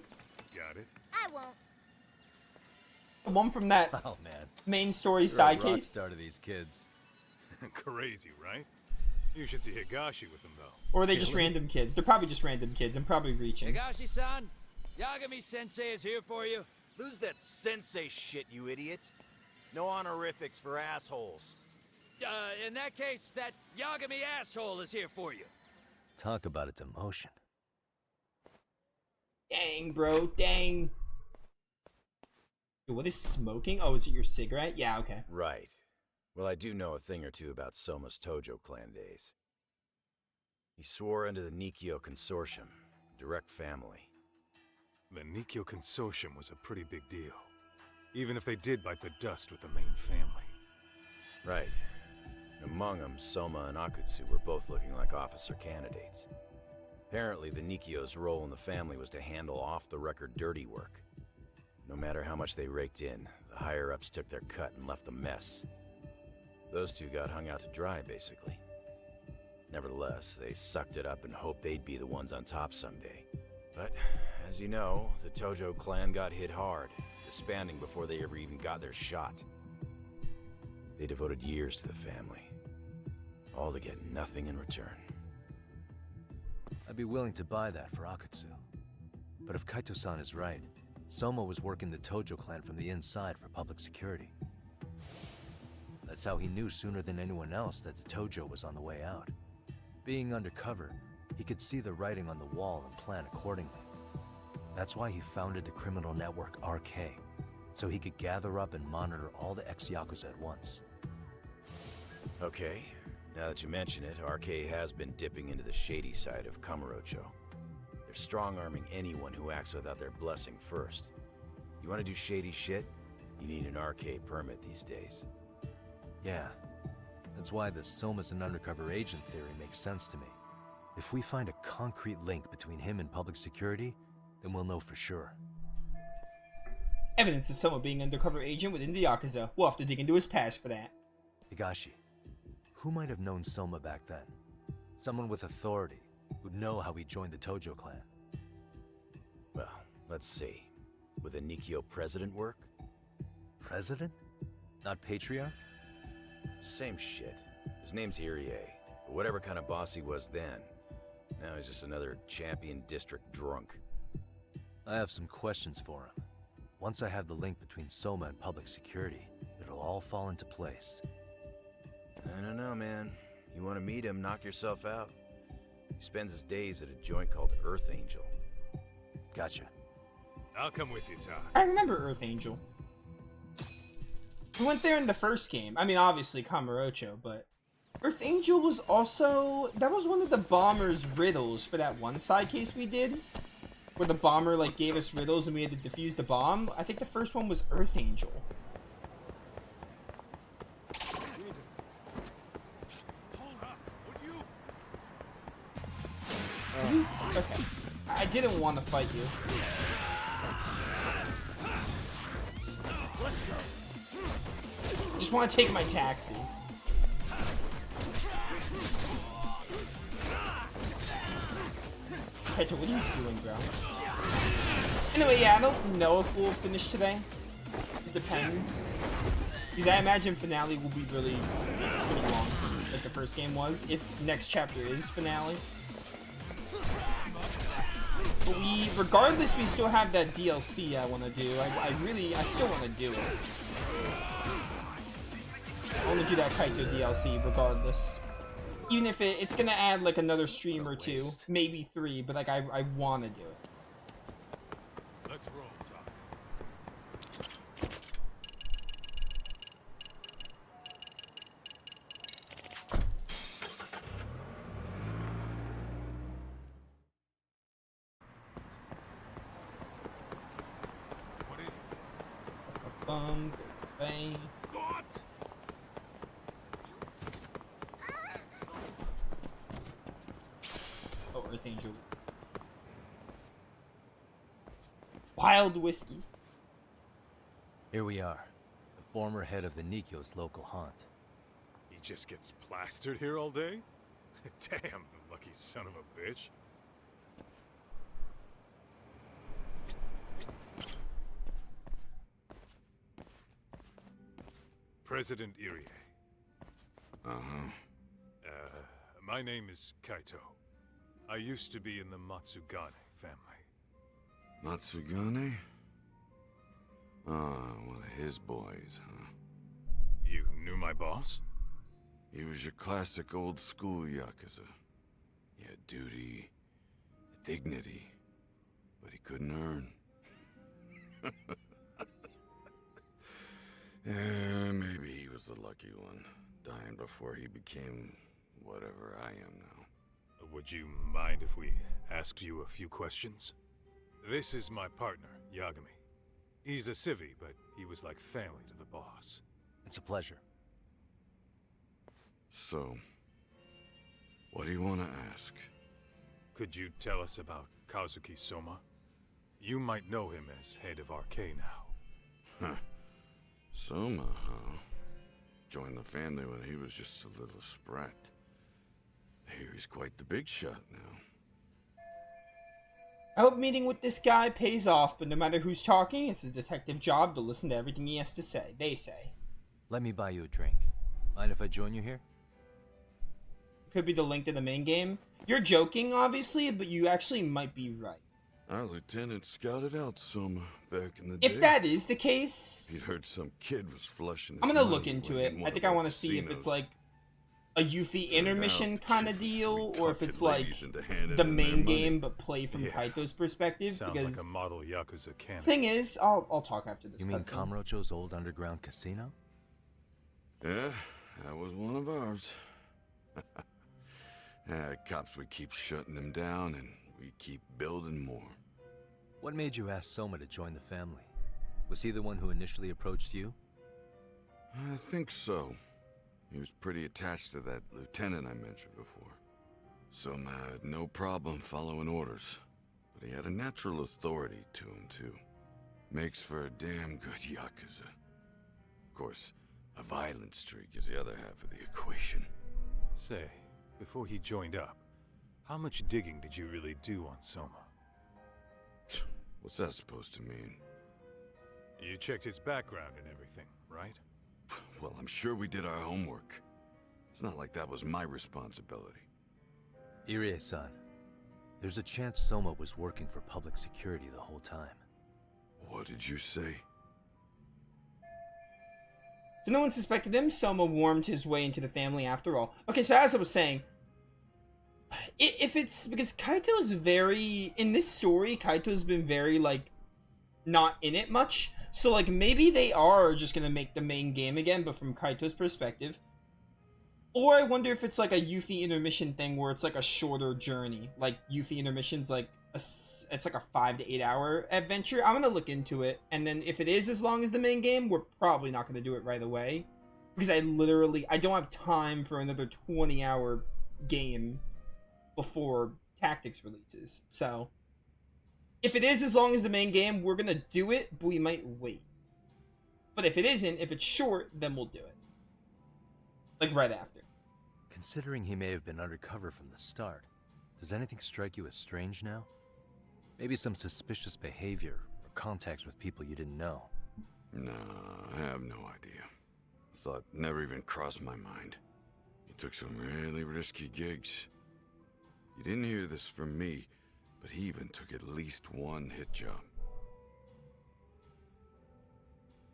Speaker 7: Got it?
Speaker 21: I won't.
Speaker 1: The one from that
Speaker 18: Oh, man.
Speaker 1: main story
Speaker 18: You're
Speaker 1: side
Speaker 18: a rock
Speaker 1: case?
Speaker 18: star to these kids.
Speaker 7: Crazy, right? You should see Higashi with them, though.
Speaker 1: Or are they just random kids? They're probably just random kids. I'm probably reaching.
Speaker 12: Higashi-san, Yagami-sensei is here for you.
Speaker 9: Lose that sensei shit, you idiot. No honorifics for assholes.
Speaker 12: In that case, that Yagami asshole is here for you.
Speaker 18: Talk about its emotion.
Speaker 1: Dang, bro. Dang. Dude, what is smoking? Oh, is it your cigarette? Yeah, okay.
Speaker 9: Right. Well, I do know a thing or two about Soma's Tojo clan days. He swore under the Nikio Consortium, direct family.
Speaker 7: The Nikyo Consortium was a pretty big deal. Even if they did bite the dust with the main family.
Speaker 9: Right. Among them, Soma and Akutsu were both looking like officer candidates. Apparently, the Nikio's role in the family was to handle off-the-record dirty work. No matter how much they raked in, the higher-ups took their cut and left a mess. Those two got hung out to dry, basically. Nevertheless, they sucked it up and hoped they'd be the ones on top someday. But, as you know, the Tojo clan got hit hard, disbanding before they ever even got their shot. They devoted years to the family, all to get nothing in return.
Speaker 18: I'd be willing to buy that for Akutsu. But if Kaito-san is right, Soma was working the Tojo clan from the inside for public security. That's how he knew sooner than anyone else that the Tojo was on the way out. Being undercover, he could see the writing on the wall and plan accordingly. That's why he founded the criminal network RK, so he could gather up and monitor all the ex-Yakuza at once.
Speaker 9: Okay, now that you mention it, RK has been dipping into the shady side of Kamurocho. They're strong-arming anyone who acts without their blessing first. You want to do shady shit? You need an RK permit these days.
Speaker 18: Yeah, that's why the Soma's an undercover agent theory makes sense to me. If we find a concrete link between him and public security, then we'll know for sure.
Speaker 1: Evidence of Soma being an undercover agent within the Yakuza. We'll have to dig into his past for that.
Speaker 18: Higashi, who might have known Soma back then? Someone with authority, who'd know how he joined the Tojo clan.
Speaker 9: Well, let's see. Would the Nikyo president work?
Speaker 18: President? Not patriarch?
Speaker 9: Same shit. His name's Irie, but whatever kind of boss he was then, now he's just another champion district drunk.
Speaker 18: I have some questions for him. Once I have the link between Soma and public security, it'll all fall into place.
Speaker 9: I don't know, man. You want to meet him, knock yourself out. He spends his days at a joint called Earth Angel.
Speaker 18: Gotcha.
Speaker 7: I'll come with you, Todd.
Speaker 1: I remember Earth Angel. We went there in the first game. I mean, obviously Kamurocho, but Earth Angel was also... That was one of the bomber's riddles for that one side case we did. Where the bomber, like, gave us riddles and we had to defuse the bomb. I think the first one was Earth Angel. Okay. I didn't want to fight you. Just want to take my taxi. Kaito, what are you doing, bro? Anyway, yeah, I don't know if we'll finish today. It depends. Because I imagine finale will be really pretty long, like the first game was, if next chapter is finale. But regardless, we still have that DLC I want to do. I still want to do it. I want to do that Kaito DLC regardless. Even if it's gonna add like another stream or two, maybe 3, but like I want to do it.
Speaker 7: Let's roll, Todd. What is it?
Speaker 1: Bang.
Speaker 7: What?
Speaker 1: Oh, Earth Angel. Wild whiskey.
Speaker 18: Here we are, the former head of the Nikyo's local haunt.
Speaker 7: He just gets plastered here all day? Damn, the lucky son of a bitch. President Irie.
Speaker 8: Uh-huh.
Speaker 7: My name is Kaito. I used to be in the Matsugane family.
Speaker 8: Matsugane? Ah, one of his boys, huh?
Speaker 7: You knew my boss?
Speaker 8: He was your classic old school Yakuza. He had duty, dignity, but he couldn't earn. Yeah, maybe he was the lucky one, dying before he became whatever I am now.
Speaker 7: Would you mind if we asked you a few questions? This is my partner, Yagami. He's a civvy, but he was like family to the boss.
Speaker 18: It's a pleasure.
Speaker 14: So, what do you want to ask?
Speaker 7: Could you tell us about Kazuki Soma? You might know him as head of RK now.
Speaker 14: Huh. Soma, huh? Joined the family when he was just a little sprat. Here he's quite the big shot now.
Speaker 1: I hope meeting with this guy pays off, but no matter who's talking, it's a detective job to listen to everything he has to say. They say.
Speaker 18: Let me buy you a drink. Mind if I join you here?
Speaker 1: Could be the link to the main game. You're joking, obviously, but you actually might be right.
Speaker 14: Our lieutenant scouted out Soma back in the day.
Speaker 1: If that is the case...
Speaker 14: He'd heard some kid was flushing his
Speaker 1: I'm gonna
Speaker 14: money
Speaker 1: look into
Speaker 14: away
Speaker 1: it.
Speaker 14: in
Speaker 1: I
Speaker 14: one
Speaker 1: think
Speaker 14: of
Speaker 1: I
Speaker 14: our
Speaker 1: want to see if it's
Speaker 14: casinos.
Speaker 1: like a Yuffie intermission kind of deal, or if it's like
Speaker 14: handing
Speaker 1: the
Speaker 14: in
Speaker 1: main
Speaker 14: their money.
Speaker 1: game but play from Kaito's perspective.
Speaker 7: Sounds
Speaker 1: because
Speaker 7: like a model Yakuza canon.
Speaker 1: thing is, I'll talk after this.
Speaker 18: You mean
Speaker 1: cutscene.
Speaker 18: Kamurocho's old underground casino?
Speaker 14: Yeah, that was one of ours. Cops would keep shutting them down, and we keep building more.
Speaker 18: What made you ask Soma to join the family? Was he the one who initially approached you?
Speaker 14: I think so. He was pretty attached to that lieutenant I mentioned before. Soma had no problem following orders, but he had a natural authority to him, too. Makes for a damn good Yakuza. Of course, a violent streak is the other half of the equation.
Speaker 7: Say, before he joined up, how much digging did you really do on Soma?
Speaker 14: What's that supposed to mean?
Speaker 7: You checked his background and everything, right?
Speaker 14: Well, I'm sure we did our homework. It's not like that was my responsibility.
Speaker 18: Irie-san, there's a chance Soma was working for public security the whole time.
Speaker 14: What did you say?
Speaker 1: So no one suspected him. Soma warmed his way into the family after all. Okay, so as I was saying, if it's because Kaito's very in this story, Kaito's been very like not in it much. So like maybe they are just gonna make the main game again, but from Kaito's perspective. Or I wonder if it's like a Yuffie intermission thing where it's like a shorter journey. Like Yuffie intermission's like it's like a 5 to 8 hour adventure. I'm gonna look into it, and then if it is as long as the main game, we're probably not gonna do it right away because I don't have time for another 20-hour game before Tactics releases. So if it is as long as the main game, we're gonna do it, but we might wait. But if it isn't, if it's short, then we'll do it. Like right after.
Speaker 18: Considering he may have been undercover from the start, does anything strike you as strange now? Maybe some suspicious behavior or contacts with people you didn't know.
Speaker 14: Nah, I have no idea. Thought never even crossed my mind. He took some really risky gigs. You didn't hear this from me, but he even took at least one hit job.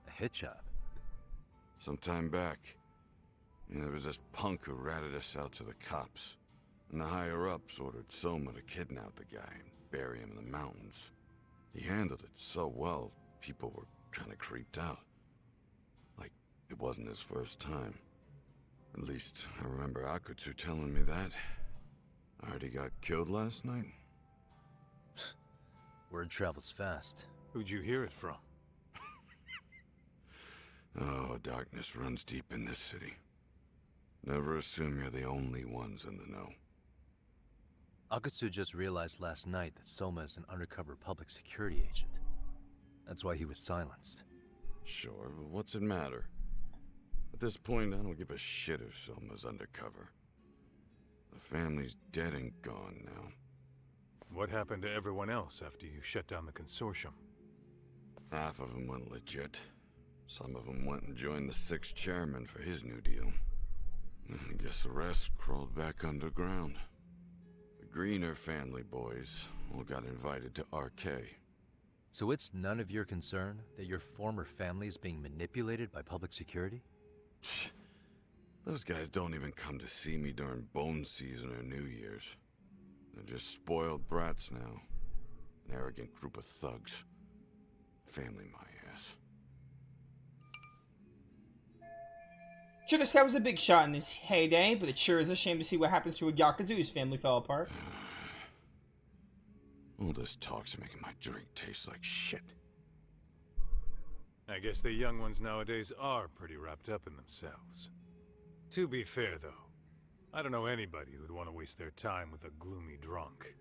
Speaker 18: A hit job?
Speaker 14: Some time back, there was this punk who ratted us out to the cops. And the higher-ups ordered Soma to kidnap the guy and bury him in the mountains. He handled it so well, people were kind of creeped out. Like, it wasn't his first time. At least, I remember Akutsu telling me that. I heard he got killed last night.
Speaker 18: Word travels fast.
Speaker 7: Who'd you hear it from?
Speaker 14: Oh, darkness runs deep in this city. Never assume you're the only ones in the know.
Speaker 18: Akutsu just realized last night that Soma is an undercover public security agent. That's why he was silenced.
Speaker 14: Sure, but what's it matter? At this point, I don't give a shit if Soma's undercover. The family's dead and gone now.
Speaker 7: What happened to everyone else after you shut down the consortium?
Speaker 14: Half of them went legit. Some of them went and joined the 6th chairman for his new deal. I guess the rest crawled back underground. The Greener family boys all got invited to RK.
Speaker 18: So it's none of your concern that your former family is being manipulated by public security?
Speaker 14: Those guys don't even come to see me during bone season or New Year's. They're just spoiled brats now. An arrogant group of thugs. Family my ass.
Speaker 1: Sure, this guy was a big shot in his heyday, but it sure is a shame to see what happens to a Yakuza whose family fell apart.
Speaker 14: All this talk's making my drink taste like shit.
Speaker 7: I guess the young ones nowadays are pretty wrapped up in themselves. To be fair, though, I don't know anybody who'd want to waste their time with a gloomy drunk.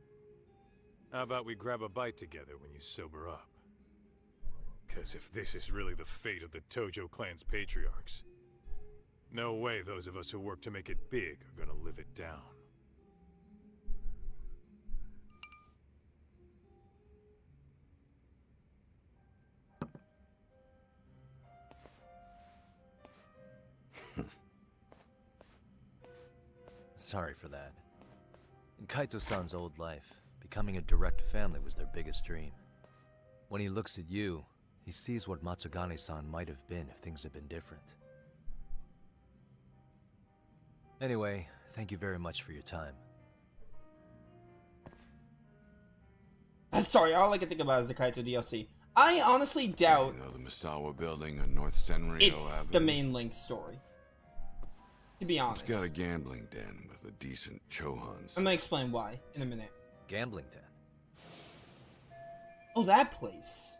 Speaker 7: How about we grab a bite together when you sober up? 'Cause if this is really the fate of the Tojo clan's patriarchs, no way those of us who work to make it big are gonna live it down.
Speaker 18: Sorry for that. In Kaito-san's old life, becoming a direct family was their biggest dream. When he looks at you, he sees what Matsugane-san might have been if things had been different. Anyway, thank you very much for your time.
Speaker 1: Sorry, all I can think about is the Kaito DLC. I honestly doubt
Speaker 14: You know the Misawa building on North Senryo
Speaker 1: it's
Speaker 14: Avenue?
Speaker 1: the main Link story. To be honest.
Speaker 14: It's got a gambling den with a decent Chohans.
Speaker 1: I'm gonna explain why in a minute.
Speaker 18: Gambling den?
Speaker 1: Oh, that place.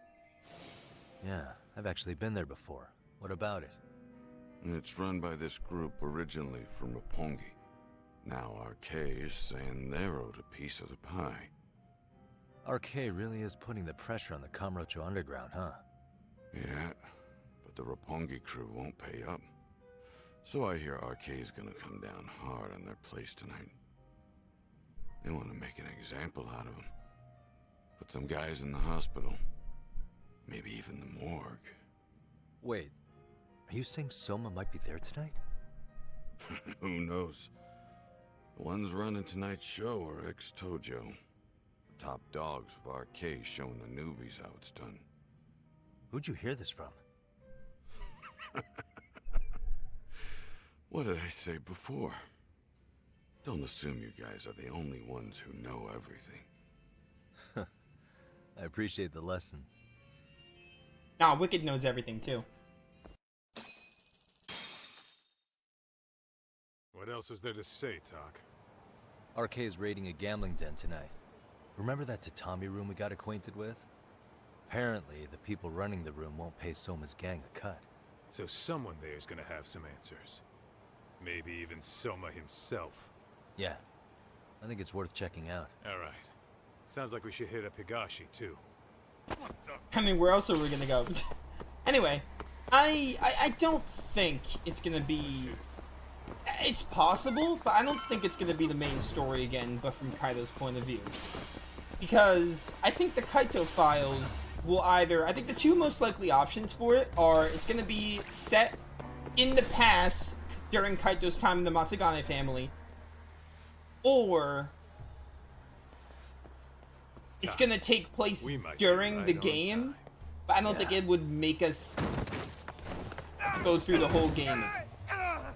Speaker 18: Yeah, I've actually been there before. What about it?
Speaker 14: It's run by this group originally from Roppongi. Now RK is saying they're owed a piece of the pie.
Speaker 18: RK really is putting the pressure on the Kamurocho Underground, huh?
Speaker 14: Yeah, but the Roppongi crew won't pay up. So I hear RK is gonna come down hard on their place tonight. They want to make an example out of them. Put some guys in the hospital. Maybe even the morgue.
Speaker 18: Wait, are you saying Soma might be there tonight?
Speaker 14: Who knows? The ones running tonight's show are ex-Tojo. Top dogs of RK showing the newbies how it's done.
Speaker 18: Who'd you hear this from?
Speaker 14: What did I say before? Don't assume you guys are the only ones who know everything.
Speaker 18: I appreciate the lesson.
Speaker 1: Nah, Wicked knows everything too.
Speaker 7: What else was there to say, Talk?
Speaker 18: RK is raiding a gambling den tonight. Remember that tatami room we got acquainted with? Apparently, the people running the room won't pay Soma's gang a cut.
Speaker 7: So someone there's gonna have some answers. Maybe even Soma himself.
Speaker 18: Yeah, I think it's worth checking out.
Speaker 7: Alright. Sounds like we should hit up Higashi, too.
Speaker 1: I mean, where else are we gonna go? Anyway, I don't think it's gonna be... It's possible, but I don't think it's gonna be the main story again, but from Kaito's point of view. Because I think the Kaito files will either... I think the two most likely options for it are it's gonna be set in the past during Kaito's time in the Matsugane family, or it's gonna take place during the game, but I don't think it would make us go through the whole game. I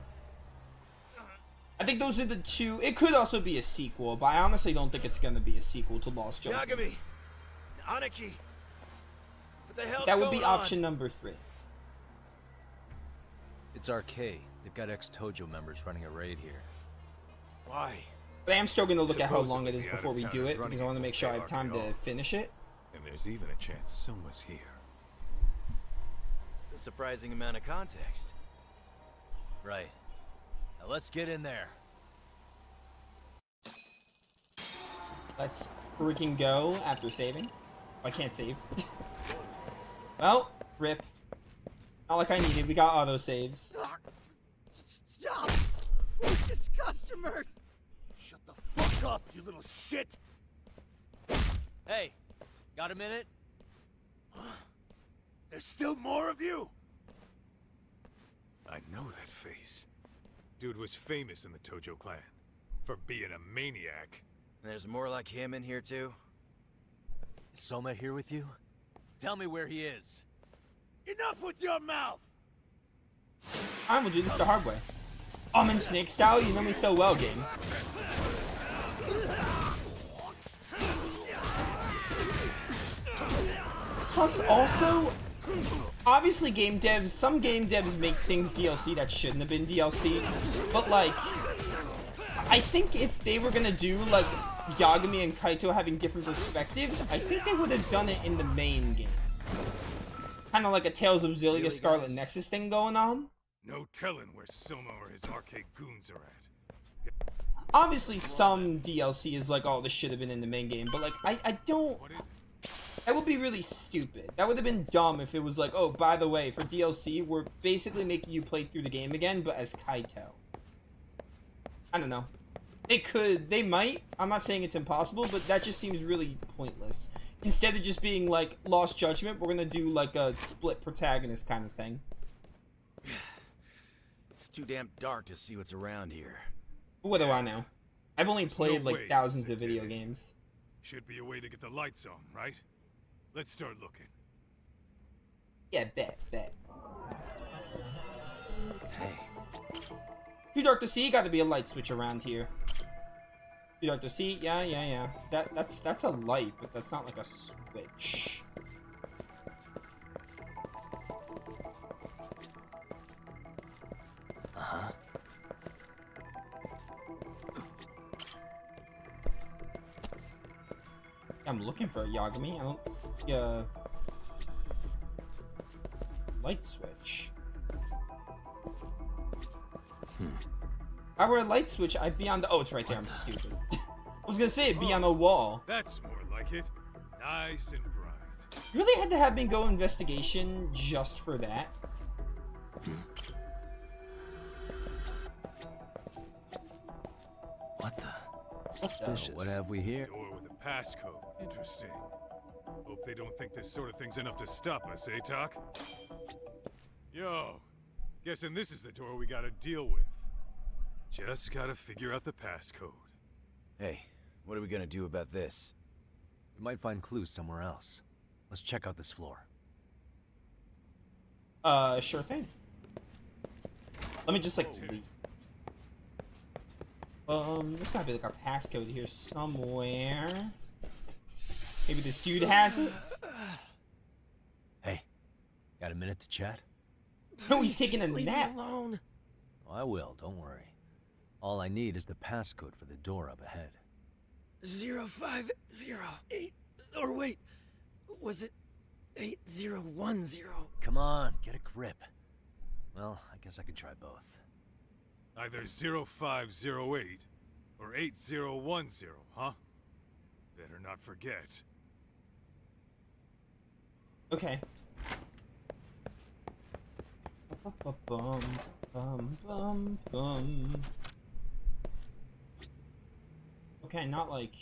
Speaker 1: think those are the two. It could also be a sequel, but I honestly don't think it's gonna be a sequel to Lost Judgment.
Speaker 12: Yagami! Aniki! What the hell's
Speaker 1: That would be
Speaker 12: going on?
Speaker 1: option number 3.
Speaker 18: It's RK. They've got ex-Tojo members running a raid here.
Speaker 12: Why?
Speaker 1: But I am still gonna look at how long it
Speaker 7: Supposedly
Speaker 1: is
Speaker 7: the
Speaker 1: before we do
Speaker 7: out-of-towners
Speaker 1: it,
Speaker 7: running
Speaker 1: because I want to make sure I have
Speaker 7: after
Speaker 1: time to
Speaker 7: all.
Speaker 1: finish it.
Speaker 7: And there's even a chance Soma's here.
Speaker 12: It's a surprising amount of context.
Speaker 18: Right. Now let's get in there.
Speaker 1: Let's freaking go after saving. Oh, I can't save. Well, rip. Not like I needed. We got auto saves.
Speaker 12: Stop! We're just customers! Shut the fuck up, you little shit!
Speaker 18: Hey, got a minute?
Speaker 12: There's still more of you?
Speaker 7: I know that face. Dude was famous in the Tojo clan for being a maniac.
Speaker 12: There's more like him in here too?
Speaker 18: Is Soma here with you? Tell me where he is.
Speaker 12: Enough with your mouth!
Speaker 1: Alright, we'll do this the hard way. I'm in snake style, you know me so well, game. Plus, also, obviously some game devs make things DLC that shouldn't have been DLC, but like, I think if they were gonna do like Yagami and Kaito having different perspectives, I think they would have done it in the main game. Kind of like a Tales of Xillia Scarlet Nexus thing going on.
Speaker 7: No telling where Soma or his arcade goons are at.
Speaker 1: Obviously, some DLC is like, oh, this should have been in the main game, but like, I don't. That would be really stupid. That would have been dumb if it was like, oh, by the way, for DLC, we're basically making you play through the game again, but as Kaito. I don't know. They could, they might. I'm not saying it's impossible, but that just seems really pointless. Instead of just being like Lost Judgment, we're gonna do like a split protagonist kind of thing.
Speaker 9: It's too damn dark to see what's around here.
Speaker 1: What do I know? I've only played like thousands of video games.
Speaker 7: Should be a way to get the lights on, right? Let's start looking.
Speaker 1: Yeah, bet.
Speaker 9: Hey.
Speaker 1: Too dark to see, gotta be a light switch around here. Too dark to see, yeah. That's a light, but that's not like a switch.
Speaker 9: Uh-huh.
Speaker 1: I'm looking for a Yagami. I don't see a light switch. If I were a light switch, I'd be on the. Oh, it's right there. I'm stupid. I was gonna say it'd be on the wall.
Speaker 7: That's more like it. Nice and bright.
Speaker 1: You really had to have me go investigation just for that.
Speaker 8: What the?
Speaker 18: Suspicious. What have we here?
Speaker 7: Door with a passcode. Interesting. Hope they don't think this sort of thing's enough to stop us, eh, Talk? Yo, guessing this is the door we gotta deal with. Just gotta figure out the passcode.
Speaker 9: Hey, what are we gonna do about this?
Speaker 18: We might find clues somewhere else. Let's check out this floor.
Speaker 1: Sure thing. Let me just like leave. There's gotta be like a passcode here somewhere. Maybe this dude has it?
Speaker 18: Hey, got a minute to chat?
Speaker 1: No, he's taking a
Speaker 20: Leave me
Speaker 1: nap.
Speaker 20: alone.
Speaker 18: Oh, I will, don't worry. All I need is the passcode for the door up ahead.
Speaker 20: 0508. Or wait, was it 8010?
Speaker 18: Come on, get a grip. Well, I guess I could try both.
Speaker 7: Either 0508 or 8010, huh? Better not forget.
Speaker 1: Okay. Okay, not like.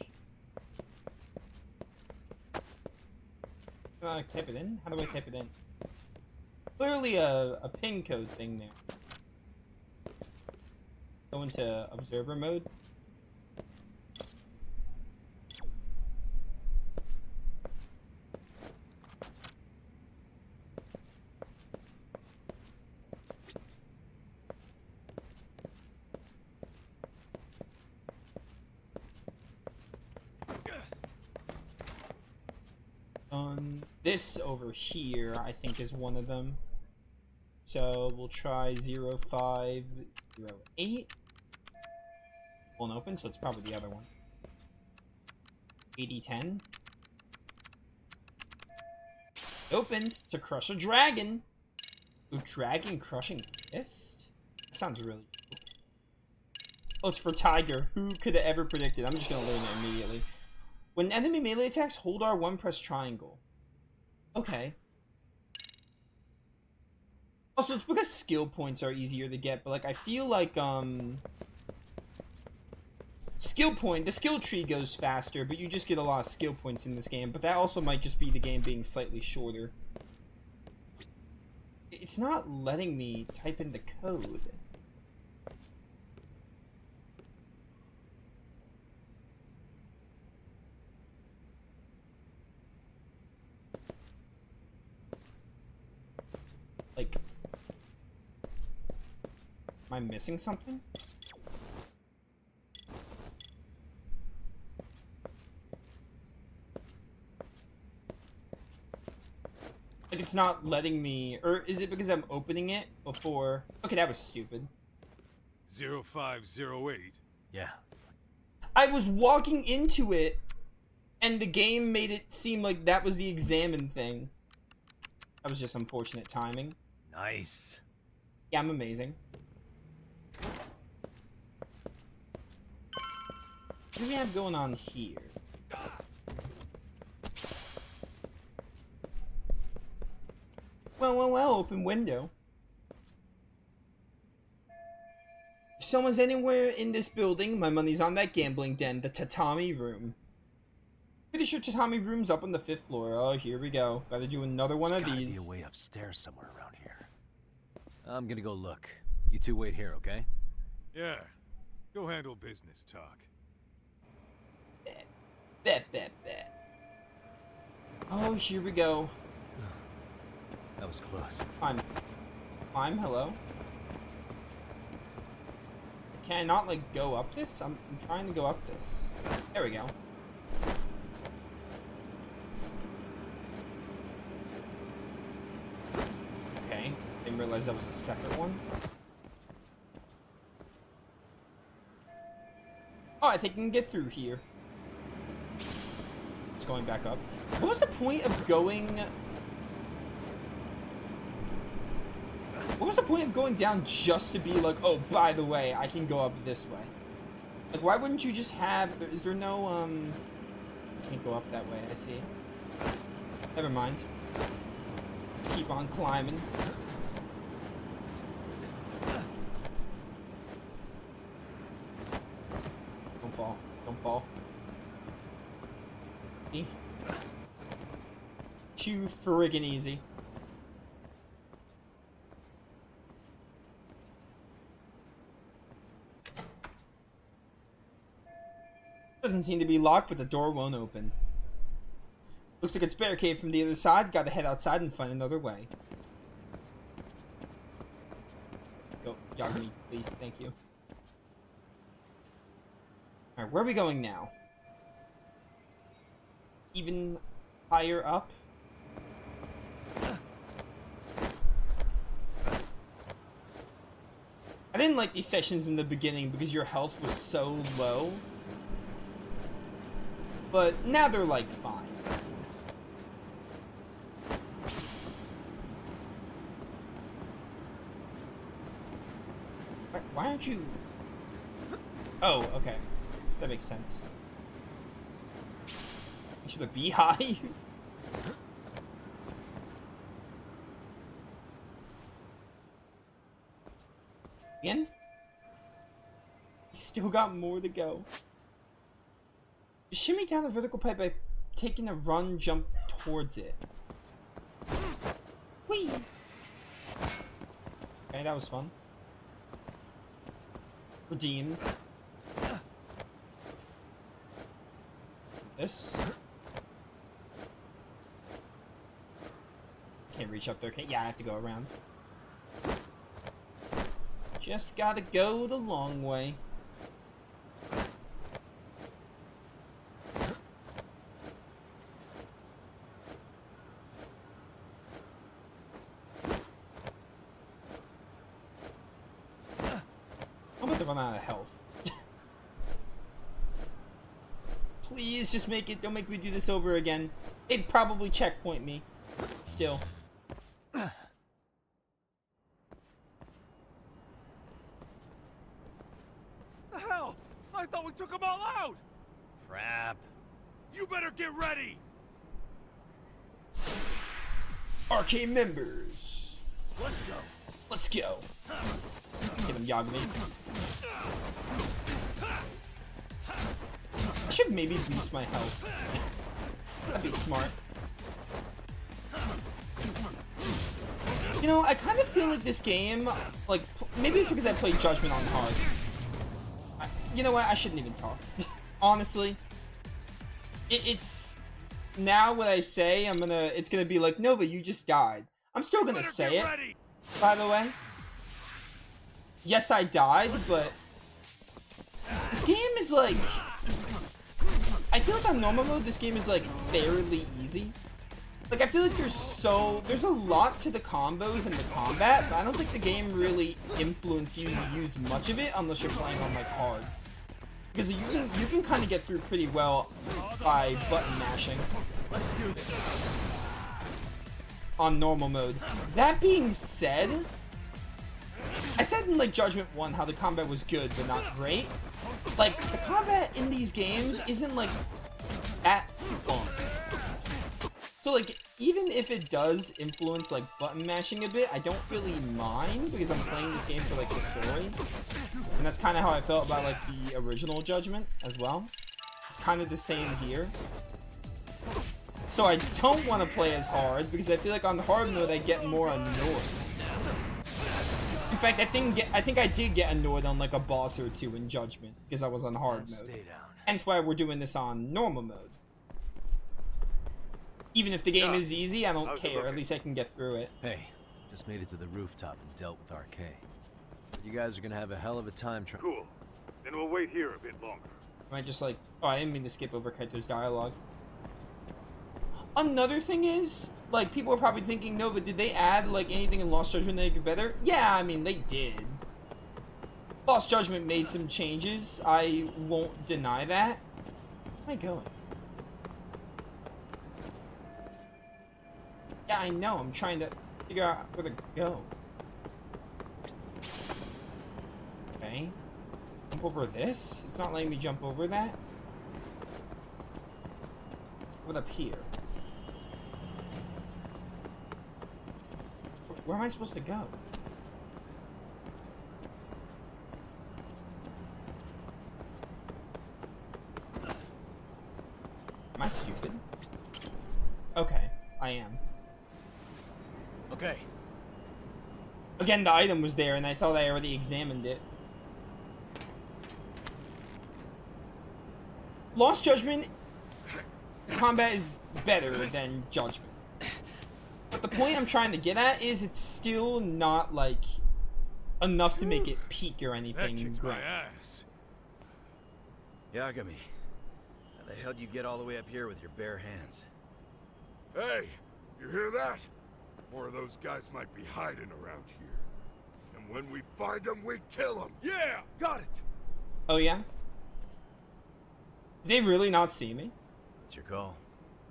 Speaker 1: Type it in? How do I type it in? Clearly a pin code thing there. Go into observer mode. This over here, I think, is one of them. So we'll try 0508. Won't open, so it's probably the other one. 8010. Opened to crush a dragon. Ooh, dragon crushing fist? That sounds really cool. Oh, it's for Tiger. Who could have ever predicted? I'm just gonna learn it immediately. When enemy melee attacks, hold R1, press triangle. Okay. Also, it's because skill points are easier to get, but like I feel like the skill tree goes faster, but you just get a lot of skill points in this game, but that also might just be the game being slightly shorter. It's not letting me type in the code. Like, am I missing something? Like, it's not letting me, or is it because I'm opening it before? Okay, that was stupid.
Speaker 7: 0508.
Speaker 18: Yeah.
Speaker 1: I was walking into it, and the game made it seem like that was the examine thing. That was just unfortunate timing.
Speaker 18: Nice.
Speaker 1: Yeah, I'm amazing. What do we have going on here? Well, open window. If someone's anywhere in this building, my money's on that gambling den, the tatami room. Pretty sure tatami room's up on the 5th floor. Oh, here we go. Gotta do another one of these.
Speaker 18: There's gotta be a way upstairs somewhere around here. I'm gonna go look. You two wait here, okay?
Speaker 7: Yeah. Go handle business talk.
Speaker 1: Bet. Oh, here we go.
Speaker 18: That was close.
Speaker 1: Climb, hello. Can I not, like, go up this? I'm trying to go up this. There we go. Okay. Didn't realize that was a separate one. Oh, I think I can get through here. Just going back up. What was the point of going... What was the point of going down just to be like, oh, by the way, I can go up this way? Like, why wouldn't you just have... Is there no, I can't go up that way, I see. Never mind. Keep on climbing. Don't fall. Don't fall. See? Too friggin' easy. Doesn't seem to be locked, but the door won't open. Looks like it's barricaded from the other side. Gotta head outside and find another way. Go, Yagami, please. Thank you. Alright, where are we going now? Even higher up? I didn't like these sessions in the beginning because your health was so low. But now they're, like, fine. Why aren't you... Oh, okay. That makes sense. You should have a beehive. Again? Still got more to go. Shimmy down the vertical pipe by taking a run jump towards it. Whee! Okay, that was fun. Redeemed. This. Can't reach up there. Yeah, I have to go around. Just gotta go the long way. Run out of health. Please just make it. Don't make me do this over again. They'd probably checkpoint me. Still.
Speaker 7: The hell? I thought we took them all out!
Speaker 18: Crap.
Speaker 7: You better get ready!
Speaker 1: Arcade members.
Speaker 7: Let's go.
Speaker 1: Let's go. Get him, Yagami. I should maybe boost my health. That'd be smart. You know, I kind of feel like this game, like, maybe it's because I played Judgment on hard. You know what? I shouldn't even talk. Honestly. It's... Now what I say, it's gonna be like, Nova, you just died. I'm still gonna say it, by the way. Yes, I died, but... This game is like... I feel like on normal mode, this game is like fairly easy. Like, I feel like there's a lot to the combos and the combat, but I don't think the game really influences you to use much of it unless you're playing on, like, hard. Because you can kind of get through pretty well by button mashing.
Speaker 12: Let's do this.
Speaker 1: On normal mode. That being said, I said in, like, Judgment 1 how the combat was good, but not great. Like, the combat in these games isn't, like, that fun. So, like, even if it does influence, like, button mashing a bit, I don't really mind, because I'm playing this game for, like, the story. And that's kind of how I felt about, like, the original Judgment as well. It's kind of the same here. So I don't want to play as hard, because I feel like on the hard mode I get more annoyed. In fact, I think I did get annoyed on, like, a boss or two in Judgment, because I was on hard mode. Hence why we're doing this on normal mode. Even if the game is easy, I don't care. At least I can get through it.
Speaker 18: Hey, just made it to the rooftop and dealt with RK. You guys are gonna have a hell of a time trying.
Speaker 7: Cool. Then we'll wait here a bit longer.
Speaker 1: Am I just like... Oh, I didn't mean to skip over Kaito's dialogue. Another thing is, like, people are probably thinking, Nova, did they add, like, anything in Lost Judgment to make it better? Yeah, I mean, they did. Lost Judgment made some changes. I won't deny that. Where am I going? Yeah, I know. I'm trying to figure out where to go. Okay. Jump over this? It's not letting me jump over that? What up here? Where am I supposed to go? Am I stupid? Okay, I am.
Speaker 12: Okay.
Speaker 1: Again, the item was there, and I thought I already examined it. Lost Judgment combat is better than Judgment. But the point I'm trying to get at is it's still not, like, enough to make it peak or anything.
Speaker 7: That kicked my ass.
Speaker 9: Yagami, how the hell do you get all the way up here with your bare hands?
Speaker 7: Hey, you hear that? More of those guys might be hiding around here. And when we find them, we kill them. Yeah, got it.
Speaker 1: Oh, yeah? Did they really not see me?
Speaker 9: What's your call?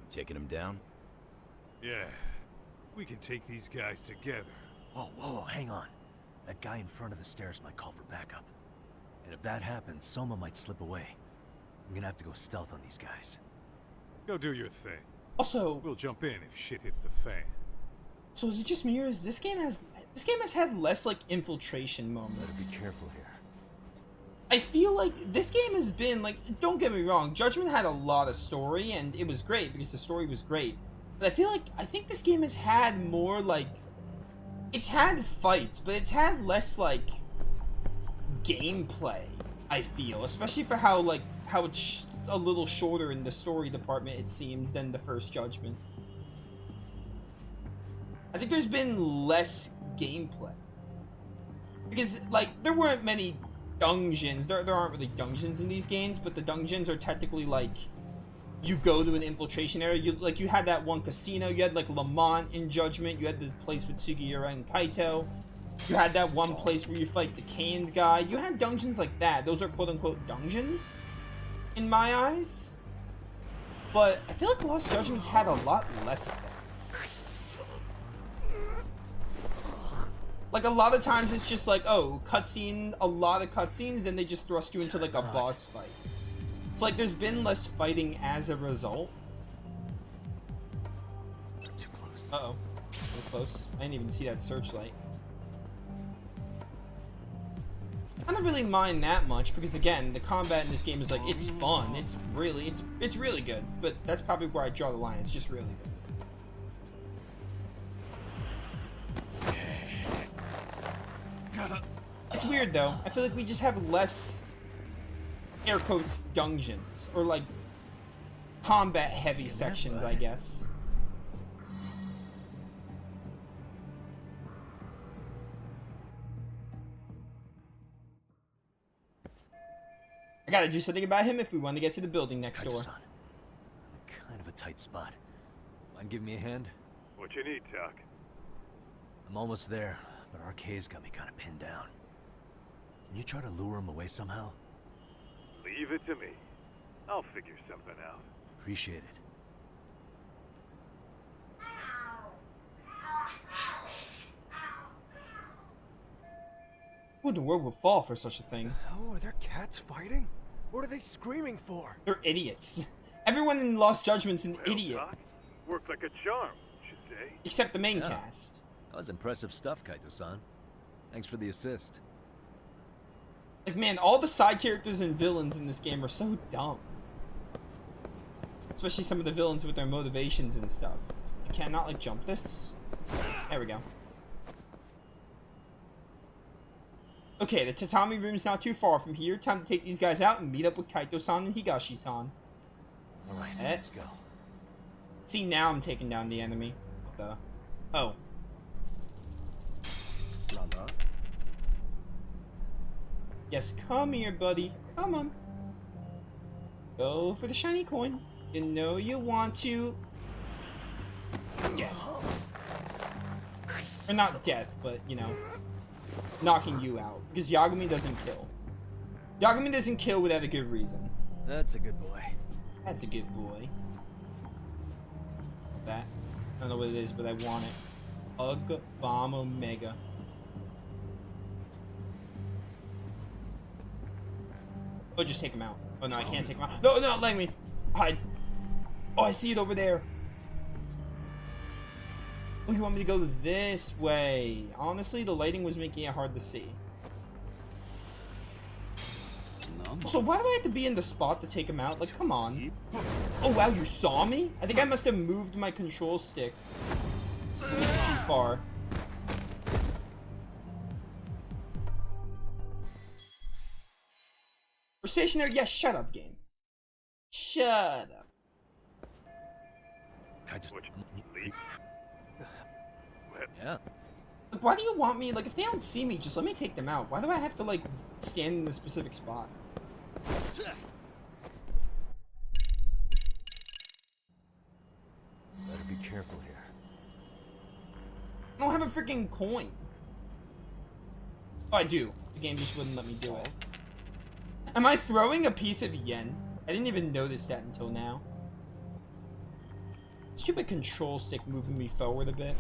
Speaker 9: You taking them down?
Speaker 7: Yeah, we can take these guys together.
Speaker 8: Whoa, hang on. That guy in front of the stairs might call for backup. And if that happens, Soma might slip away. I'm gonna have to go stealth on these guys.
Speaker 7: Go do your thing.
Speaker 1: Also,
Speaker 7: we'll jump in if shit hits the fan.
Speaker 1: So is it just me, or is this game has had less, like, infiltration moments?
Speaker 8: Better be careful here.
Speaker 1: I feel like this game has been, like, don't get me wrong, Judgment had a lot of story, and it was great, because the story was great. But I think this game has had more, like, it's had fights, but it's had less, like, gameplay, I feel. Especially for how it's a little shorter in the story department, it seems, than the first Judgment. I think there's been less gameplay. Because, like, there weren't many dungeons. There aren't really dungeons in these games, but the dungeons are technically, like, you go to an infiltration area. You had that one casino. You had, like, Lamont in Judgment. You had the place with Sugiura and Kaito. You had that one place where you fight the canned guy. You had dungeons like that. Those are quote-unquote dungeons, in my eyes. But I feel like Lost Judgment's had a lot less of that. Like, a lot of times it's just like, oh, cutscene, a lot of cutscenes, and they just thrust you into, like, a boss fight. It's like there's been less fighting as a result.
Speaker 8: Too close.
Speaker 1: Uh-oh. That was close. I didn't even see that searchlight. I don't really mind that much, because again, the combat in this game is like, it's fun. It's really good. But that's probably where I draw the line. It's just really good. It's weird though. I feel like we just have less, air quotes, dungeons, or like combat heavy sections, I guess. I gotta do something about him if we want to get to the building next door.
Speaker 8: Kind of a tight spot.
Speaker 18: Mind give me a hand?
Speaker 7: What you need, Tuck?
Speaker 8: I'm almost there, but RK's got me kind of pinned down. Can you try to lure him away somehow?
Speaker 7: Leave it to me. I'll figure something out.
Speaker 8: Appreciate it.
Speaker 1: Who in the world would fall for such a thing?
Speaker 23: Oh, are there cats fighting? What are they screaming for?
Speaker 1: They're idiots. Everyone in Lost Judgment's an idiot.
Speaker 7: Tuck, worked like a charm, should say.
Speaker 1: Except the main cast.
Speaker 18: That was impressive stuff, Kaito-san. Thanks for the assist.
Speaker 1: Like, man, all the side characters and villains in this game are so dumb. Especially some of the villains with their motivations and stuff. I cannot, like, jump this. There we go. Okay, the tatami room's not too far from here. Time to take these guys out and meet up with Kaito-san and Higashi-san.
Speaker 8: Alright, let's go.
Speaker 1: See, now I'm taking down the enemy. What the? Oh.
Speaker 23: Lala.
Speaker 1: Yes, come here, buddy. Come on. Go for the shiny coin. You know you want to. Death. Or not death, but, you know, knocking you out. Because Yagami doesn't kill. Yagami doesn't kill without a good reason.
Speaker 8: That's a good boy.
Speaker 1: That's a good boy. That. I don't know what it is, but I want it. Ugh, Bomb Omega. Oh, just take him out. Oh, no, I can't take him out. No, no, let me. Hide. Oh, I see it over there. Oh, you want me to go this way? Honestly, the lighting was making it hard to see. So why do I have to be in the spot to take him out? Like, come on. Oh, wow, you saw me? I think I must have moved my control stick too far. We're stationary. Yes, shut up, game. Shut up.
Speaker 18: Yeah.
Speaker 1: Like, why do you want me? Like, if they don't see me, just let me take them out. Why do I have to, like, stand in a specific spot?
Speaker 18: Better be careful here.
Speaker 1: I don't have a freaking coin. Oh, I do. The game just wouldn't let me do it. Am I throwing a piece of yen? I didn't even notice that until now. Stupid control stick moving me forward a bit.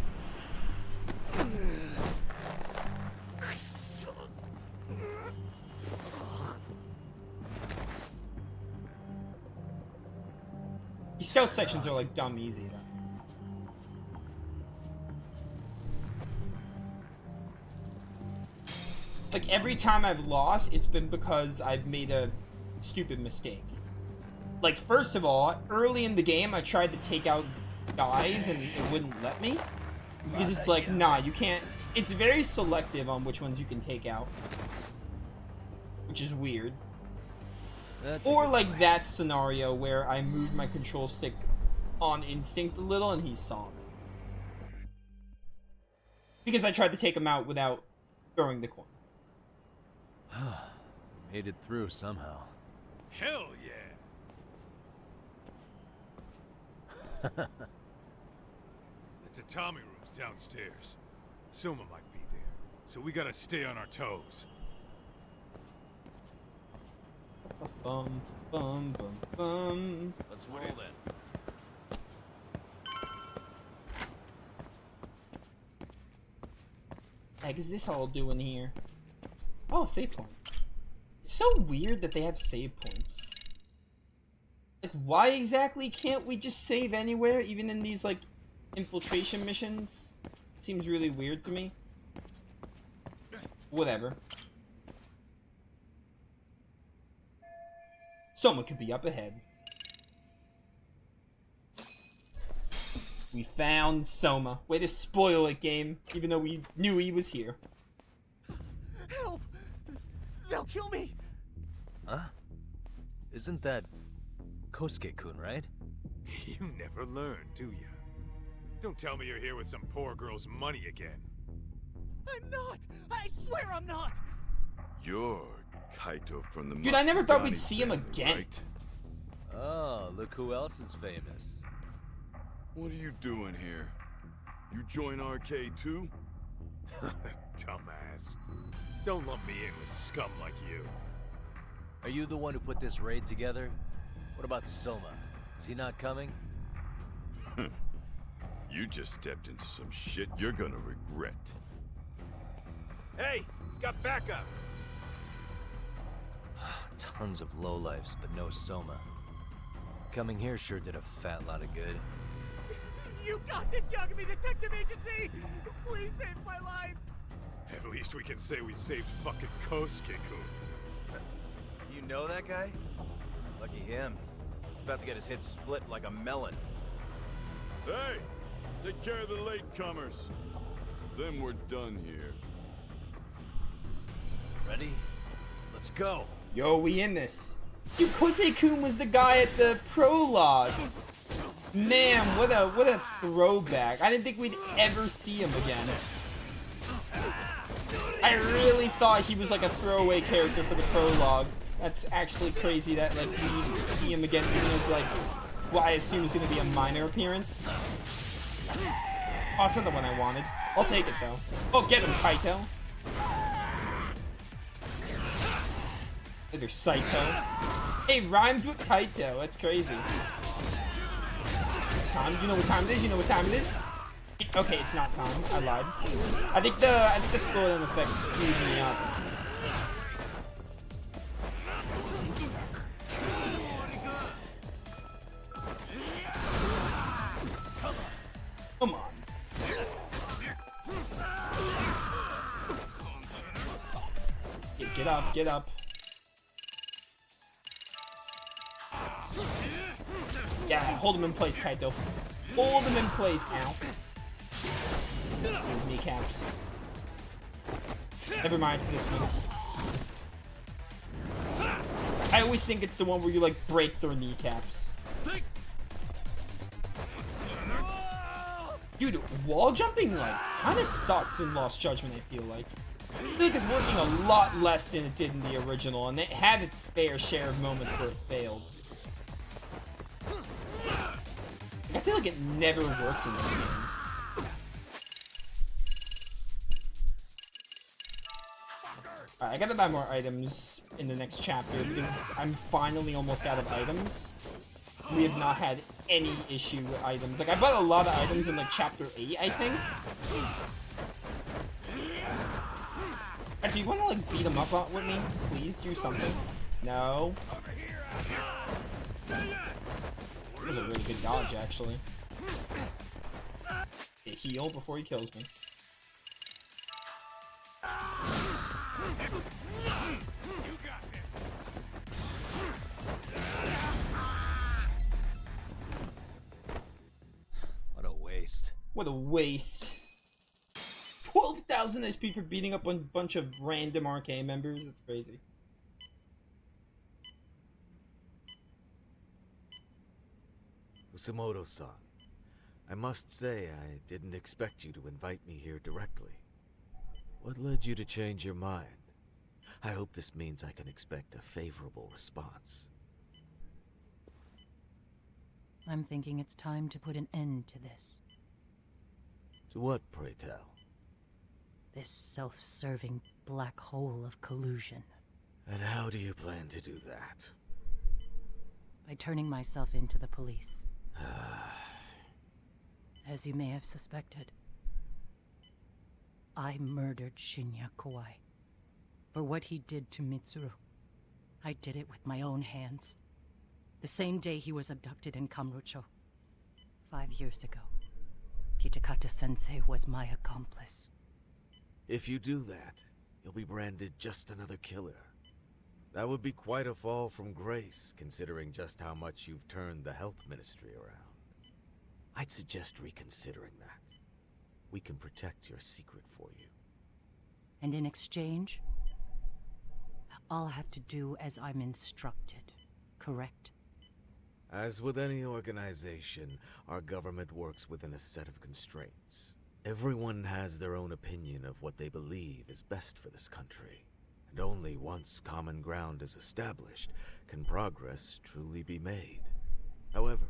Speaker 1: These scout sections are like dumb easy though. Like every time I've lost, it's been because I've made a stupid mistake. Like first of all, early in the game I tried to take out guys and it wouldn't let me. Because it's like, nah, you can't. It's very selective on which ones you can take out. Which is weird. Or like that scenario where I moved my control stick on instinct a little and he saw me. Because I tried to take him out without throwing the coin.
Speaker 18: Made it through somehow.
Speaker 7: Hell yeah! The tatami room's downstairs. Soma might be there, so we gotta stay on our toes.
Speaker 1: Bum, bum, bum, bum.
Speaker 2: Let's roll then.
Speaker 1: Heck is this all doing here? Oh, save point. It's so weird that they have save points. Like, why exactly can't we just save anywhere, even in these, like, infiltration missions? It seems really weird to me. Whatever. Soma could be up ahead. We found Soma. Way to spoil it, game. Even though we knew he was here.
Speaker 23: Help! They'll kill me!
Speaker 18: Huh? Isn't that Kosuke-kun, right?
Speaker 7: You never learn, do you? Don't tell me you're here with some poor girl's money again.
Speaker 23: I'm not! I swear I'm not!
Speaker 14: You're Kaito from the
Speaker 1: Dude, I never thought we'd
Speaker 14: Matsugani
Speaker 1: see him
Speaker 14: family,
Speaker 1: again.
Speaker 14: right?
Speaker 18: Oh, look who else is famous.
Speaker 14: What are you doing here? You join RK too?
Speaker 7: Dumbass. Don't lump me in with scum like you.
Speaker 18: Are you the one who put this raid together? What about Soma? Is he not coming?
Speaker 14: You just stepped into some shit you're gonna regret.
Speaker 9: Hey, he's got backup.
Speaker 18: Tons of lowlifes, but no Soma. Coming here sure did a fat lot of good.
Speaker 12: You got this, Yagami Detective Agency! Please save my life!
Speaker 7: At least we can say we saved fucking Kosuke-kun.
Speaker 9: You know that guy? Lucky him. He's about to get his head split like a melon.
Speaker 14: Hey! Take care of the latecomers. Then we're done here.
Speaker 18: Ready? Let's go!
Speaker 1: Yo, we in this. Yo, Kosei-kun was the guy at the prologue. Man, what a throwback. I didn't think we'd ever see him again. I really thought he was like a throwaway character for the prologue. That's actually crazy that like we see him again even as like what I assume is gonna be a minor appearance. Oh, it's not the one I wanted. I'll take it though. Oh, get him, Kaito. Hey, there's Saito. Hey, rhymes with Kaito. That's crazy. Time? You know what time it is? You know what time it is? Okay, it's not time. I lied. I think the slowdown effect screwed me up. Come on. Get up, get up. Yeah, hold him in place, Kaito. Hold him in place, ow. Those kneecaps. Never mind, it's this one. I always think it's the one where you like break their kneecaps. Dude, wall jumping like kinda sucks in Lost Judgment, I feel like. I feel like it's working a lot less than it did in the original, and it had its fair share of moments where it failed. I feel like it never works in this game. Alright, I gotta buy more items in the next chapter because I'm finally almost out of items. We have not had any issue with items. Like, I bought a lot of items in like chapter 8, I think. If you wanna like beat him up with me, please do something. No. That was a really good dodge, actually. Okay, heal before he kills me.
Speaker 18: What a waste.
Speaker 1: What a waste. 12,000 SP for beating up a bunch of random RK members? That's crazy.
Speaker 10: Kusumoto-san, I must say I didn't expect you to invite me here directly. What led you to change your mind? I hope this means I can expect a favorable response.
Speaker 16: I'm thinking it's time to put an end to this.
Speaker 10: To what, pray tell?
Speaker 16: This self-serving black hole of collusion.
Speaker 10: And how do you plan to do that?
Speaker 16: By turning myself into the police. As you may have suspected, I murdered Shinya Kawai. For what he did to Mitsuru. I did it with my own hands. The same day he was abducted in Kamurocho. 5 years ago. Kitakata-sensei was my accomplice.
Speaker 10: If you do that, you'll be branded just another killer. That would be quite a fall from grace, considering just how much you've turned the health ministry around. I'd suggest reconsidering that. We can protect your secret for you.
Speaker 16: And in exchange, I'll have to do as I'm instructed, correct?
Speaker 10: As with any organization, our government works within a set of constraints. Everyone has their own opinion of what they believe is best for this country. And only once common ground is established can progress truly be made. However,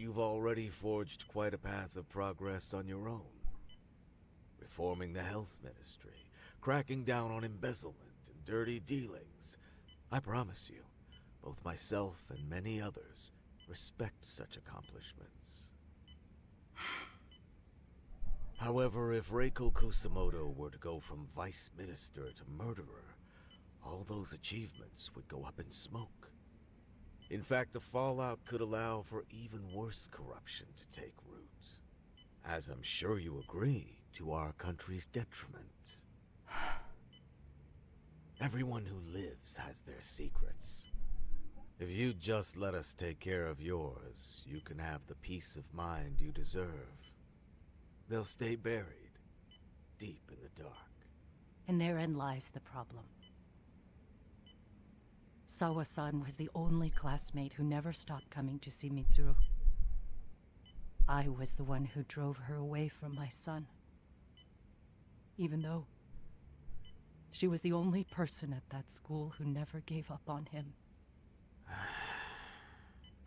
Speaker 10: you've already forged quite a path of progress on your own. Reforming the health ministry, cracking down on embezzlement and dirty dealings. I promise you, both myself and many others respect such accomplishments. However, if Reiko Kusamoto were to go from vice minister to murderer, all those achievements would go up in smoke. In fact, the fallout could allow for even worse corruption to take root. As I'm sure you agree, to our country's detriment. Everyone who lives has their secrets. If you just let us take care of yours, you can have the peace of mind you deserve. They'll stay buried, deep in the dark.
Speaker 16: And therein lies the problem. Sawa-san was the only classmate who never stopped coming to see Mitsuru. I was the one who drove her away from my son. Even though she was the only person at that school who never gave up on him.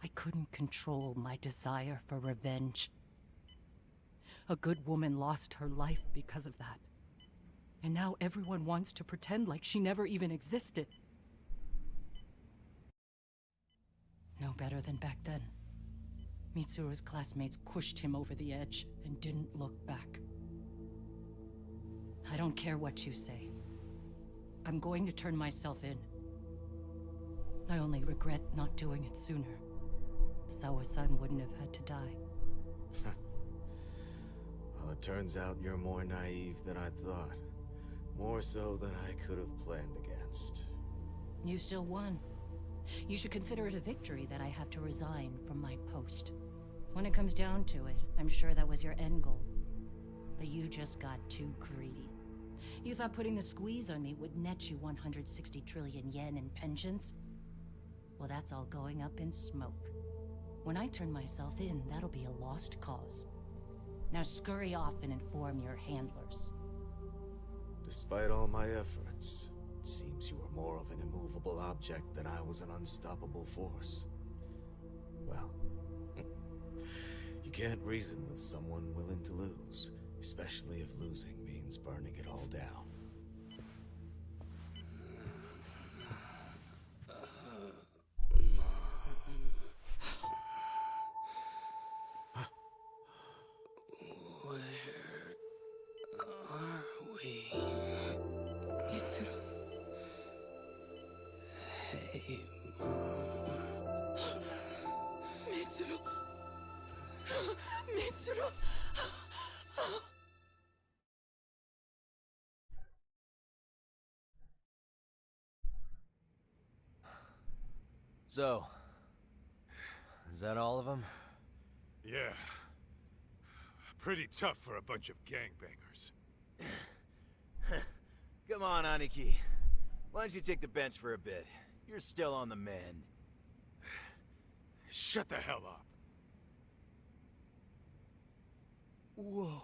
Speaker 16: I couldn't control my desire for revenge. A good woman lost her life because of that. And now everyone wants to pretend like she never even existed. No better than back then. Mitsuru's classmates pushed him over the edge and didn't look back. I don't care what you say. I'm going to turn myself in. I only regret not doing it sooner. Sawa-san wouldn't have had to die.
Speaker 10: Well, it turns out you're more naive than I thought. More so than I could have planned against.
Speaker 16: You still won. You should consider it a victory that I have to resign from my post. When it comes down to it, I'm sure that was your end goal. But you just got too greedy. You thought putting the squeeze on me would net you 160 trillion yen in pensions? Well, that's all going up in smoke. When I turn myself in, that'll be a lost cause. Now scurry off and inform your handlers.
Speaker 10: Despite all my efforts, it seems you were more of an immovable object than I was an unstoppable force. Well, you can't reason with someone willing to lose, especially if losing means burning it all down.
Speaker 12: Mitsuru!
Speaker 18: So, is that all of them?
Speaker 7: Yeah. Pretty tough for a bunch of gangbangers.
Speaker 9: Come on, Aniki. Why don't you take the bench for a bit? You're still on the mend.
Speaker 7: Shut the hell up.
Speaker 12: Whoa.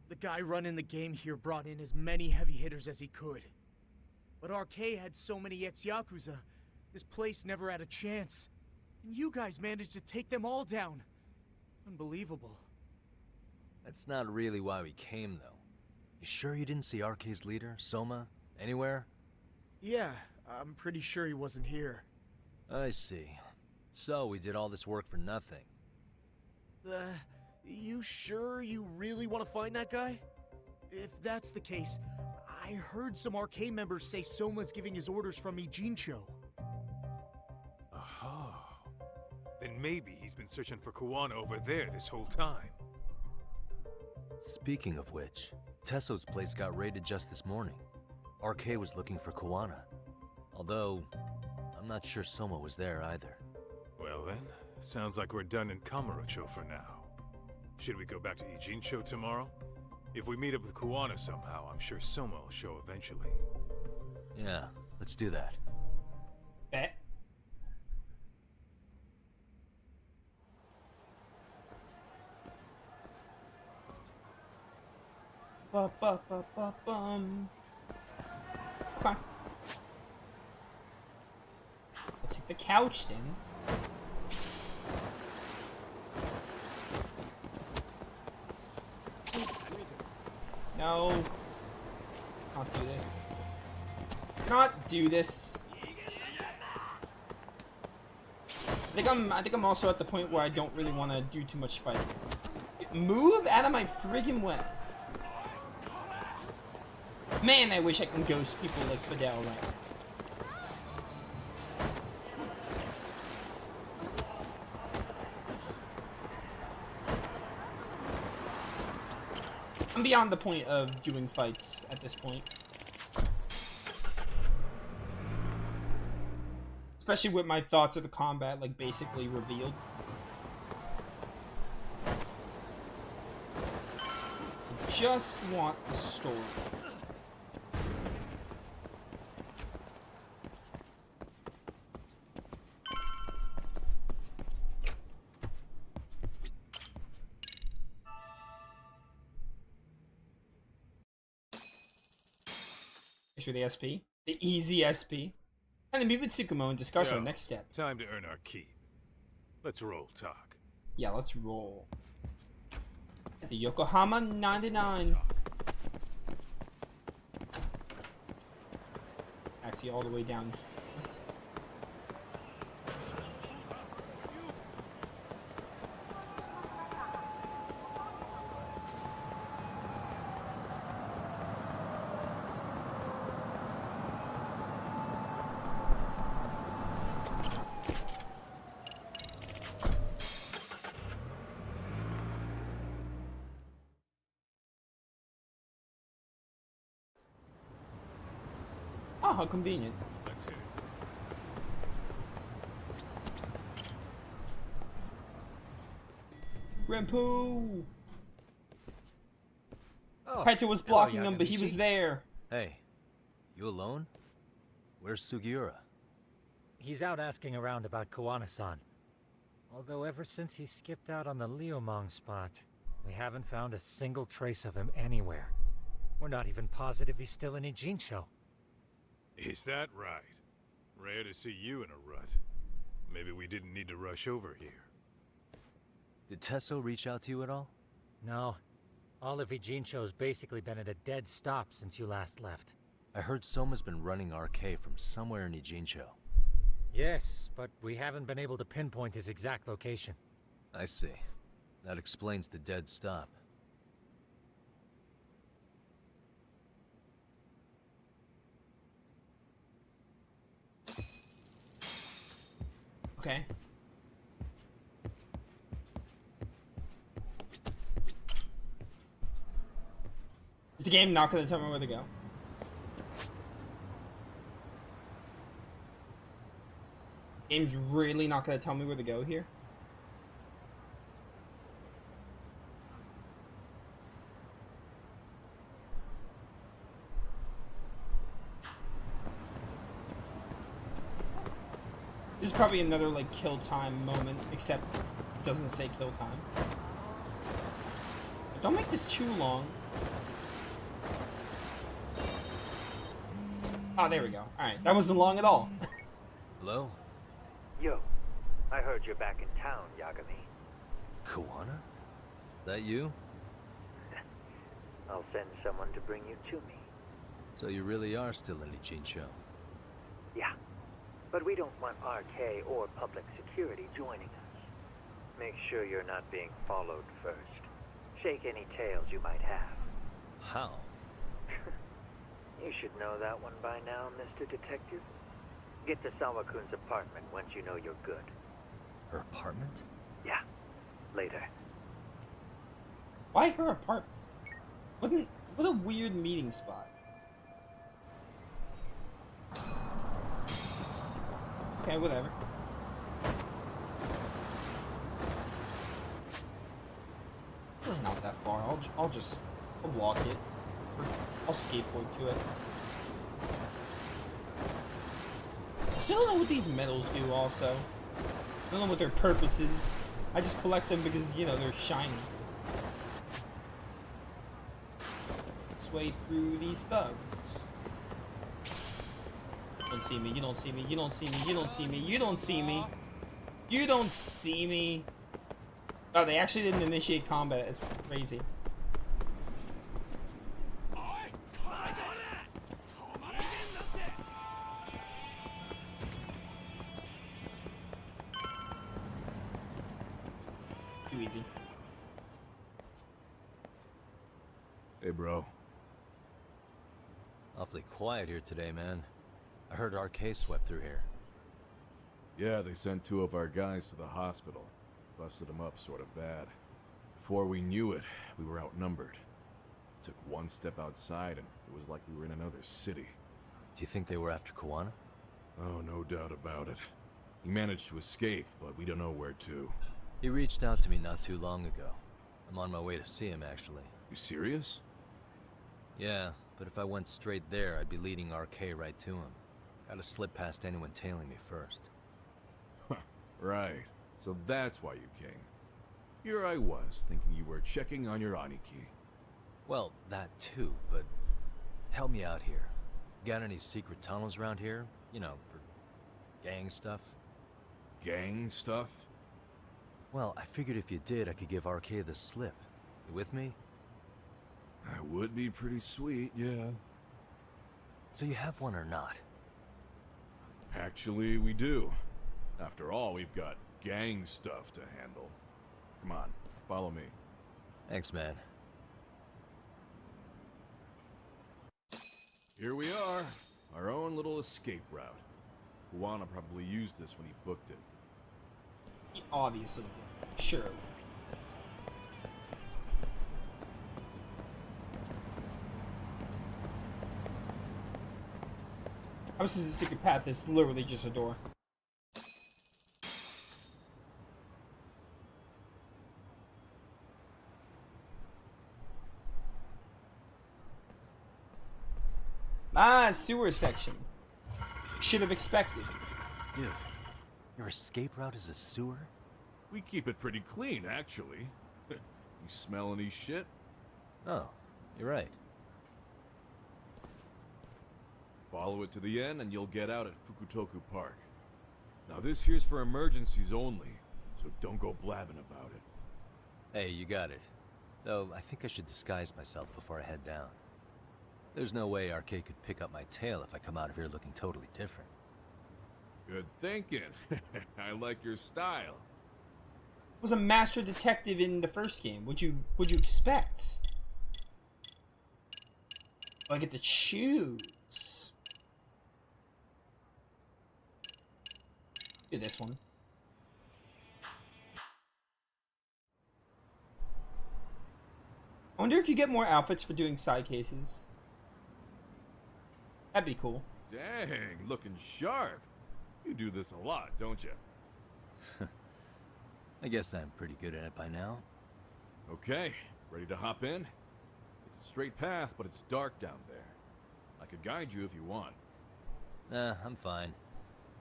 Speaker 23: The guy running the game here brought in as many heavy hitters as he could. But RK had so many ex-Yakuza, this place never had a chance. And you guys managed to take them all down. Unbelievable.
Speaker 18: That's not really why we came, though. You sure you didn't see RK's leader, Soma, anywhere?
Speaker 23: Yeah, I'm pretty sure he wasn't here.
Speaker 18: I see. So we did all this work for nothing.
Speaker 23: You sure you really want to find that guy? If that's the case, I heard some RK members say Soma's giving his orders from Ijincho.
Speaker 7: Aha. Then maybe he's been searching for Kuwana over there this whole time.
Speaker 18: Speaking of which, Tesso's place got raided just this morning. RK was looking for Kuwana. Although, I'm not sure Soma was there either.
Speaker 7: Well then, sounds like we're done in Kamurocho for now. Should we go back to Ijincho tomorrow? If we meet up with Kuwana somehow, I'm sure Soma will show eventually.
Speaker 18: Yeah, let's do that.
Speaker 1: Bet. Ba ba ba ba bum. Okay. Let's hit the couch then. No. Can't do this. Can't do this. I think I'm also at the point where I don't really want to do too much fighting. Move out of my friggin' way. Man, I wish I can ghost people like Fidel right now. I'm beyond the point of doing fights at this point. Especially with my thoughts of the combat, like, basically revealed. So just want the story. Make sure the SP. The easy SP. And then meet with Tsukumo and discuss our next step.
Speaker 7: Time to earn our keep. Let's roll talk.
Speaker 1: Yeah, let's roll. At the Yokohama 99. Actually, all the way down. Oh, how convenient.
Speaker 7: Let's hit it.
Speaker 1: Renpu!
Speaker 6: Oh,
Speaker 1: Kaito was blocking him, but he was there.
Speaker 18: Hey, you alone? Where's Sugiura?
Speaker 20: He's out asking around about Koana-san. Although ever since he skipped out on the Liumang spot, we haven't found a single trace of him anywhere. We're not even positive he's still in Ijincho.
Speaker 7: Is that right? Rare to see you in a rut. Maybe we didn't need to rush over here.
Speaker 18: Did Tesso reach out to you at all?
Speaker 20: No. All of Ijincho's basically been at a dead stop since you last left.
Speaker 18: I heard Soma's been running RK from somewhere in Ijincho.
Speaker 20: Yes, but we haven't been able to pinpoint his exact location.
Speaker 18: I see. That explains the dead stop.
Speaker 1: Okay. Is the game not going to tell me where to go? Game's really not going to tell me where to go here? This is probably another, like, kill time moment, except it doesn't say kill time. Don't make this too long. Oh, there we go. Alright, that wasn't long at all.
Speaker 18: Hello?
Speaker 3: Yo, I heard you're back in town, Yagami.
Speaker 18: Koana? That you?
Speaker 3: I'll send someone to bring you to me.
Speaker 18: So you really are still in Ijincho?
Speaker 3: Yeah, but we don't want RK or public security joining us. Make sure you're not being followed first. Shake any tails you might have.
Speaker 18: How?
Speaker 3: You should know that one by now, Mr. Detective. Get to Sawa-kun's apartment once you know you're good.
Speaker 18: Her apartment?
Speaker 3: Yeah, later.
Speaker 1: Why her apartment? What a weird meeting spot. Okay, whatever. Not that far. I'll walk it. I'll skateboard to it. I still don't know what these medals do, also. I don't know what their purpose is. I just collect them because, you know, they're shiny. Let's way through these thugs. Don't see me, you don't see me, you don't see me, you don't see me, you don't see me. You don't see me. Oh, they actually didn't initiate combat. It's crazy. Too easy.
Speaker 18: Hey, bro. Awfully quiet here today, man. I heard RK swept through here.
Speaker 5: Yeah, they sent 2 of our guys to the hospital. Busted them up sort of bad. Before we knew it, we were outnumbered. Took one step outside and it was like we were in another city.
Speaker 18: Do you think they were after Koana?
Speaker 5: Oh, no doubt about it. He managed to escape, but we don't know where to.
Speaker 18: He reached out to me not too long ago. I'm on my way to see him, actually.
Speaker 5: You serious?
Speaker 18: Yeah, but if I went straight there, I'd be leading RK right to him. Gotta slip past anyone tailing me first.
Speaker 5: Right. So that's why you came. Here I was, thinking you were checking on your Aniki.
Speaker 18: Well, that too, but help me out here. Got any secret tunnels around here? You know, for gang stuff?
Speaker 5: Gang stuff?
Speaker 18: Well, I figured if you did, I could give RK the slip. You with me?
Speaker 5: That would be pretty sweet, yeah.
Speaker 18: So you have one or not?
Speaker 5: Actually, we do. After all, we've got gang stuff to handle. Come on, follow me.
Speaker 18: Thanks, man.
Speaker 5: Here we are, our own little escape route. Koana probably used this when he booked it.
Speaker 1: He obviously did. Sure. How is this a secret path? It's literally just a door. Ah, sewer section. Should have expected.
Speaker 18: Dude, your escape route is a sewer?
Speaker 5: We keep it pretty clean, actually. You smell any shit?
Speaker 18: Oh, you're right.
Speaker 5: Follow it to the end and you'll get out at Fukutoku Park. Now this here's for emergencies only, so don't go blabbing about it.
Speaker 18: Hey, you got it. Though, I think I should disguise myself before I head down. There's no way RK could pick up my tail if I come out of here looking totally different.
Speaker 5: Good thinking. I like your style.
Speaker 1: Was a master detective in the first game. Would you expect? I get to choose. Do this one. I wonder if you get more outfits for doing side cases. That'd be cool.
Speaker 5: Dang, looking sharp. You do this a lot, don't you?
Speaker 18: I guess I'm pretty good at it by now.
Speaker 5: Okay, ready to hop in? It's a straight path, but it's dark down there. I could guide you if you want.
Speaker 18: Nah, I'm fine.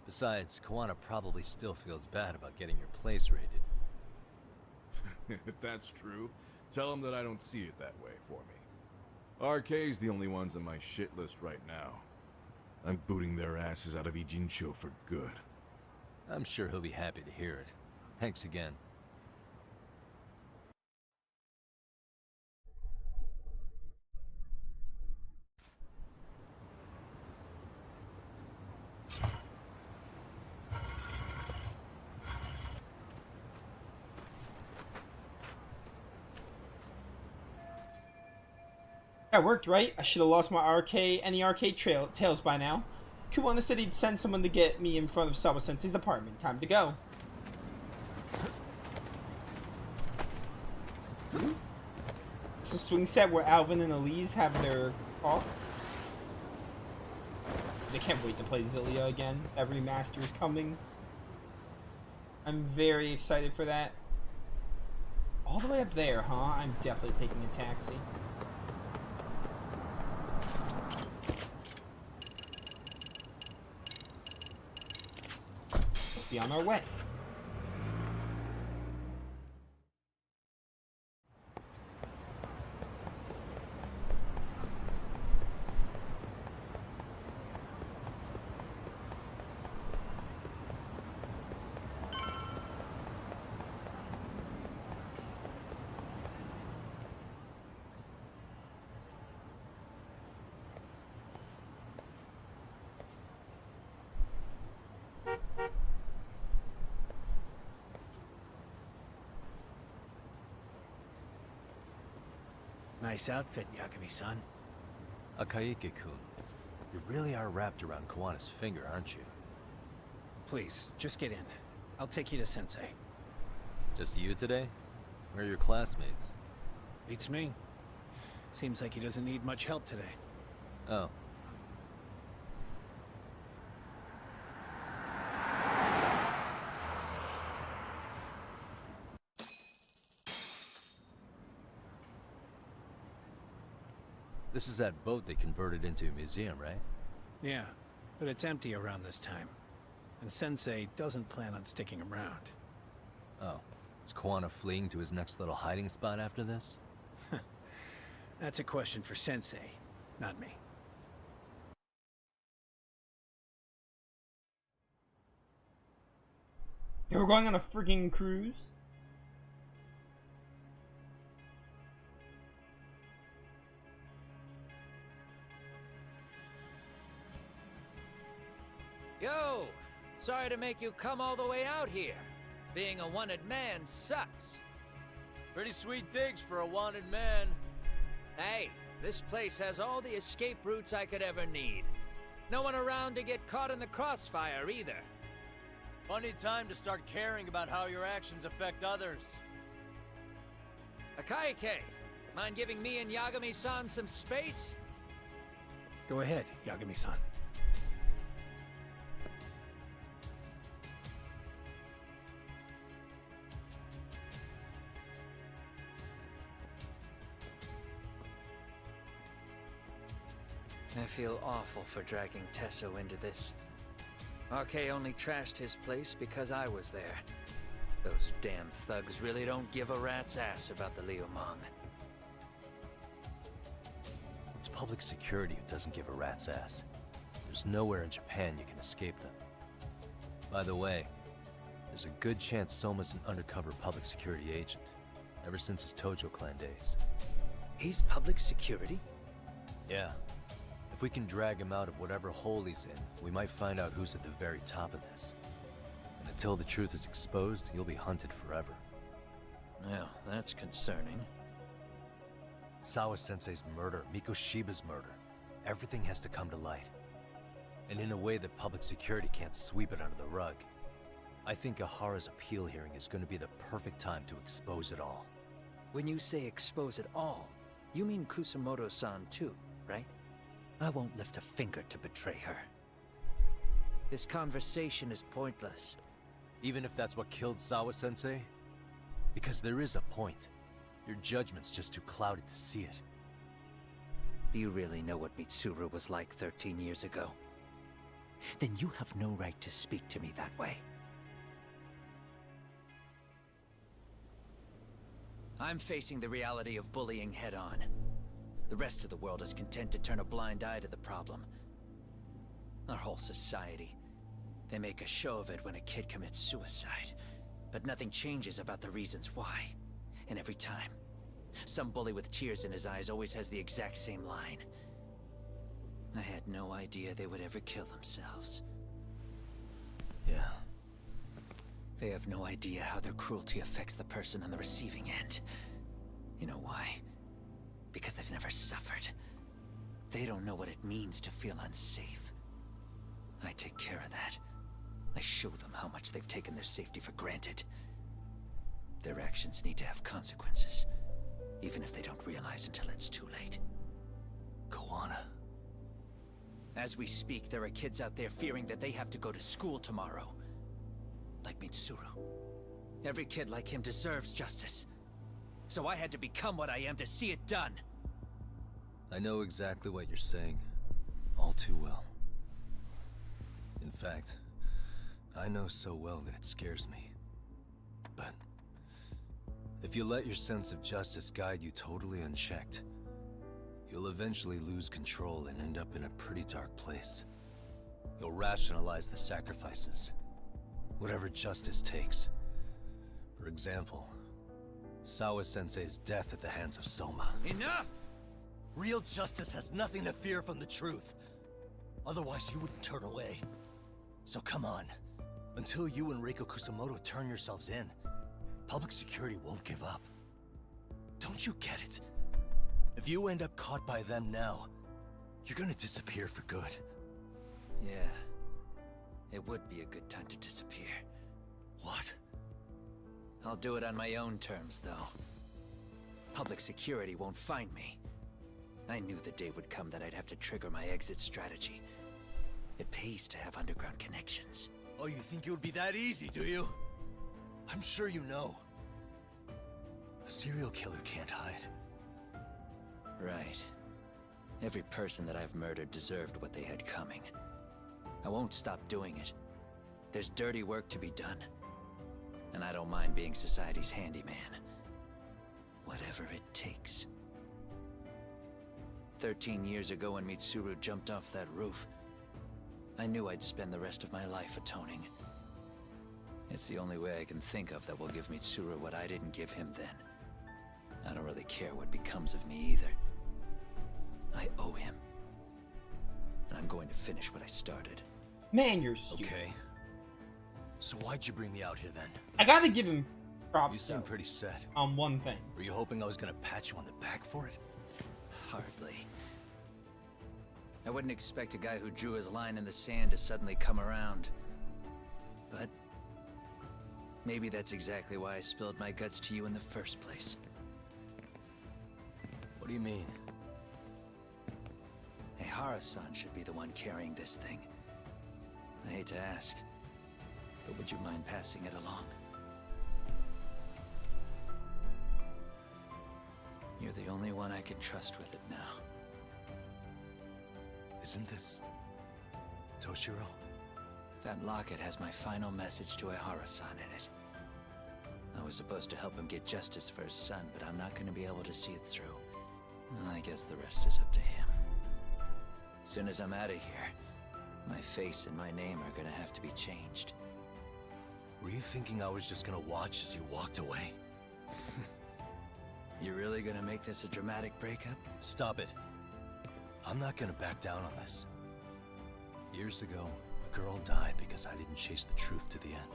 Speaker 18: Besides, Koana probably still feels bad about getting your place raided.
Speaker 5: If that's true, tell him that I don't see it that way for me. RK's the only ones on my shit list right now. I'm booting their asses out of Ijincho for good.
Speaker 18: I'm sure he'll be happy to hear it. Thanks again.
Speaker 1: That worked, right? I should have lost my any arcade tails by now. Kuwana said he'd send someone to get me in front of Sawa-sensei's apartment. Time to go. It's a swing set where Alvin and Elise have their talk. They can't wait to play Zillia again. That remaster is coming. I'm very excited for that. All the way up there, huh? I'm definitely taking a taxi. Let's be on our way.
Speaker 20: Nice outfit, Yagami-san.
Speaker 18: Akaike-kun, you really are wrapped around Kawana's finger, aren't you?
Speaker 20: Please, just get in. I'll take you to Sensei.
Speaker 18: Just you today? Where are your classmates?
Speaker 20: Beats me. Seems like he doesn't need much help today.
Speaker 18: Oh. This is that boat they converted into a museum, right?
Speaker 20: Yeah, but it's empty around this time. And Sensei doesn't plan on sticking around.
Speaker 18: Oh. Is Kawana fleeing to his next little hiding spot after this?
Speaker 20: That's a question for Sensei, not me.
Speaker 1: Yeah, we're going on a freaking cruise.
Speaker 6: Yo! Sorry to make you come all the way out here. Being a wanted man sucks.
Speaker 18: Pretty sweet digs for a wanted man.
Speaker 6: Hey, this place has all the escape routes I could ever need. No one around to get caught in the crossfire either.
Speaker 18: Funny time to start caring about how your actions affect others.
Speaker 6: Akaike, mind giving me and Yagami-san some space?
Speaker 20: Go ahead, Yagami-san.
Speaker 6: I feel awful for dragging Tesso into this. RK only trashed his place because I was there. Those damn thugs really don't give a rat's ass about the Liumang.
Speaker 18: It's public security who doesn't give a rat's ass. There's nowhere in Japan you can escape them. By the way, there's a good chance Soma's an undercover public security agent, ever since his Tojo clan days.
Speaker 6: He's public security?
Speaker 18: Yeah. If we can drag him out of whatever hole he's in, we might find out who's at the very top of this. And until the truth is exposed, he'll be hunted forever.
Speaker 6: Well, that's concerning.
Speaker 18: Sawa-sensei's murder, Mikoshiba's murder. Everything has to come to light. And in a way that public security can't sweep it under the rug. I think Ahara's appeal hearing is going to be the perfect time to expose it all.
Speaker 6: When you say expose it all, you mean Kusamoto-san too, right? I won't lift a finger to betray her. This conversation is pointless.
Speaker 18: Even if that's what killed Sawa-sensei? Because there is a point. Your judgment's just too clouded to see it.
Speaker 6: Do you really know what Mitsuru was like 13 years ago? Then you have no right to speak to me that way. I'm facing the reality of bullying head-on. The rest of the world is content to turn a blind eye to the problem. Our whole society. They make a show of it when a kid commits suicide, but nothing changes about the reasons why. And every time, some bully with tears in his eyes always has the exact same line. I had no idea they would ever kill themselves.
Speaker 18: Yeah.
Speaker 6: They have no idea how their cruelty affects the person on the receiving end. You know why? Because they've never suffered. They don't know what it means to feel unsafe. I take care of that. I show them how much they've taken their safety for granted. Their actions need to have consequences, even if they don't realize until it's too late.
Speaker 18: Kawana.
Speaker 6: As we speak, there are kids out there fearing that they have to go to school tomorrow. Like Mitsuru. Every kid like him deserves justice. So I had to become what I am to see it done.
Speaker 18: I know exactly what you're saying. All too well. In fact, I know so well that it scares me. But if you let your sense of justice guide you totally unchecked, you'll eventually lose control and end up in a pretty dark place. You'll rationalize the sacrifices, whatever justice takes. For example, Sawa-sensei's death at the hands of Soma.
Speaker 6: Enough!
Speaker 18: Real justice has nothing to fear from the truth. Otherwise, you wouldn't turn away. So come on. Until you and Reiko Kusamoto turn yourselves in, public security won't give up. Don't you get it?
Speaker 2: If you end up caught by them now, you're gonna disappear for good.
Speaker 6: Yeah. It would be a good time to disappear.
Speaker 2: What?
Speaker 6: I'll do it on my own terms, though. Public security won't find me. I knew the day would come that I'd have to trigger my exit strategy. It pays to have underground connections.
Speaker 2: Oh, you think it would be that easy, do you? I'm sure you know. A serial killer can't hide.
Speaker 6: Right. Every person that I've murdered deserved what they had coming. I won't stop doing it. There's dirty work to be done. And I don't mind being society's handyman. Whatever it takes. 13 years ago when Mitsuru jumped off that roof, I knew I'd spend the rest of my life atoning. It's the only way I can think of that will give Mitsuru what I didn't give him then. I don't really care what becomes of me either. I owe him. And I'm going to finish what I started.
Speaker 1: Man, you're stupid.
Speaker 2: Okay. So why'd you bring me out here then?
Speaker 1: I gotta give him props.
Speaker 2: You seem pretty set.
Speaker 1: On one thing.
Speaker 2: Were you hoping I was gonna pat you on the back for it?
Speaker 6: Hardly. I wouldn't expect a guy who drew his line in the sand to suddenly come around. But maybe that's exactly why I spilled my guts to you in the first place.
Speaker 2: What do you mean?
Speaker 6: Hey, Hara-san should be the one carrying this thing. I hate to ask, but would you mind passing it along? You're the only one I can trust with it now.
Speaker 2: Isn't this Toshiro?
Speaker 6: That locket has my final message to Ehara-san in it. I was supposed to help him get justice for his son, but I'm not going to be able to see it through. I guess the rest is up to him. As soon as I'm out of here, my face and my name are going to have to be changed.
Speaker 2: Were you thinking I was just gonna watch as you walked away?
Speaker 6: You really going to make this a dramatic breakup?
Speaker 2: Stop it. I'm not gonna back down on this. Years ago, a girl died because I didn't chase the truth to the end.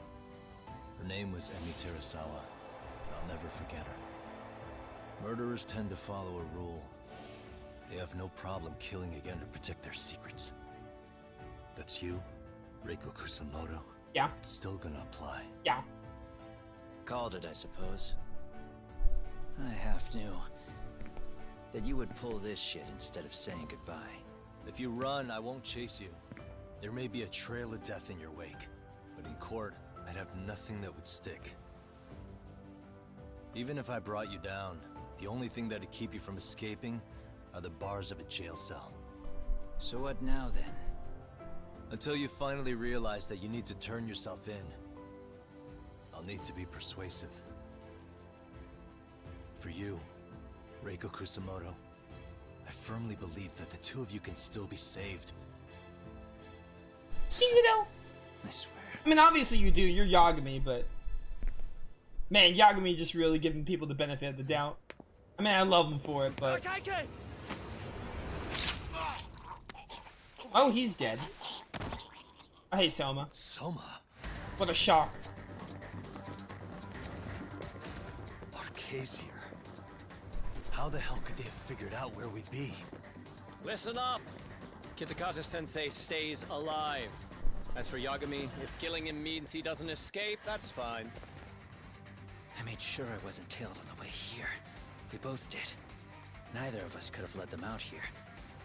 Speaker 2: Her name was Emi Terasawa, and I'll never forget her. Murderers tend to follow a rule. They have no problem killing again to protect their secrets. That's you, Reiko Kusamoto.
Speaker 1: Yeah.
Speaker 2: It's still gonna apply.
Speaker 1: Yeah.
Speaker 6: Called it, I suppose. I half knew that you would pull this shit instead of saying goodbye.
Speaker 2: If you run, I won't chase you. There may be a trail of death in your wake, but in court, I'd have nothing that would stick. Even if I brought you down, the only thing that'd keep you from escaping are the bars of a jail cell.
Speaker 6: So what now, then?
Speaker 2: Until you finally realize that you need to turn yourself in, I'll need to be persuasive. For you, Reiko Kusamoto, I firmly believe that the two of you can still be saved.
Speaker 1: You know?
Speaker 6: I swear.
Speaker 1: I mean, obviously you do. You're Yagami, but... Man, Yagami just really giving people the benefit of the doubt. I mean, I love him for it, but... Oh, he's dead. Oh, hey, Selma.
Speaker 2: Soma?
Speaker 1: What a shocker.
Speaker 2: Arcay's here. How the hell could they have figured out where we'd be?
Speaker 13: Listen up! Kitakata-sensei stays alive. As for Yagami, if killing him means he doesn't escape, that's fine.
Speaker 6: I made sure I wasn't tailed on the way here. We both did. Neither of us could have led them out here.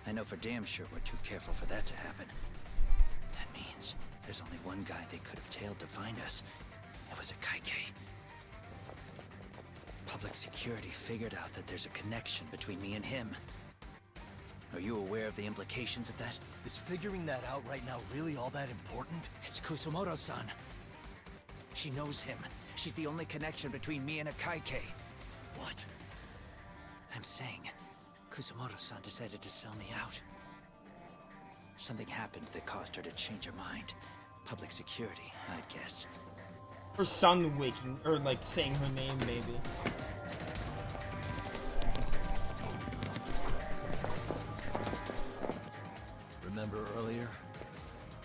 Speaker 6: I know for damn sure we're too careful for that to happen. That means there's only one guy they could have tailed to find us. It was a Kaike. Public security figured out that there's a connection between me and him. Are you aware of the implications of that?
Speaker 2: Is figuring that out right now really all that important?
Speaker 6: It's Kusamoto-san. She knows him. She's the only connection between me and a Kaike.
Speaker 2: What?
Speaker 6: I'm saying, Kusamoto-san decided to sell me out. Something happened that caused her to change her mind. Public security, I guess.
Speaker 1: Her son waking, or like saying her name, maybe.
Speaker 2: Remember earlier?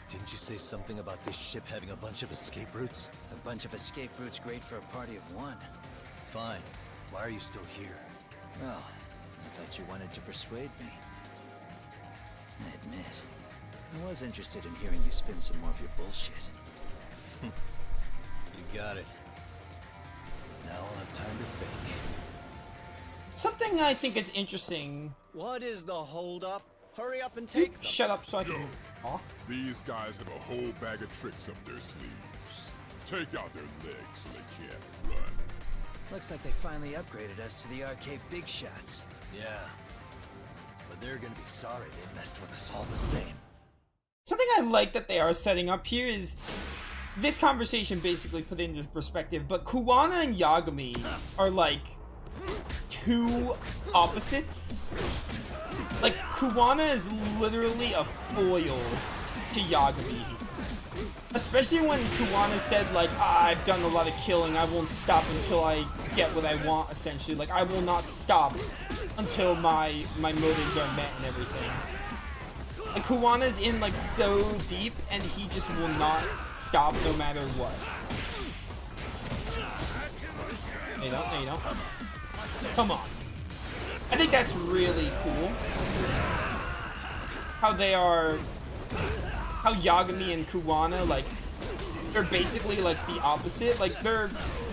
Speaker 2: Didn't you say something about this ship having a bunch of escape routes?
Speaker 6: A bunch of escape routes great for a party of one.
Speaker 2: Fine. Why are you still here?
Speaker 6: Well,
Speaker 3: I thought you wanted to persuade me. I admit, I was interested in hearing you spin some more of your bullshit.
Speaker 2: You got it. Now I'll have time to think.
Speaker 1: Something I think is interesting.
Speaker 13: What is the holdup? Hurry up and take them.
Speaker 1: Shut up so I can talk.
Speaker 4: These guys have a whole bag of tricks up their sleeves. Take out their legs so they can't run.
Speaker 3: Looks like they finally upgraded us to the arcade big shots.
Speaker 2: Yeah. But they're gonna be sorry they messed with us all the same.
Speaker 1: Something I like that they are setting up here is this conversation basically put into perspective, but Kuwana and Yagami are like two opposites. Like, Kuwana is literally a foil to Yagami. Especially when Kuwana said, like, I've done a lot of killing, I won't stop until I get what I want, essentially. Like, I will not stop until my motives are met and everything. Like, Kuwana's in, like, so deep, and he just will not stop no matter what. No, you don't. No, you don't. Come on. I think that's really cool. How they are... How Yagami and Kuwana, like, they're basically, like, the opposite. Like, they're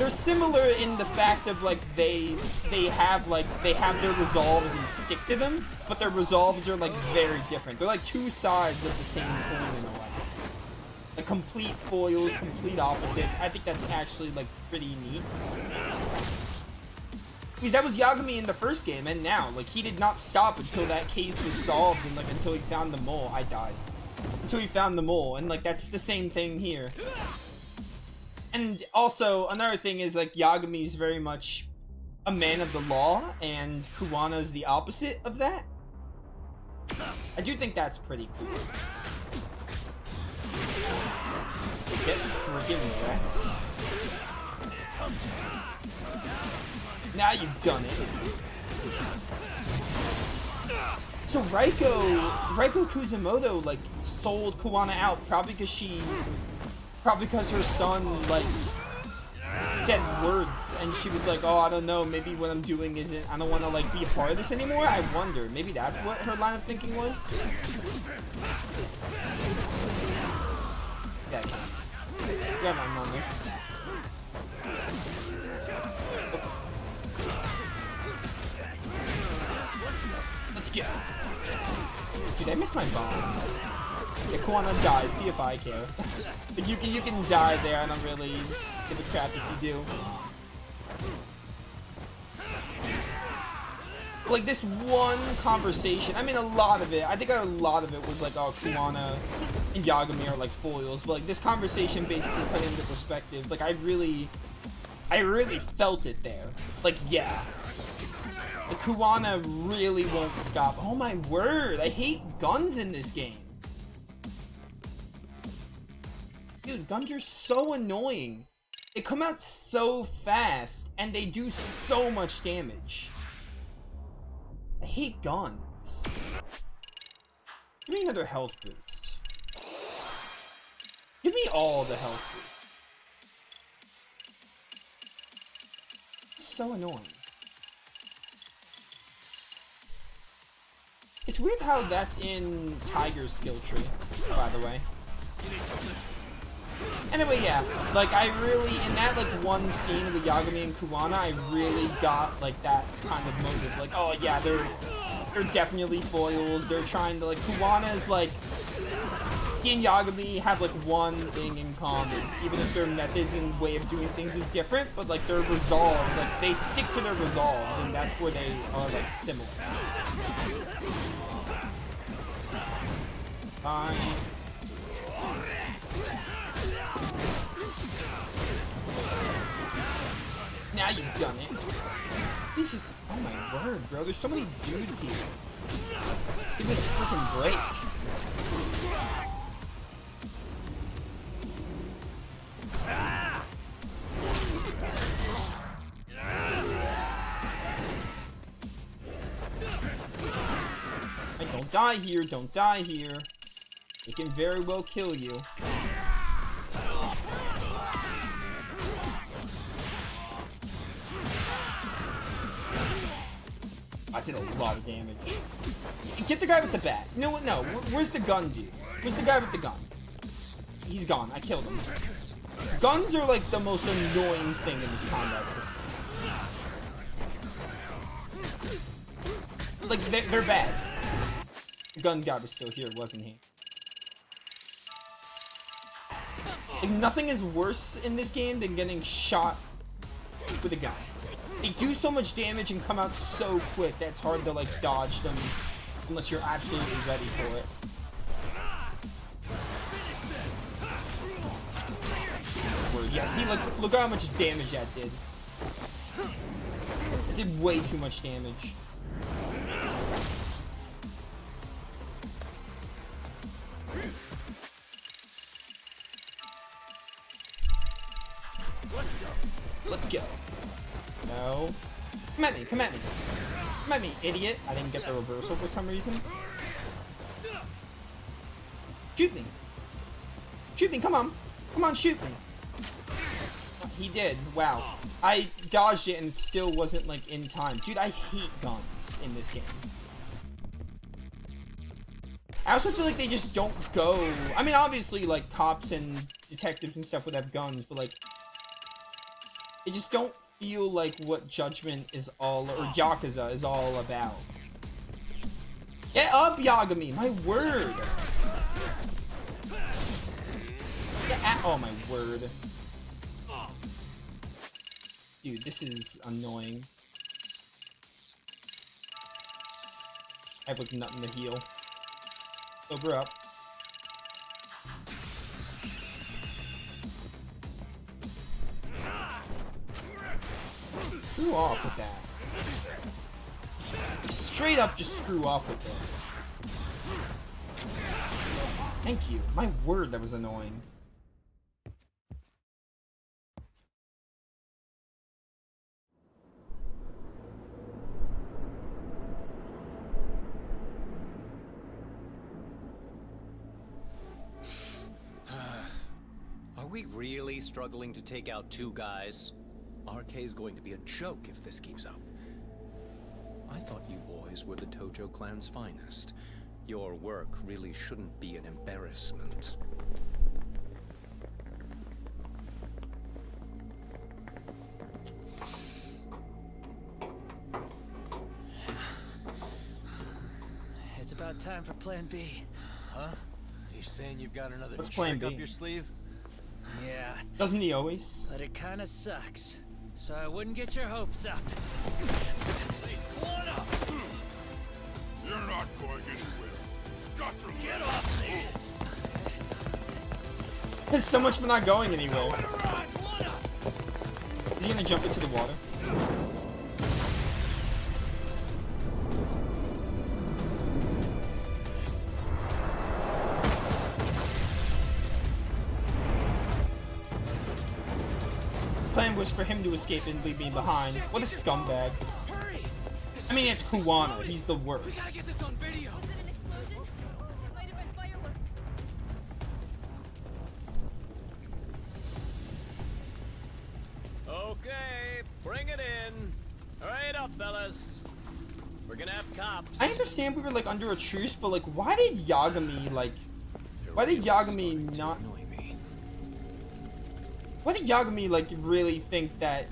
Speaker 1: similar in the fact of, like, they have their resolves and stick to them, but their resolves are, like, very different. They're, like, two sides of the same coin in a way. Like, complete foils, complete opposites. I think that's actually, like, pretty neat. Because that was Yagami in the first game, and now, like, he did not stop until that case was solved, and, like, until he found the mole. I died. Until he found the mole, and, like, that's the same thing here. And also, another thing is, like, Yagami's very much a man of the law, and Kuwana's the opposite of that. I do think that's pretty cool. Get freaking wrecked. Now you've done it. So Reiko Kuzumoto, like, sold Kuwana out probably because her son, like, said words, and she was like, oh, I don't know, maybe what I'm doing isn't, I don't want to, like, be a part of this anymore. I wonder, maybe that's what her line of thinking was. Yeah, I can't. Grab on this. Let's go. Dude, I missed my bombs. Yeah, Kuwana dies. See if I care. But you can die there. I don't really give a crap if you do. Like, this one conversation, I mean, a lot of it, I think a lot of it was like, oh, Kuwana and Yagami are like foils, but like, this conversation basically put it into perspective. Like, I really felt it there. Like, yeah. The Kuwana really won't stop. Oh my word, I hate guns in this game. Dude, guns are so annoying. They come out so fast, and they do so much damage. I hate guns. Give me another health boost. Give me all the health boost. So annoying. It's weird how that's in Tiger's skill tree, by the way. Anyway, yeah, like, I really, in that, like, one scene with Yagami and Kuwana, I really got, like, that kind of motive. Like, oh, yeah, they're definitely foils. They're trying to, like, Kuwana's, like, he and Yagami have, like, one thing in common. Even if their methods and way of doing things is different, but, like, their resolves, like, they stick to their resolves, and that's where they are, like, similar. Fine. Now you've done it. He's just, oh my word, bro. There's so many dudes here. Just give me a freaking break. Hey, don't die here, don't die here. It can very well kill you. God That did a lot of damage. Get the guy with the bat. You know what? No. Where's the gun dude? Where's the guy with the gun? He's gone. I killed him. Guns are like the most annoying thing in this combat system. Like, they're bad. The gun guy was still here, wasn't he? Like, nothing is worse in this game than getting shot with a gun. They do so much damage and come out so quick that it's hard to, like, dodge them unless you're absolutely ready for it. Yeah, see, look how much damage that did. It did way too much damage. Let's go. No. Come at me, come at me. Come at me, idiot. I didn't get the reversal for some reason. Shoot me. Shoot me, come on. Come on, shoot me. He did. Wow. I dodged it and it still wasn't, like, in time. Dude, I hate guns in this game. I also feel like they just don't go... I mean, obviously, like, cops and detectives and stuff would have guns, but, like... They just don't feel like what Judgment is all... Or Yakuza is all about. Get up, Yagami! My word! Oh, my word. Dude, this is annoying. I have, like, nothing to heal. Sober up. Screw off with that. Like, straight up, just screw off with it. Thank you. My word, that was annoying.
Speaker 13: Are we really struggling to take out two guys? RK's going to be a joke if this keeps up. I thought you boys were the Tojo clan's finest. Your work really shouldn't be an embarrassment.
Speaker 6: It's about time for Plan B.
Speaker 2: Huh? You saying you've got another
Speaker 1: What's Plan
Speaker 2: trick
Speaker 1: B?
Speaker 2: up your sleeve?
Speaker 6: Yeah.
Speaker 1: Doesn't he always?
Speaker 6: But it kinda sucks. So I wouldn't get your hopes up.
Speaker 4: You're not going anywhere. Got to
Speaker 12: Get off me!
Speaker 1: It's so much for not going anywhere. Is he gonna jump into the water? Plan was for him to escape and leave me behind. What a scumbag. I mean, it's Kuwana. He's the worst.
Speaker 12: We gotta get this on video.
Speaker 21: Was it an explosion? It might have been fireworks.
Speaker 13: Okay, bring it in. Hurry up, fellas. We're gonna have cops.
Speaker 1: I understand we were, like, under a truce, but, like, why did Yagami, like... Why did Yagami not... Why did Yagami, like, really think that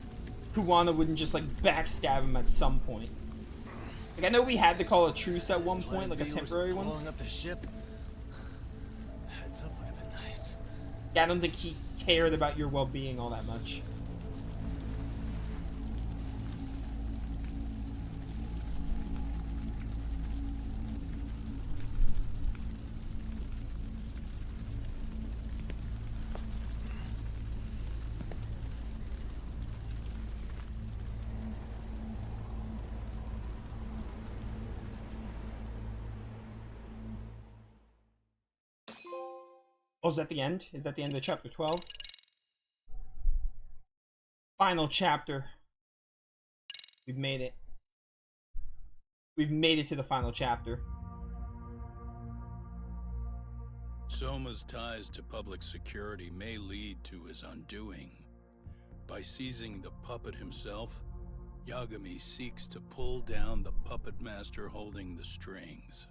Speaker 1: Kuwana wouldn't just, like, backstab him at some point? Like, I know we had to call a truce at one point, like a temporary one.
Speaker 2: Blowing up the ship. Heads up would have been nice.
Speaker 1: Yeah, I don't think he cared about your well-being all that much. Oh, is that the end? Is that the end of chapter 12? Final chapter. We've made it. We've made it to the final chapter.
Speaker 11: Soma's ties to public security may lead to his undoing. By seizing the puppet himself, Yagami seeks to pull down the puppet master holding the strings.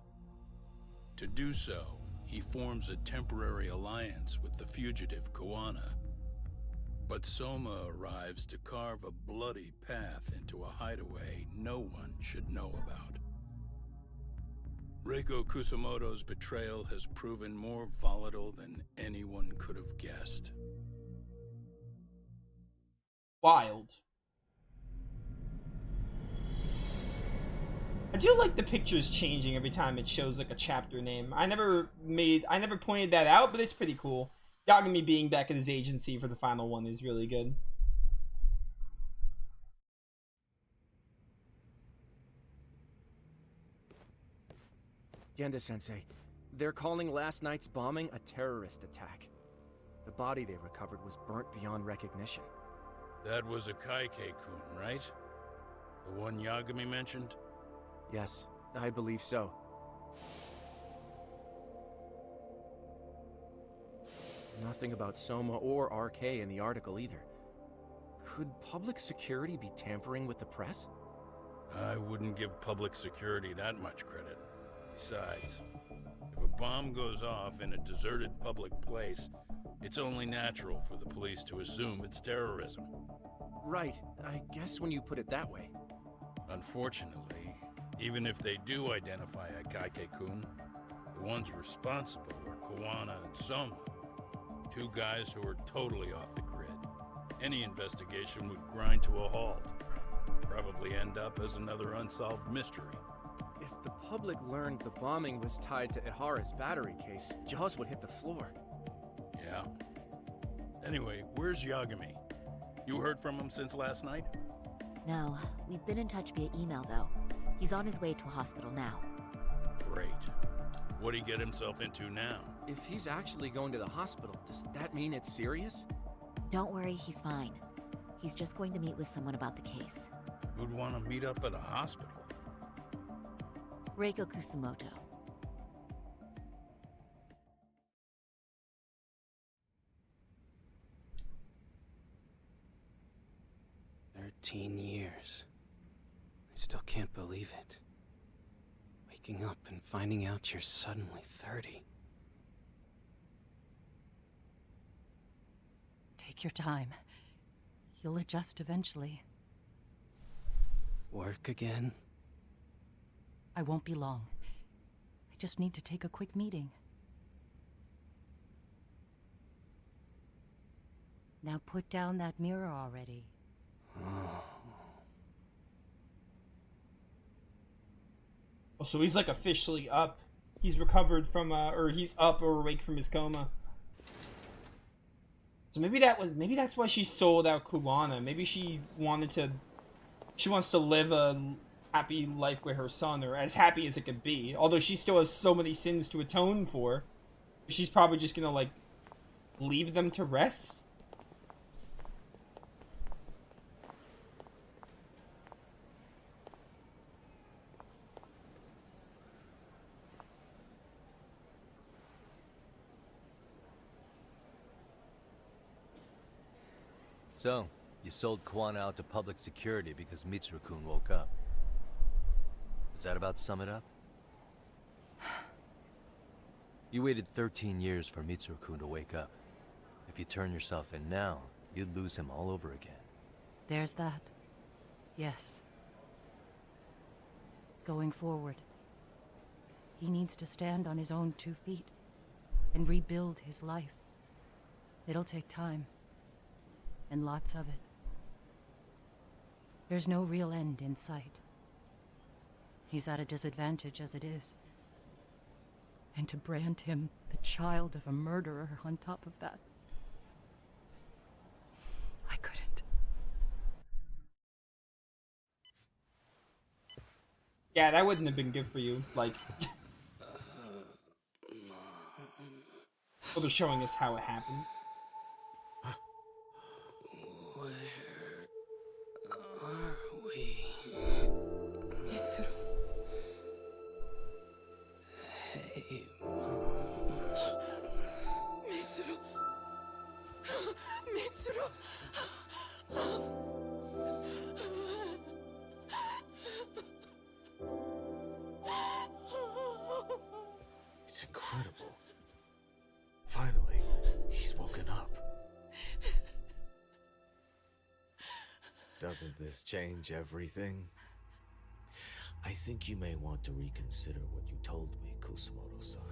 Speaker 11: To do so, he forms a temporary alliance with the fugitive Kuwana. But Soma arrives to carve a bloody path into a hideaway no one should know about. Reiko Kusamoto's betrayal has proven more volatile than anyone could have guessed.
Speaker 1: Wild. I do like the pictures changing every time it shows like a chapter name. I never pointed that out, but it's pretty cool. Yagami being back at his agency for the final one is really good.
Speaker 19: Genda-sensei, they're calling last night's bombing a terrorist attack. The body they recovered was burnt beyond recognition.
Speaker 11: That was a Kaike-kun, right? The one Yagami mentioned?
Speaker 19: Yes, I believe so. Nothing about Soma or RK in the article either. Could public security be tampering with the press?
Speaker 11: I wouldn't give public security that much credit. Besides, if a bomb goes off in a deserted public place, it's only natural for the police to assume it's terrorism.
Speaker 19: Right, I guess when you put it that way.
Speaker 11: Unfortunately, even if they do identify a Kaike-kun, the ones responsible are Kuwana and Soma, two guys who are totally off the grid. Any investigation would grind to a halt. Probably end up as another unsolved mystery.
Speaker 19: If the public learned the bombing was tied to Ihara's battery case, jaws would hit the floor.
Speaker 11: Yeah. Anyway, where's Yagami? You heard from him since last night?
Speaker 15: No, we've been in touch via email though. He's on his way to a hospital now.
Speaker 11: Great. What'd he get himself into now?
Speaker 19: If he's actually going to the hospital, does that mean it's serious?
Speaker 15: Don't worry, he's fine. He's just going to meet with someone about the case.
Speaker 11: Who'd want to meet up at a hospital?
Speaker 15: Reiko Kusumoto.
Speaker 13: Years. I still can't believe it. Waking up and finding out you're suddenly 30.
Speaker 16: Take your time. You'll adjust eventually.
Speaker 13: Work again?
Speaker 16: I won't be long. I just need to take a quick meeting. Now put down that mirror already.
Speaker 1: Oh, so he's like officially up. He's recovered from or he's up or awake from his coma. So maybe that's why she sold out Kuwana. Maybe she wants to live a happy life with her son, or as happy as it could be. Although she still has so many sins to atone for. She's probably just gonna like leave them to rest.
Speaker 18: So, you sold Kuwana out to public security because Mitsuru-kun woke up. Does that about sum it up? You waited 13 years for Mitsuru-kun to wake up. If you turn yourself in now, you'd lose him all over again.
Speaker 16: There's that. Yes. Going forward, he needs to stand on his own 2 feet and rebuild his life. It'll take time. And lots of it. There's no real end in sight. He's at a disadvantage as it is. And to brand him the child of a murderer on top of that, I couldn't.
Speaker 1: Yeah, that wouldn't have been good for you. Like, well, they're showing us how it happened.
Speaker 12: Mitsuru. Hey, Mom. Mitsuru. Mitsuru.
Speaker 10: Doesn't this change everything? I think you may want to reconsider what you told me, Kusumoto-san.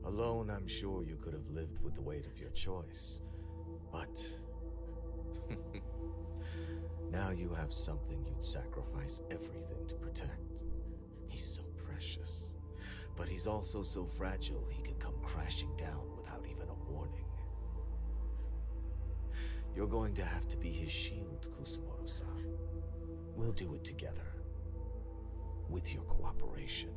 Speaker 10: Alone, I'm sure you could have lived with the weight of your choice, but now you have something you'd sacrifice everything to protect. He's so precious, but he's also so fragile he can come crashing down without even a warning. You're going to have to be his shield, Kusumoto-san. We'll do it together. With your cooperation.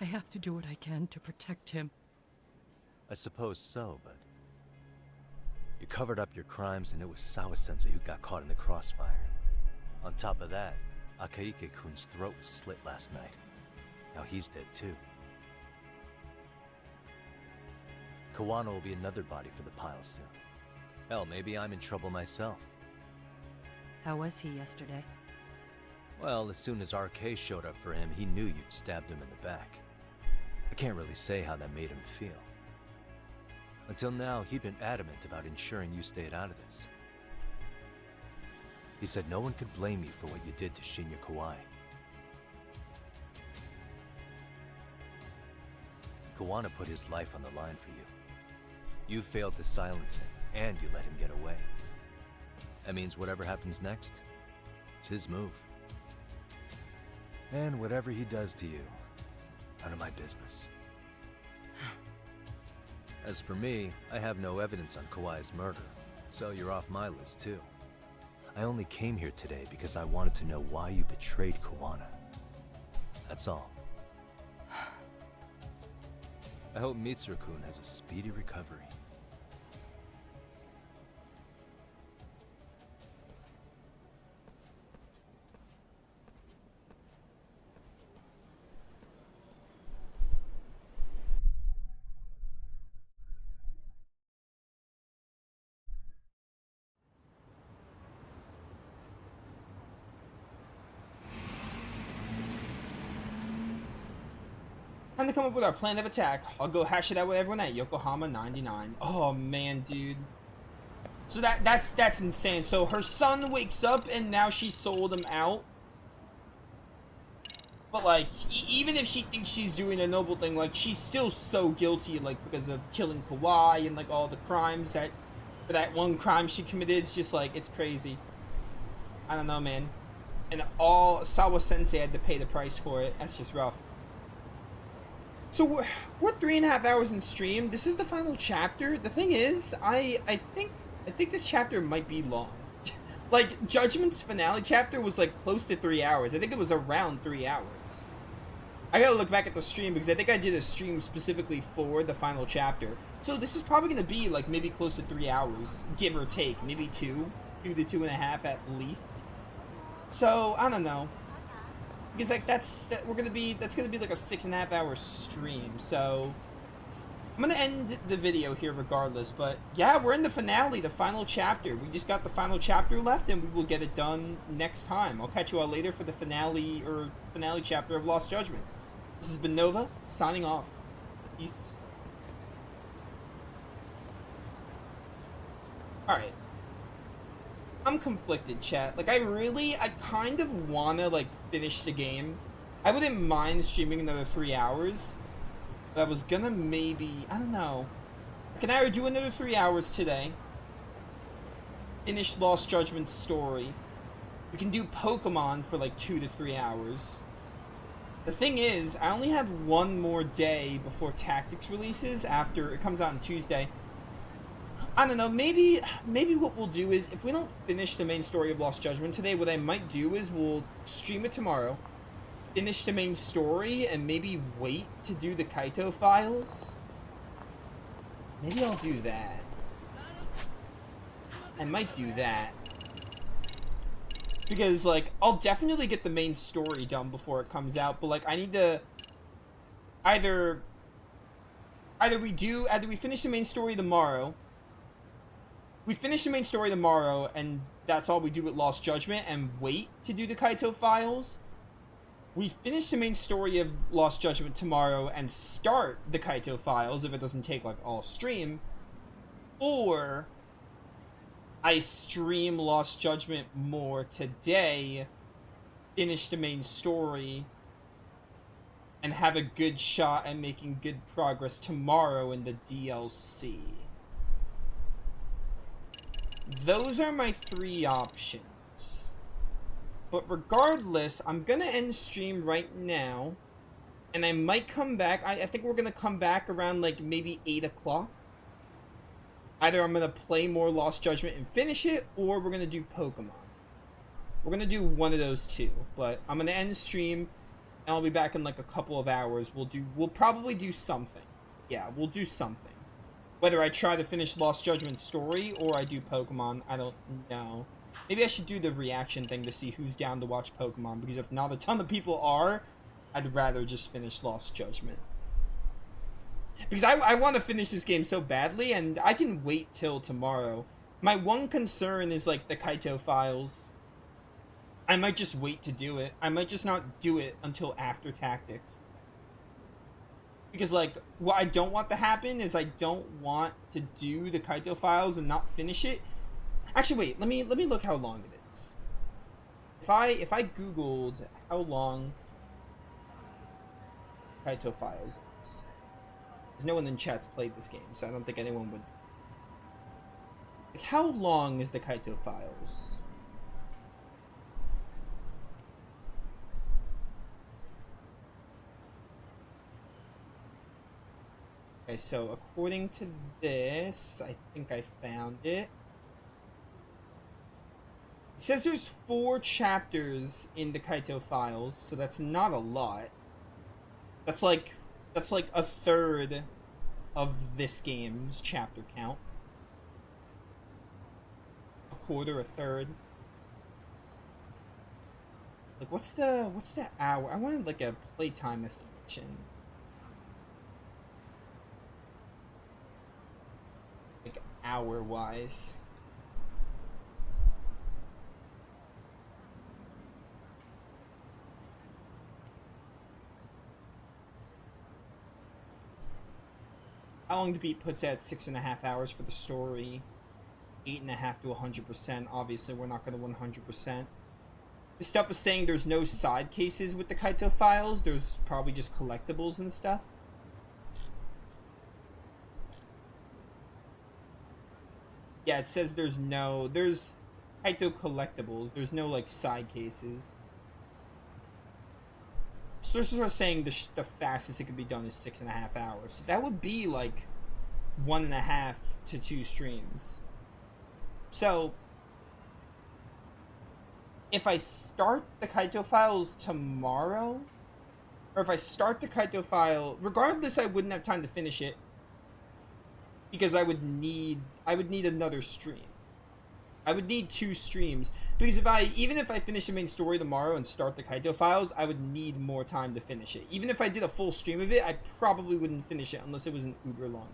Speaker 16: I have to do what I can to protect him.
Speaker 18: I suppose so, but... You covered up your crimes and it was Sawa-sensei who got caught in the crossfire. On top of that, Akaike-kun's throat was slit last night. Now he's dead too. Kawano will be another body for the pile soon. Hell, maybe I'm in trouble myself.
Speaker 16: How was he yesterday?
Speaker 18: Well, as soon as RK showed up for him, he knew you'd stabbed him in the back. I can't really say how that made him feel. Until now, he'd been adamant about ensuring you stayed out of this. He said no one could blame you for what you did to Shinya Kawai. Kawano put his life on the line for you. You failed to silence him, and you let him get away. That means whatever happens next, it's his move. And whatever he does to you, none of my business. As for me, I have no evidence on Kawai's murder, so you're off my list too. I only came here today because I wanted to know why you betrayed Kawano. That's all. I hope Mitsuru-kun has a speedy recovery.
Speaker 1: Time to come up with our plan of attack. I'll go hash it out with everyone at Yokohama 99. Oh man, dude. So that's insane. So her son wakes up and now she sold him out. But like, even if she thinks she's doing a noble thing, like she's still so guilty, like because of killing Kawai and like all the crimes that, for that one crime she committed. It's just like, it's crazy. I don't know, man. And all Sawa-sensei had to pay the price for it. That's just rough. So we're 3.5 hours in stream. This is the final chapter. The thing is, I think this chapter might be long. Like Judgment's finale chapter was like close to 3 hours. I think it was around 3 hours. I gotta look back at the stream because I think I did a stream specifically for the final chapter. So this is probably gonna be like maybe close to 3 hours, give or take, maybe 2 to 2.5 at least. So I don't know. Because like that's gonna be like a 6.5 hour stream, so I'm gonna end the video here regardless. But yeah, we're in the finale, the final chapter. We just got the final chapter left, and we will get it done next time. I'll catch you all later for the finale chapter of Lost Judgment. This has been Nova signing off. Peace. All right. I'm conflicted, chat. Like, I kind of wanna, like, finish the game. I wouldn't mind streaming another 3 hours. But I was gonna maybe, I don't know. I can either do another 3 hours today. Finish Lost Judgment's story. We can do Pokemon for, like, 2 to 3 hours. The thing is, I only have one more day before Tactics releases after it comes out on Tuesday. I don't know, maybe what we'll do is, if we don't finish the main story of Lost Judgment today, what I might do is we'll stream it tomorrow, finish the main story, and maybe wait to do the Kaito files. Maybe I'll do that. I might do that. Because, like, I'll definitely get the main story done before it comes out, but, like, I need to either we finish the main story tomorrow. We finish the main story tomorrow, and that's all we do with Lost Judgment, and wait to do the Kaito files. we finish the main story of Lost Judgment tomorrow and start the Kaito Files if it doesn't take like all stream, or I stream Lost Judgment more today, finish the main story, and have a good shot at making good progress tomorrow in the DLC. Those are my 3 options. But regardless, I'm gonna end stream right now, and I might come back. I think we're gonna come back around like maybe 8 o'clock. Either I'm gonna play more Lost Judgment and finish it, or we're gonna do Pokemon. We're gonna do one of those two, but I'm gonna end stream, and I'll be back in like a couple of hours. We'll probably do something. Yeah, we'll do something. Whether I try to finish Lost Judgment story or I do Pokemon, I don't know. Maybe I should do the reaction thing to see who's down to watch Pokemon, because if not a ton of people are, I'd rather just finish Lost Judgment. Because I want to finish this game so badly, and I can wait till tomorrow. My one concern is like the Kaito Files. I might just wait to do it. I might just not do it until after Tactics. Because, like, what I don't want to happen is I don't want to do the Kaito Files and not finish it. Actually, wait. Let me look how long it is. If I googled how long Kaito Files is, because no one in chat's played this game, so I don't think anyone would. Like, how long is the Kaito Files? Okay, so according to this, I think I found it. It says there's 4 chapters in the Kaito Files, so that's not a lot. That's like a third of this game's chapter count. A quarter, a third. Like, what's the hour? I wanted like a playtime estimation. Like hour-wise. How Long to Beat puts at 6.5 hours for the story. 8.5 to 100%. Obviously, we're not going to 100%. This stuff is saying there's no side cases with the Kaito Files. There's probably just collectibles and stuff. Yeah, it says there's Kaito collectibles. There's no, like, side cases. Sources are saying the fastest it could be done is 6.5 hours. So that would be, like, 1.5 to 2 streams. So, if I start the Kaito Files tomorrow, or if I start the Kaito File, regardless, I wouldn't have time to finish it, because I would need another stream. I would need 2 streams, because even if I finish the main story tomorrow and start the Kaito Files, I would need more time to finish it. Even if I did a full stream of it, I probably wouldn't finish it unless it was an uber long.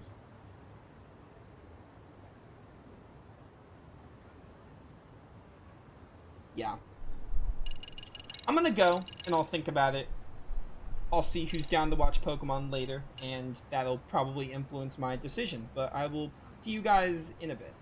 Speaker 1: Yeah. I'm gonna go, and I'll think about it. I'll see who's down to watch Pokemon later, and that'll probably influence my decision. But I will see you guys in a bit.